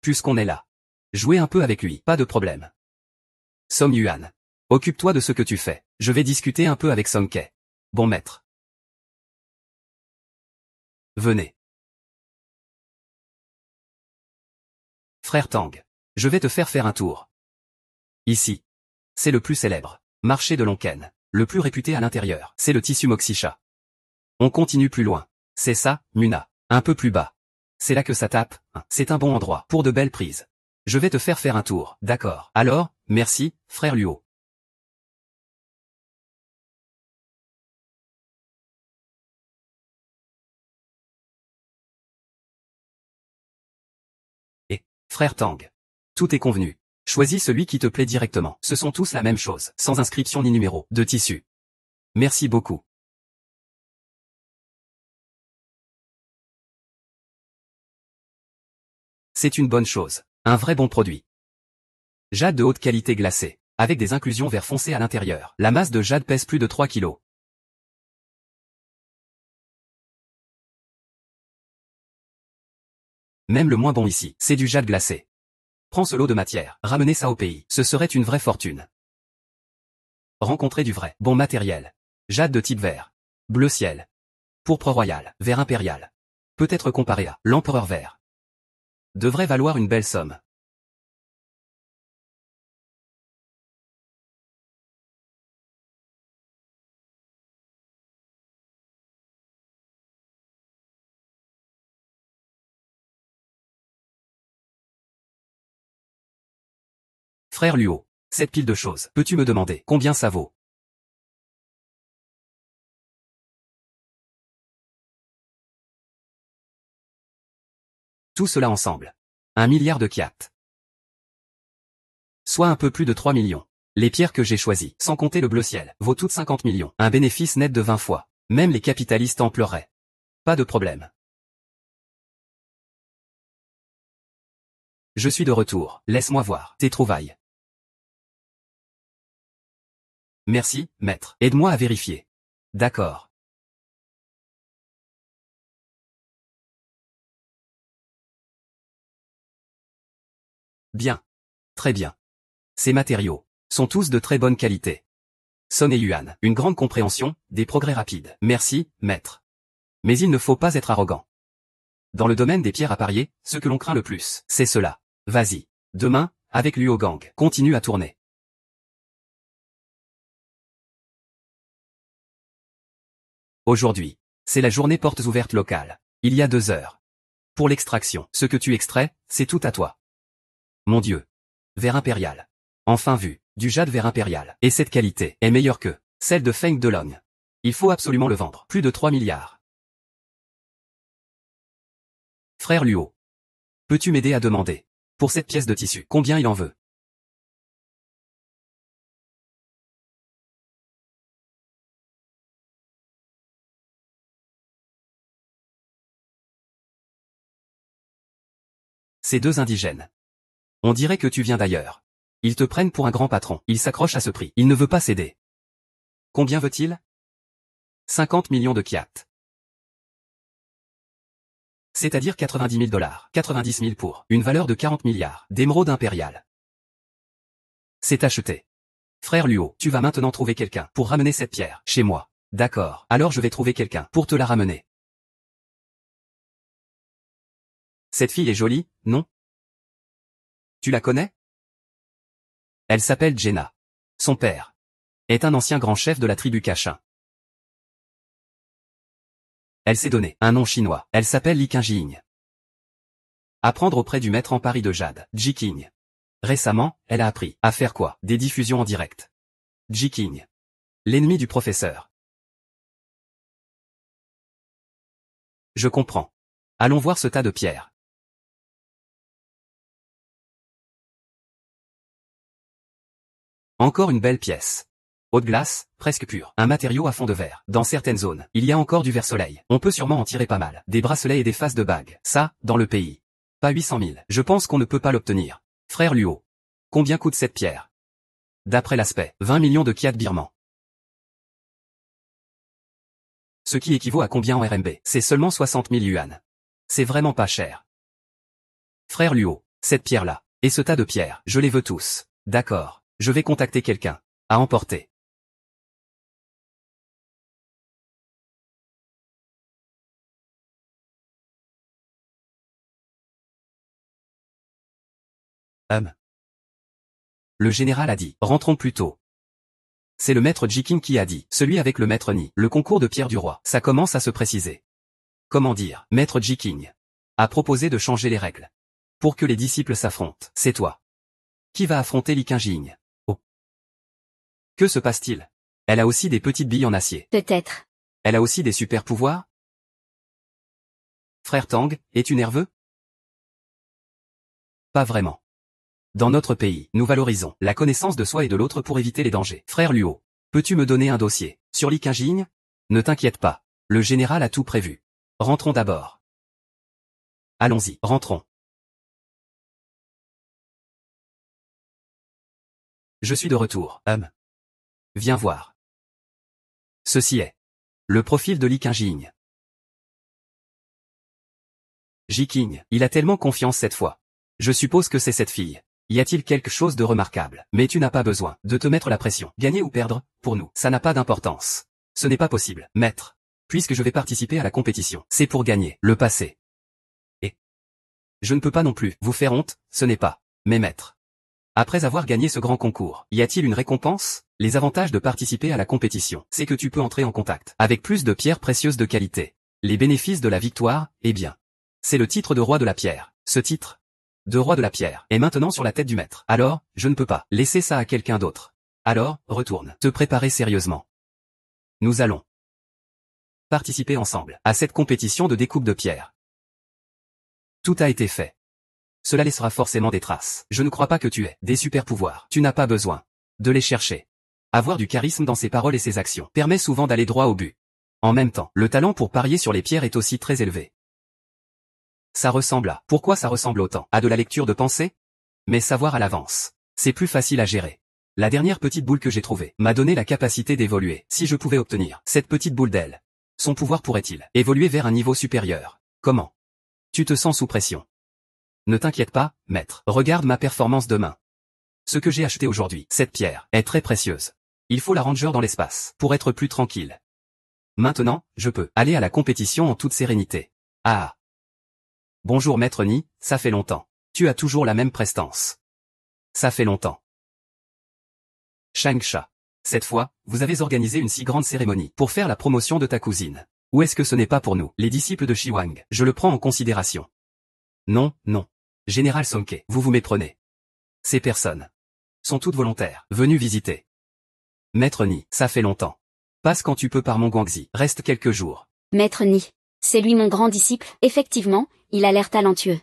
Puisqu'on est là. Jouez un peu avec lui, pas de problème. Song Yuan. Occupe-toi de ce que tu fais. Je vais discuter un peu avec Song Kei. Bon maître. Venez. Frère Tang. Je vais te faire un tour. Ici. C'est le plus célèbre. Marché de Lonken. Le plus réputé à l'intérieur. C'est le tissu Moxisha. On continue plus loin. C'est ça, Muna. Un peu plus bas. C'est là que ça tape. C'est un bon endroit pour de belles prises. Je vais te faire un tour, d'accord. Alors, merci, frère Luo. Frère Tang. Tout est convenu. Choisis celui qui te plaît directement. Ce sont tous la même chose, sans inscription ni numéro de tissu. Merci beaucoup. C'est une bonne chose. Un vrai bon produit. Jade de haute qualité glacée, avec des inclusions vert foncé à l'intérieur. La masse de jade pèse plus de 3 kg. Même le moins bon ici, c'est du jade glacé. Prends ce lot de matière, ramenez ça au pays, ce serait une vraie fortune. Rencontrer du vrai, bon matériel. Jade de type vert. Bleu ciel. Pourpre royal, vert impérial. Peut être comparé à l'empereur vert. Devrait valoir une belle somme. Frère Luo, cette pile de choses, peux-tu me demander combien ça vaut? Tout cela ensemble. 1 milliard de kyat. Soit un peu plus de 3 millions. Les pierres que j'ai choisies, sans compter le bleu ciel, vaut toutes 50 millions. Un bénéfice net de 20 fois. Même les capitalistes en pleureraient. Pas de problème. Je suis de retour, laisse-moi voir tes trouvailles. Merci, maître. Aide-moi à vérifier. D'accord. Bien. Très bien. Ces matériaux sont tous de très bonne qualité. Son et Yuan, une grande compréhension, des progrès rapides. Merci, maître. Mais il ne faut pas être arrogant. Dans le domaine des pierres à parier, ce que l'on craint le plus, c'est cela. Vas-y. Demain, avec Luo Gang, continue à tourner. Aujourd'hui, c'est la journée portes ouvertes locale. Il y a 2 heures. Pour l'extraction, ce que tu extrais, c'est tout à toi. Mon Dieu. Vert impérial. Enfin vu, du jade vert impérial. Et cette qualité est meilleure que celle de Feng Delong. Il faut absolument le vendre. Plus de 3 milliards. Frère Luo. Peux-tu m'aider à demander, pour cette pièce de tissu, combien il en veut? Ces 2 indigènes. On dirait que tu viens d'ailleurs. Ils te prennent pour un grand patron. Il s'accroche à ce prix. Il ne veut pas céder. Combien veut-il? 50 millions de kyat. C'est-à-dire 90 000 $. 90 000 pour une valeur de 40 milliards d'émeraudes impériales. C'est acheté. Frère Luo, tu vas maintenant trouver quelqu'un pour ramener cette pierre chez moi. D'accord. Alors je vais trouver quelqu'un pour te la ramener. Cette fille est jolie, non? Tu la connais? Elle s'appelle Jenna. Son père est un ancien grand chef de la tribu Kachin. Elle s'est donné un nom chinois. Elle s'appelle Li Qingjing. Apprendre auprès du maître en pari de Jade, Jiqing. Récemment, elle a appris à faire quoi? Des diffusions en direct. Jiqing. L'ennemi du professeur. Je comprends. Allons voir ce tas de pierres. Encore une belle pièce. Haute glace, presque pure. Un matériau à fond de verre. Dans certaines zones, il y a encore du verre soleil. On peut sûrement en tirer pas mal. Des bracelets et des faces de bagues. Ça, dans le pays. Pas 800 000. Je pense qu'on ne peut pas l'obtenir. Frère Luo. Combien coûte cette pierre? D'après l'aspect, 20 millions de kyat birmans. Ce qui équivaut à combien en RMB? C'est seulement 60 000 yuan. C'est vraiment pas cher. Frère Luo, cette pierre-là, et ce tas de pierres, je les veux tous. D'accord. Je vais contacter quelqu'un. À emporter. Le général a dit, rentrons plus tôt. C'est le maître Jiqing qui a dit, celui avec le maître Ni, le concours de pierre du roi. Ça commence à se préciser. Comment dire, maître Jiqing a proposé de changer les règles. Pour que les disciples s'affrontent, c'est toi. Qui va affronter Li Qingjing? Oh. Que se passe-t-il? Elle a aussi des petites billes en acier. Peut-être. Elle a aussi des super pouvoirs? Frère Tang, es-tu nerveux? Pas vraiment. Dans notre pays, nous valorisons la connaissance de soi et de l'autre pour éviter les dangers. Frère Luo, peux-tu me donner un dossier sur Li Qingjing? Ne t'inquiète pas, le général a tout prévu. Rentrons d'abord. Allons-y, rentrons. Je suis de retour, Viens voir. Ceci est le profil de Li Qingjing. Ji-King, il a tellement confiance cette fois. Je suppose que c'est cette fille. Y a-t-il quelque chose de remarquable? Mais tu n'as pas besoin de te mettre la pression. Gagner ou perdre, pour nous, ça n'a pas d'importance. Ce n'est pas possible, maître. Puisque je vais participer à la compétition, c'est pour gagner le passé. Et je ne peux pas non plus vous faire honte, ce n'est pas mes maîtres. Après avoir gagné ce grand concours, y a-t-il une récompense? Les avantages de participer à la compétition, c'est que tu peux entrer en contact avec plus de pierres précieuses de qualité. Les bénéfices de la victoire, eh bien, c'est le titre de roi de la pierre. Ce titre de roi de la pierre est maintenant sur la tête du maître. Alors, je ne peux pas laisser ça à quelqu'un d'autre. Alors, retourne te préparer sérieusement. Nous allons participer ensemble à cette compétition de découpe de pierre. Tout a été fait. Cela laissera forcément des traces. Je ne crois pas que tu aies des super pouvoirs. Tu n'as pas besoin de les chercher. Avoir du charisme dans ses paroles et ses actions permet souvent d'aller droit au but. En même temps, le talent pour parier sur les pierres est aussi très élevé. Ça ressemble à... Pourquoi ça ressemble autant à de la lecture de pensée? Mais savoir à l'avance, c'est plus facile à gérer. La dernière petite boule que j'ai trouvée m'a donné la capacité d'évoluer. Si je pouvais obtenir cette petite boule d'aile, son pouvoir pourrait-il évoluer vers un niveau supérieur? Comment? Tu te sens sous pression? Ne t'inquiète pas, maître. Regarde ma performance demain. Ce que j'ai acheté aujourd'hui, cette pierre, est très précieuse. Il faut la ranger dans l'espace, pour être plus tranquille. Maintenant, je peux aller à la compétition en toute sérénité. Ah! Bonjour maître Ni, ça fait longtemps. Tu as toujours la même prestance. Ça fait longtemps. Shangsha. Cette fois, vous avez organisé une si grande cérémonie pour faire la promotion de ta cousine. Ou est-ce que ce n'est pas pour nous, les disciples de Shiwang? Je le prends en considération. Non, non. Général Sonke, vous vous méprenez. Ces personnes sont toutes volontaires, venues visiter. Maître Ni, ça fait longtemps. Passe quand tu peux par mon Guangxi, reste quelques jours. Maître Ni. C'est lui mon grand disciple. Effectivement, il a l'air talentueux.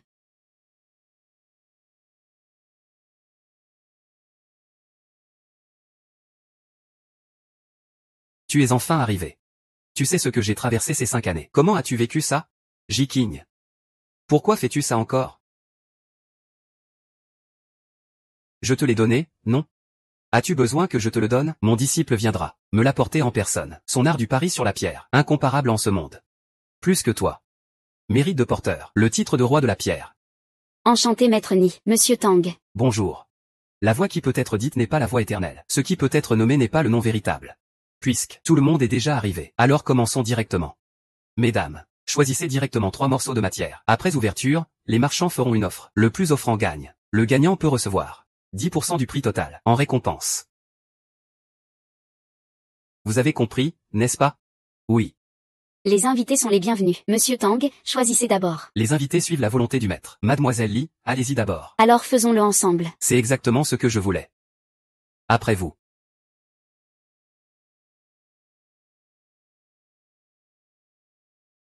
Tu es enfin arrivé. Tu sais ce que j'ai traversé ces 5 années. Comment as-tu vécu ça? Ji-King. Pourquoi fais-tu ça encore? Je te l'ai donné, non? As-tu besoin que je te le donne? Mon disciple viendra me l'apporter en personne. Son art du pari sur la pierre, incomparable en ce monde. Plus que toi. Mérite de porteur, le titre de roi de la pierre. Enchanté maître Ni, monsieur Tang. Bonjour. La voix qui peut être dite n'est pas la voix éternelle. Ce qui peut être nommé n'est pas le nom véritable. Puisque tout le monde est déjà arrivé, alors commençons directement. Mesdames, choisissez directement 3 morceaux de matière. Après ouverture, les marchands feront une offre. Le plus offrant gagne. Le gagnant peut recevoir 10% du prix total, en récompense. Vous avez compris, n'est-ce pas? Oui. Les invités sont les bienvenus. Monsieur Tang, choisissez d'abord. Les invités suivent la volonté du maître. Mademoiselle Li, allez-y d'abord. Alors faisons-le ensemble. C'est exactement ce que je voulais. Après vous.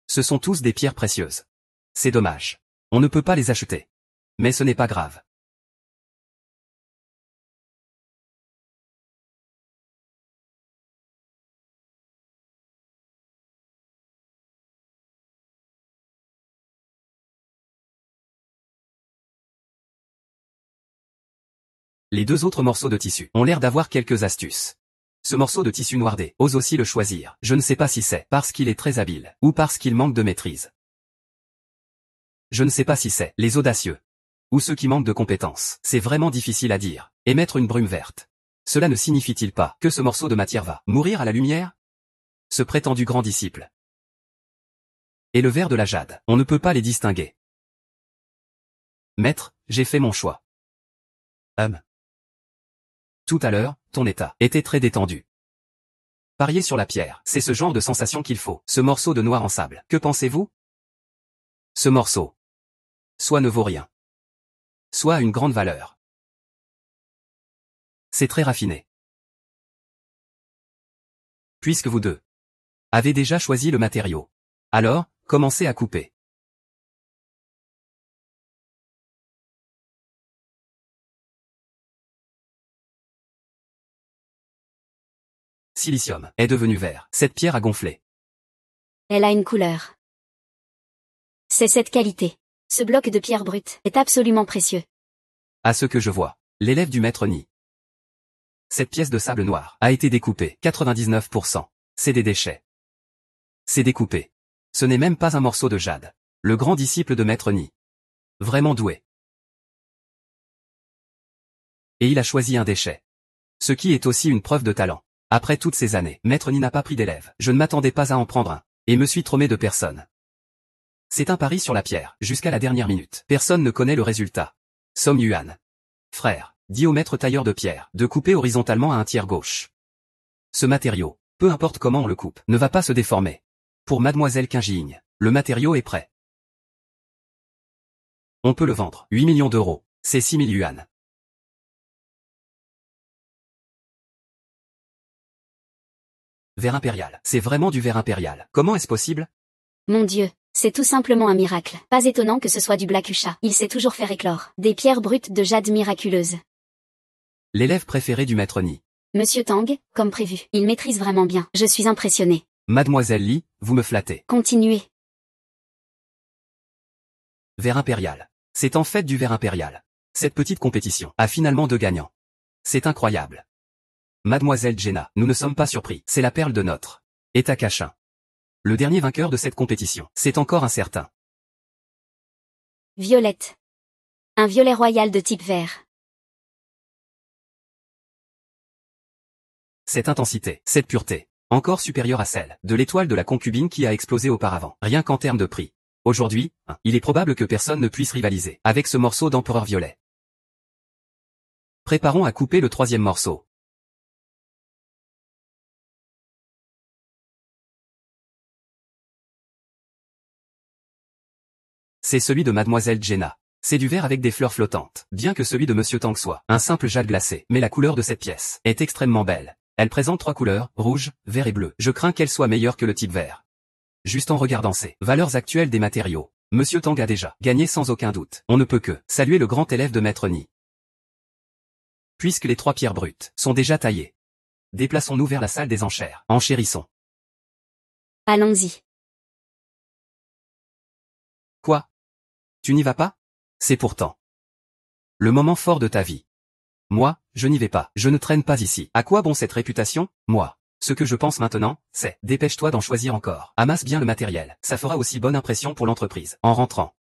Ce sont tous des pierres précieuses. C'est dommage. On ne peut pas les acheter. Mais ce n'est pas grave. Les 2 autres morceaux de tissu ont l'air d'avoir quelques astuces. Ce morceau de tissu noiré, ose aussi le choisir. Je ne sais pas si c'est parce qu'il est très habile, ou parce qu'il manque de maîtrise. Je ne sais pas si c'est les audacieux, ou ceux qui manquent de compétences. C'est vraiment difficile à dire. Émettre une brume verte. Cela ne signifie-t-il pas que ce morceau de matière va mourir à la lumière? Ce prétendu grand disciple. Et le verre de la jade, on ne peut pas les distinguer. Maître, j'ai fait mon choix. Tout à l'heure, ton état était très détendu. Parier sur la pierre, c'est ce genre de sensation qu'il faut. Ce morceau de noir en sable, que pensez-vous? Ce morceau, soit ne vaut rien, soit a une grande valeur. C'est très raffiné. Puisque vous deux avez déjà choisi le matériau, alors, commencez à couper. Silicium est devenu vert. Cette pierre a gonflé. Elle a une couleur. C'est cette qualité. Ce bloc de pierre brute est absolument précieux. À ce que je vois, l'élève du maître nie. Cette pièce de sable noir a été découpée. 99%. C'est des déchets. C'est découpé. Ce n'est même pas un morceau de jade. Le grand disciple de maître nie. Vraiment doué. Et il a choisi un déchet. Ce qui est aussi une preuve de talent. Après toutes ces années, maître nie n'a pas pris d'élève. Je ne m'attendais pas à en prendre un. Et me suis trompé de personne. C'est un pari sur la pierre, jusqu'à la dernière minute. Personne ne connaît le résultat. Song Yuan. Frère, dit au maître tailleur de pierre, de couper horizontalement à un tiers gauche. Ce matériau, peu importe comment on le coupe, ne va pas se déformer. Pour mademoiselle Qinjing, le matériau est prêt. On peut le vendre. 8 millions d'euros. C'est 6 000 yuan. Verre impérial. C'est vraiment du verre impérial. Comment est-ce possible? Mon Dieu, c'est tout simplement un miracle. Pas étonnant que ce soit du blacucha. Il sait toujours faire éclore. Des pierres brutes de jade miraculeuses. L'élève préféré du maître nie. Monsieur Tang, comme prévu, il maîtrise vraiment bien. Je suis impressionné. Mademoiselle Li, vous me flattez. Continuez. Verre impérial. C'est en fait du verre impérial. Cette petite compétition a finalement deux gagnants. C'est incroyable. Mademoiselle Jenna, nous ne sommes pas surpris. C'est la perle de notre État Cachin. Le dernier vainqueur de cette compétition, c'est encore incertain. Violette. Un violet royal de type vert. Cette intensité, cette pureté, encore supérieure à celle de l'étoile de la concubine qui a explosé auparavant, rien qu'en termes de prix. Aujourd'hui, il est probable que personne ne puisse rivaliser avec ce morceau d'empereur violet. Préparons à couper le troisième morceau. C'est celui de Mademoiselle Jenna. C'est du verre avec des fleurs flottantes, bien que celui de Monsieur Tang soit un simple jade glacé. Mais la couleur de cette pièce est extrêmement belle. Elle présente trois couleurs, rouge, vert et bleu. Je crains qu'elle soit meilleure que le type vert. Juste en regardant ces valeurs actuelles des matériaux, Monsieur Tang a déjà gagné sans aucun doute. On ne peut que saluer le grand élève de maître nie. Puisque les trois pierres brutes sont déjà taillées, déplaçons-nous vers la salle des enchères. Enchérissons. Allons-y. Quoi? Tu n'y vas pas? C'est pourtant le moment fort de ta vie. Moi, je n'y vais pas. Je ne traîne pas ici. À quoi bon cette réputation? Moi, ce que je pense maintenant, c'est, dépêche-toi d'en choisir encore. Amasse bien le matériel. Ça fera aussi bonne impression pour l'entreprise. En rentrant.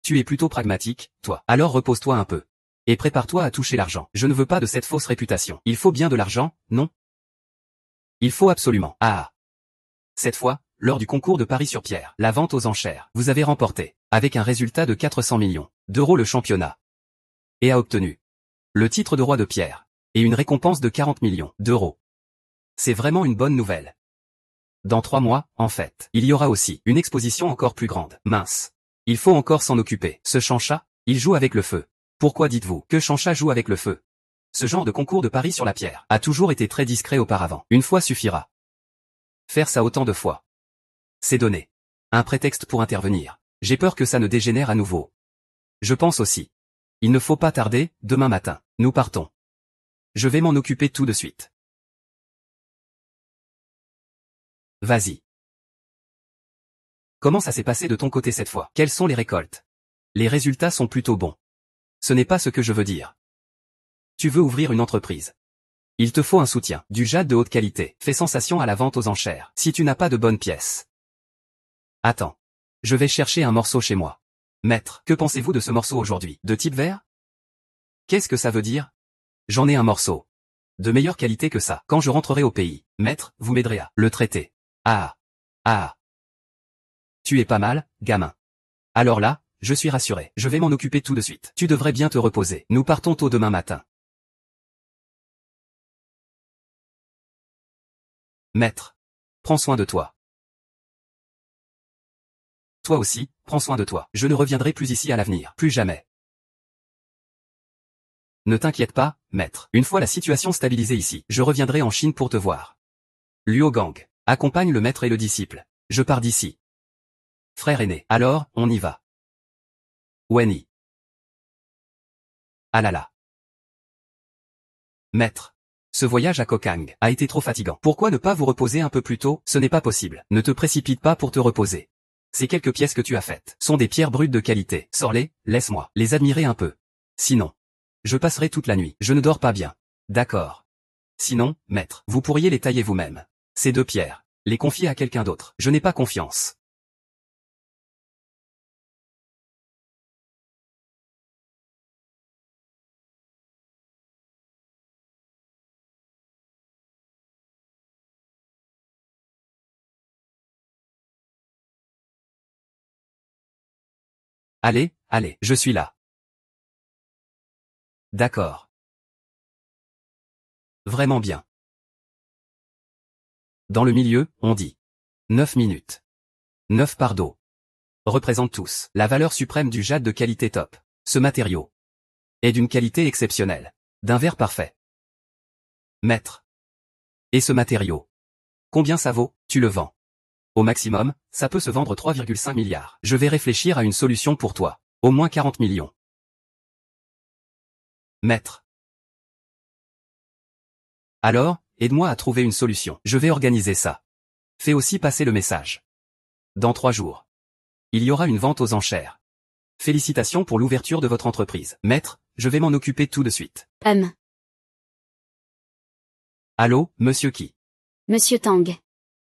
Tu es plutôt pragmatique, toi. Alors repose-toi un peu. Et prépare-toi à toucher l'argent. Je ne veux pas de cette fausse réputation. Il faut bien de l'argent, non? Il faut absolument. Ah! Cette fois, lors du concours de Paris-sur-Pierre, la vente aux enchères, vous avez remporté, avec un résultat de 400 millions d'euros le championnat. Et a obtenu le titre de roi de pierre, et une récompense de 40 millions d'euros. C'est vraiment une bonne nouvelle. Dans 3 mois, en fait, il y aura aussi une exposition encore plus grande. Mince. Il faut encore s'en occuper. Ce Chanchat, il joue avec le feu. Pourquoi dites-vous que Chanchat joue avec le feu? Ce genre de concours de Paris sur la pierre a toujours été très discret auparavant. Une fois suffira. Faire ça autant de fois. C'est donné. Un prétexte pour intervenir. J'ai peur que ça ne dégénère à nouveau. Je pense aussi. Il ne faut pas tarder, demain matin. Nous partons. Je vais m'en occuper tout de suite. Vas-y. Comment ça s'est passé de ton côté cette fois? Quelles sont les récoltes? Les résultats sont plutôt bons. Ce n'est pas ce que je veux dire. Tu veux ouvrir une entreprise. Il te faut un soutien. Du jade de haute qualité. Fait sensation à la vente aux enchères. Si tu n'as pas de bonnes pièces. Attends. Je vais chercher un morceau chez moi. Maître, que pensez-vous de ce morceau aujourd'hui? De type vert? Qu'est-ce que ça veut dire? J'en ai un morceau. De meilleure qualité que ça. Quand je rentrerai au pays, maître, vous m'aiderez à le traiter. Ah. Ah. Tu es pas mal, gamin. Alors là, je suis rassuré. Je vais m'en occuper tout de suite. Tu devrais bien te reposer. Nous partons tôt demain matin. Maître. Prends soin de toi. Toi aussi, prends soin de toi. Je ne reviendrai plus ici à l'avenir. Plus jamais. Ne t'inquiète pas, maître. Une fois la situation stabilisée ici, je reviendrai en Chine pour te voir. Luo Gang. Accompagne le maître et le disciple. Je pars d'ici. Frère aîné. Alors, on y va. Wenny. Ah là là. Maître. Ce voyage à Kokang a été trop fatigant. Pourquoi ne pas vous reposer un peu plus tôt? Ce n'est pas possible. Ne te précipite pas pour te reposer. Ces quelques pièces que tu as faites sont des pierres brutes de qualité. Sors-les, laisse-moi les admirer un peu. Sinon, je passerai toute la nuit. Je ne dors pas bien. D'accord. Sinon, maître, vous pourriez les tailler vous-même. Ces deux pierres, les confier à quelqu'un d'autre. Je n'ai pas confiance. Allez, allez, je suis là. D'accord. Vraiment bien. Dans le milieu, on dit 9 minutes. 9 par d'eau. Représentent tous la valeur suprême du jade de qualité top. Ce matériau est d'une qualité exceptionnelle. D'un verre parfait. Maître. Et ce matériau, combien ça vaut? Tu le vends. Au maximum, ça peut se vendre 3,5 milliards. Je vais réfléchir à une solution pour toi. Au moins 40 millions. Maître. Alors, aide-moi à trouver une solution. Je vais organiser ça. Fais aussi passer le message. Dans 3 jours, il y aura une vente aux enchères. Félicitations pour l'ouverture de votre entreprise. Maître, je vais m'en occuper tout de suite. Allô, monsieur qui? Monsieur Tang.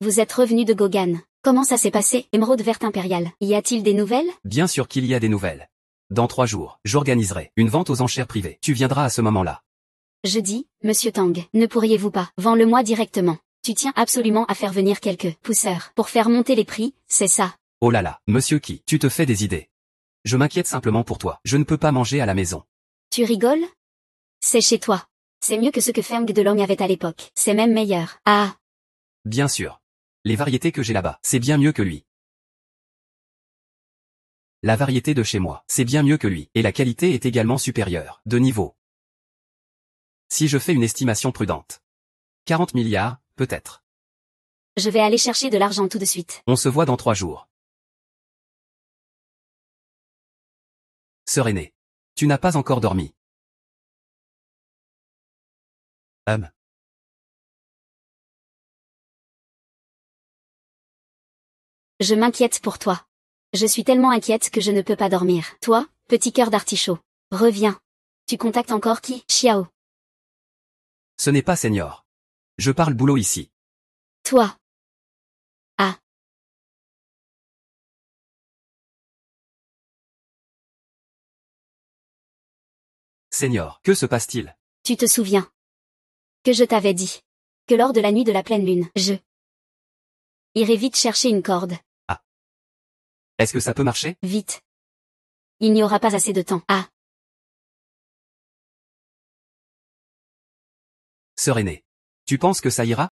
Vous êtes revenu de Gogan. Comment ça s'est passé, Émeraude verte impériale? Y a-t-il des nouvelles? Bien sûr qu'il y a des nouvelles. Dans 3 jours, j'organiserai une vente aux enchères privées. Tu viendras à ce moment-là. Je dis, monsieur Tang, ne pourriez-vous pas, vends-le-moi directement. Tu tiens absolument à faire venir quelques pousseurs pour faire monter les prix, c'est ça? Oh là là, monsieur qui, tu te fais des idées. Je m'inquiète simplement pour toi. Je ne peux pas manger à la maison. Tu rigoles? C'est chez toi. C'est mieux que ce que Feng Delong avait à l'époque. C'est même meilleur. Ah. Bien sûr. Les variétés que j'ai là-bas, c'est bien mieux que lui. La variété de chez moi, c'est bien mieux que lui, et la qualité est également supérieure, de niveau. Si je fais une estimation prudente. 40 milliards, peut-être. Je vais aller chercher de l'argent tout de suite. On se voit dans 3 jours. Sœur aînée. Tu n'as pas encore dormi. Je m'inquiète pour toi. Je suis tellement inquiète que je ne peux pas dormir. Toi, petit cœur d'artichaut. Reviens. Tu contactes encore qui? Xiao. Ce n'est pas Senior. Je parle boulot ici. Toi. Ah. Senior, que se passe-t-il? Tu te souviens que je t'avais dit que lors de la nuit de la pleine lune, je irai vite chercher une corde. Ah. Est-ce que ça peut marcher? Vite. Il n'y aura pas assez de temps. Ah. Sœur aînée. Tu penses que ça ira?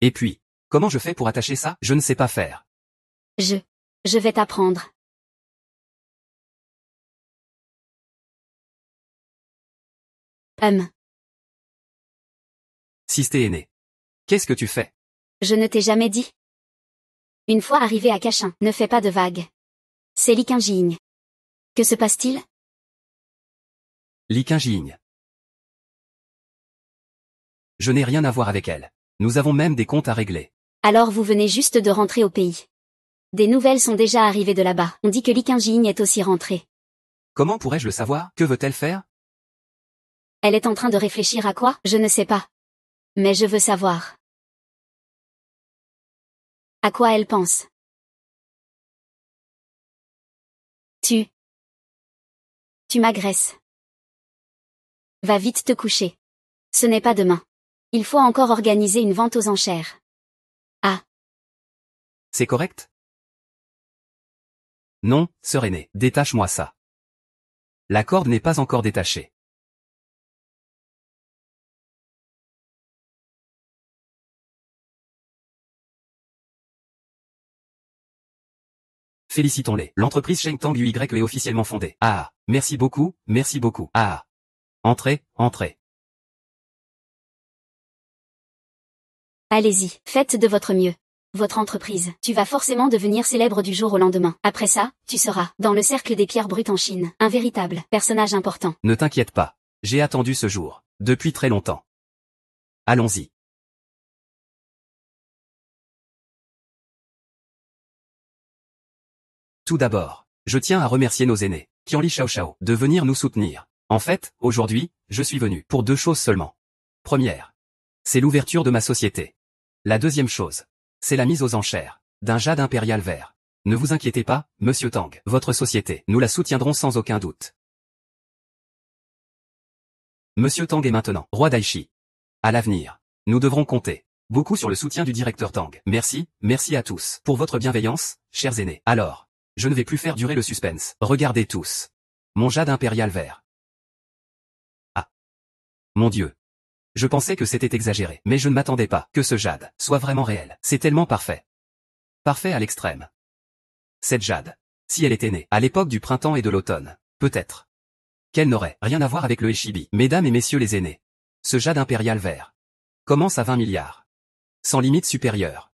Et puis, comment je fais pour attacher ça? Je ne sais pas faire. Je vais t'apprendre. Sisté aîné. Qu'est-ce que tu fais? Je ne t'ai jamais dit. Une fois arrivé à Cachin, ne fais pas de vagues. C'est Li Qingjiing. Que se passe-t-il? Li Qingjiing. Je n'ai rien à voir avec elle. Nous avons même des comptes à régler. Alors vous venez juste de rentrer au pays. Des nouvelles sont déjà arrivées de là-bas. On dit que Li Qingjiing est aussi rentrée. Comment pourrais-je le savoir? Que veut-elle faire? Elle est en train de réfléchir à quoi? Je ne sais pas. Mais je veux savoir. À quoi elle pense? Tu m'agresses. Va vite te coucher. Ce n'est pas demain. Il faut encore organiser une vente aux enchères. Ah. C'est correct? Non, sœur aînée, détache-moi ça. La corde n'est pas encore détachée. Félicitons-les. L'entreprise Shengtang UY est officiellement fondée. Ah, merci beaucoup, merci beaucoup. Ah. Entrez, entrez. Allez-y, faites de votre mieux. Votre entreprise, tu vas forcément devenir célèbre du jour au lendemain. Après ça, tu seras, dans le cercle des pierres brutes en Chine, un véritable personnage important. Ne t'inquiète pas. J'ai attendu ce jour. Depuis très longtemps. Allons-y. Tout d'abord, je tiens à remercier nos aînés, Qianli Xiaoxiao, de venir nous soutenir. En fait, aujourd'hui, je suis venu pour 2 choses seulement. Première, c'est l'ouverture de ma société. La deuxième chose, c'est la mise aux enchères d'un jade impérial vert. Ne vous inquiétez pas, Monsieur Tang, votre société, nous la soutiendrons sans aucun doute. Monsieur Tang est maintenant roi d'Aichi. À l'avenir, nous devrons compter beaucoup sur le soutien du directeur Tang. Merci à tous pour votre bienveillance, chers aînés. Alors, je ne vais plus faire durer le suspense. Regardez tous. Mon jade impérial vert. Ah. Mon Dieu. Je pensais que c'était exagéré, mais je ne m'attendais pas que ce jade soit vraiment réel. C'est tellement parfait. Parfait à l'extrême. Cette jade, si elle était née à l'époque du printemps et de l'automne, peut-être qu'elle n'aurait rien à voir avec le Echibi. Mesdames et messieurs les aînés, ce jade impérial vert commence à 20 milliards. Sans limite supérieure.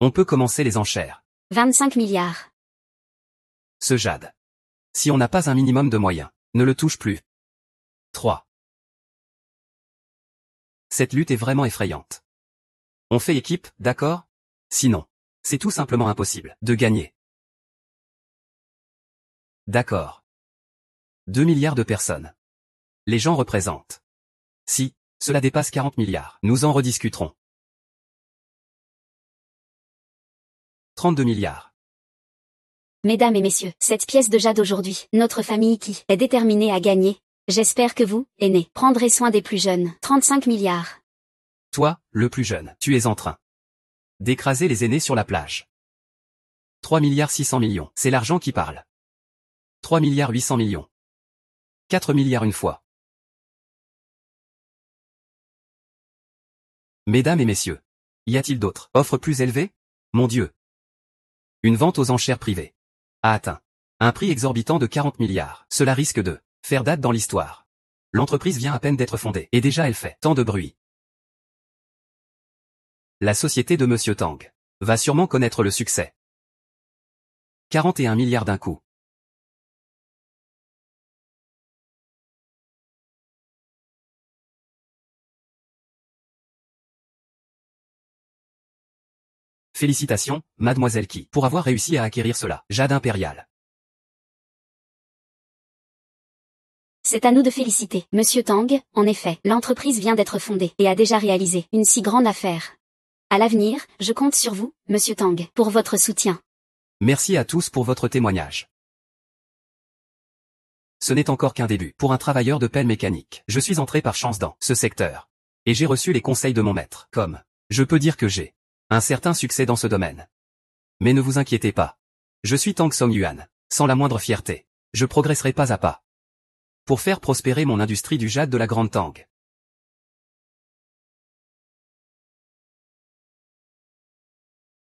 On peut commencer les enchères. 25 milliards. Ce jade. Si on n'a pas un minimum de moyens, ne le touche plus. 3. Cette lutte est vraiment effrayante. On fait équipe, d'accord? Sinon, c'est tout simplement impossible de gagner. D'accord. 2 milliards de personnes. Les gens représentent. Si, cela dépasse 40 milliards, nous en rediscuterons. 32 milliards. Mesdames et messieurs, cette pièce de jade aujourd'hui, notre famille qui est déterminée à gagner. J'espère que vous, aînés, prendrez soin des plus jeunes. 35 milliards. Toi, le plus jeune, tu es en train d'écraser les aînés sur la plage. 3 milliards 600 millions, c'est l'argent qui parle. 3 milliards 800 millions. 4 milliards une fois. Mesdames et messieurs, y a-t-il d'autres offres plus élevées? Mon Dieu. Une vente aux enchères privées a atteint un prix exorbitant de 40 milliards. Cela risque de faire date dans l'histoire. L'entreprise vient à peine d'être fondée, et déjà elle fait tant de bruit. La société de Monsieur Tang va sûrement connaître le succès. 41 milliards d'un coup. Félicitations, mademoiselle Qi, pour avoir réussi à acquérir cela. Jade impérial. C'est à nous de féliciter. Monsieur Tang, en effet, l'entreprise vient d'être fondée et a déjà réalisé une si grande affaire. À l'avenir, je compte sur vous, Monsieur Tang, pour votre soutien. Merci à tous pour votre témoignage. Ce n'est encore qu'un début pour un travailleur de pelle mécanique. Je suis entré par chance dans ce secteur. Et j'ai reçu les conseils de mon maître. Comme, je peux dire que j'ai un certain succès dans ce domaine. Mais ne vous inquiétez pas. Je suis Tang Songyuan. Sans la moindre fierté. Je progresserai pas à pas. Pour faire prospérer mon industrie du jade de la Grande Tang.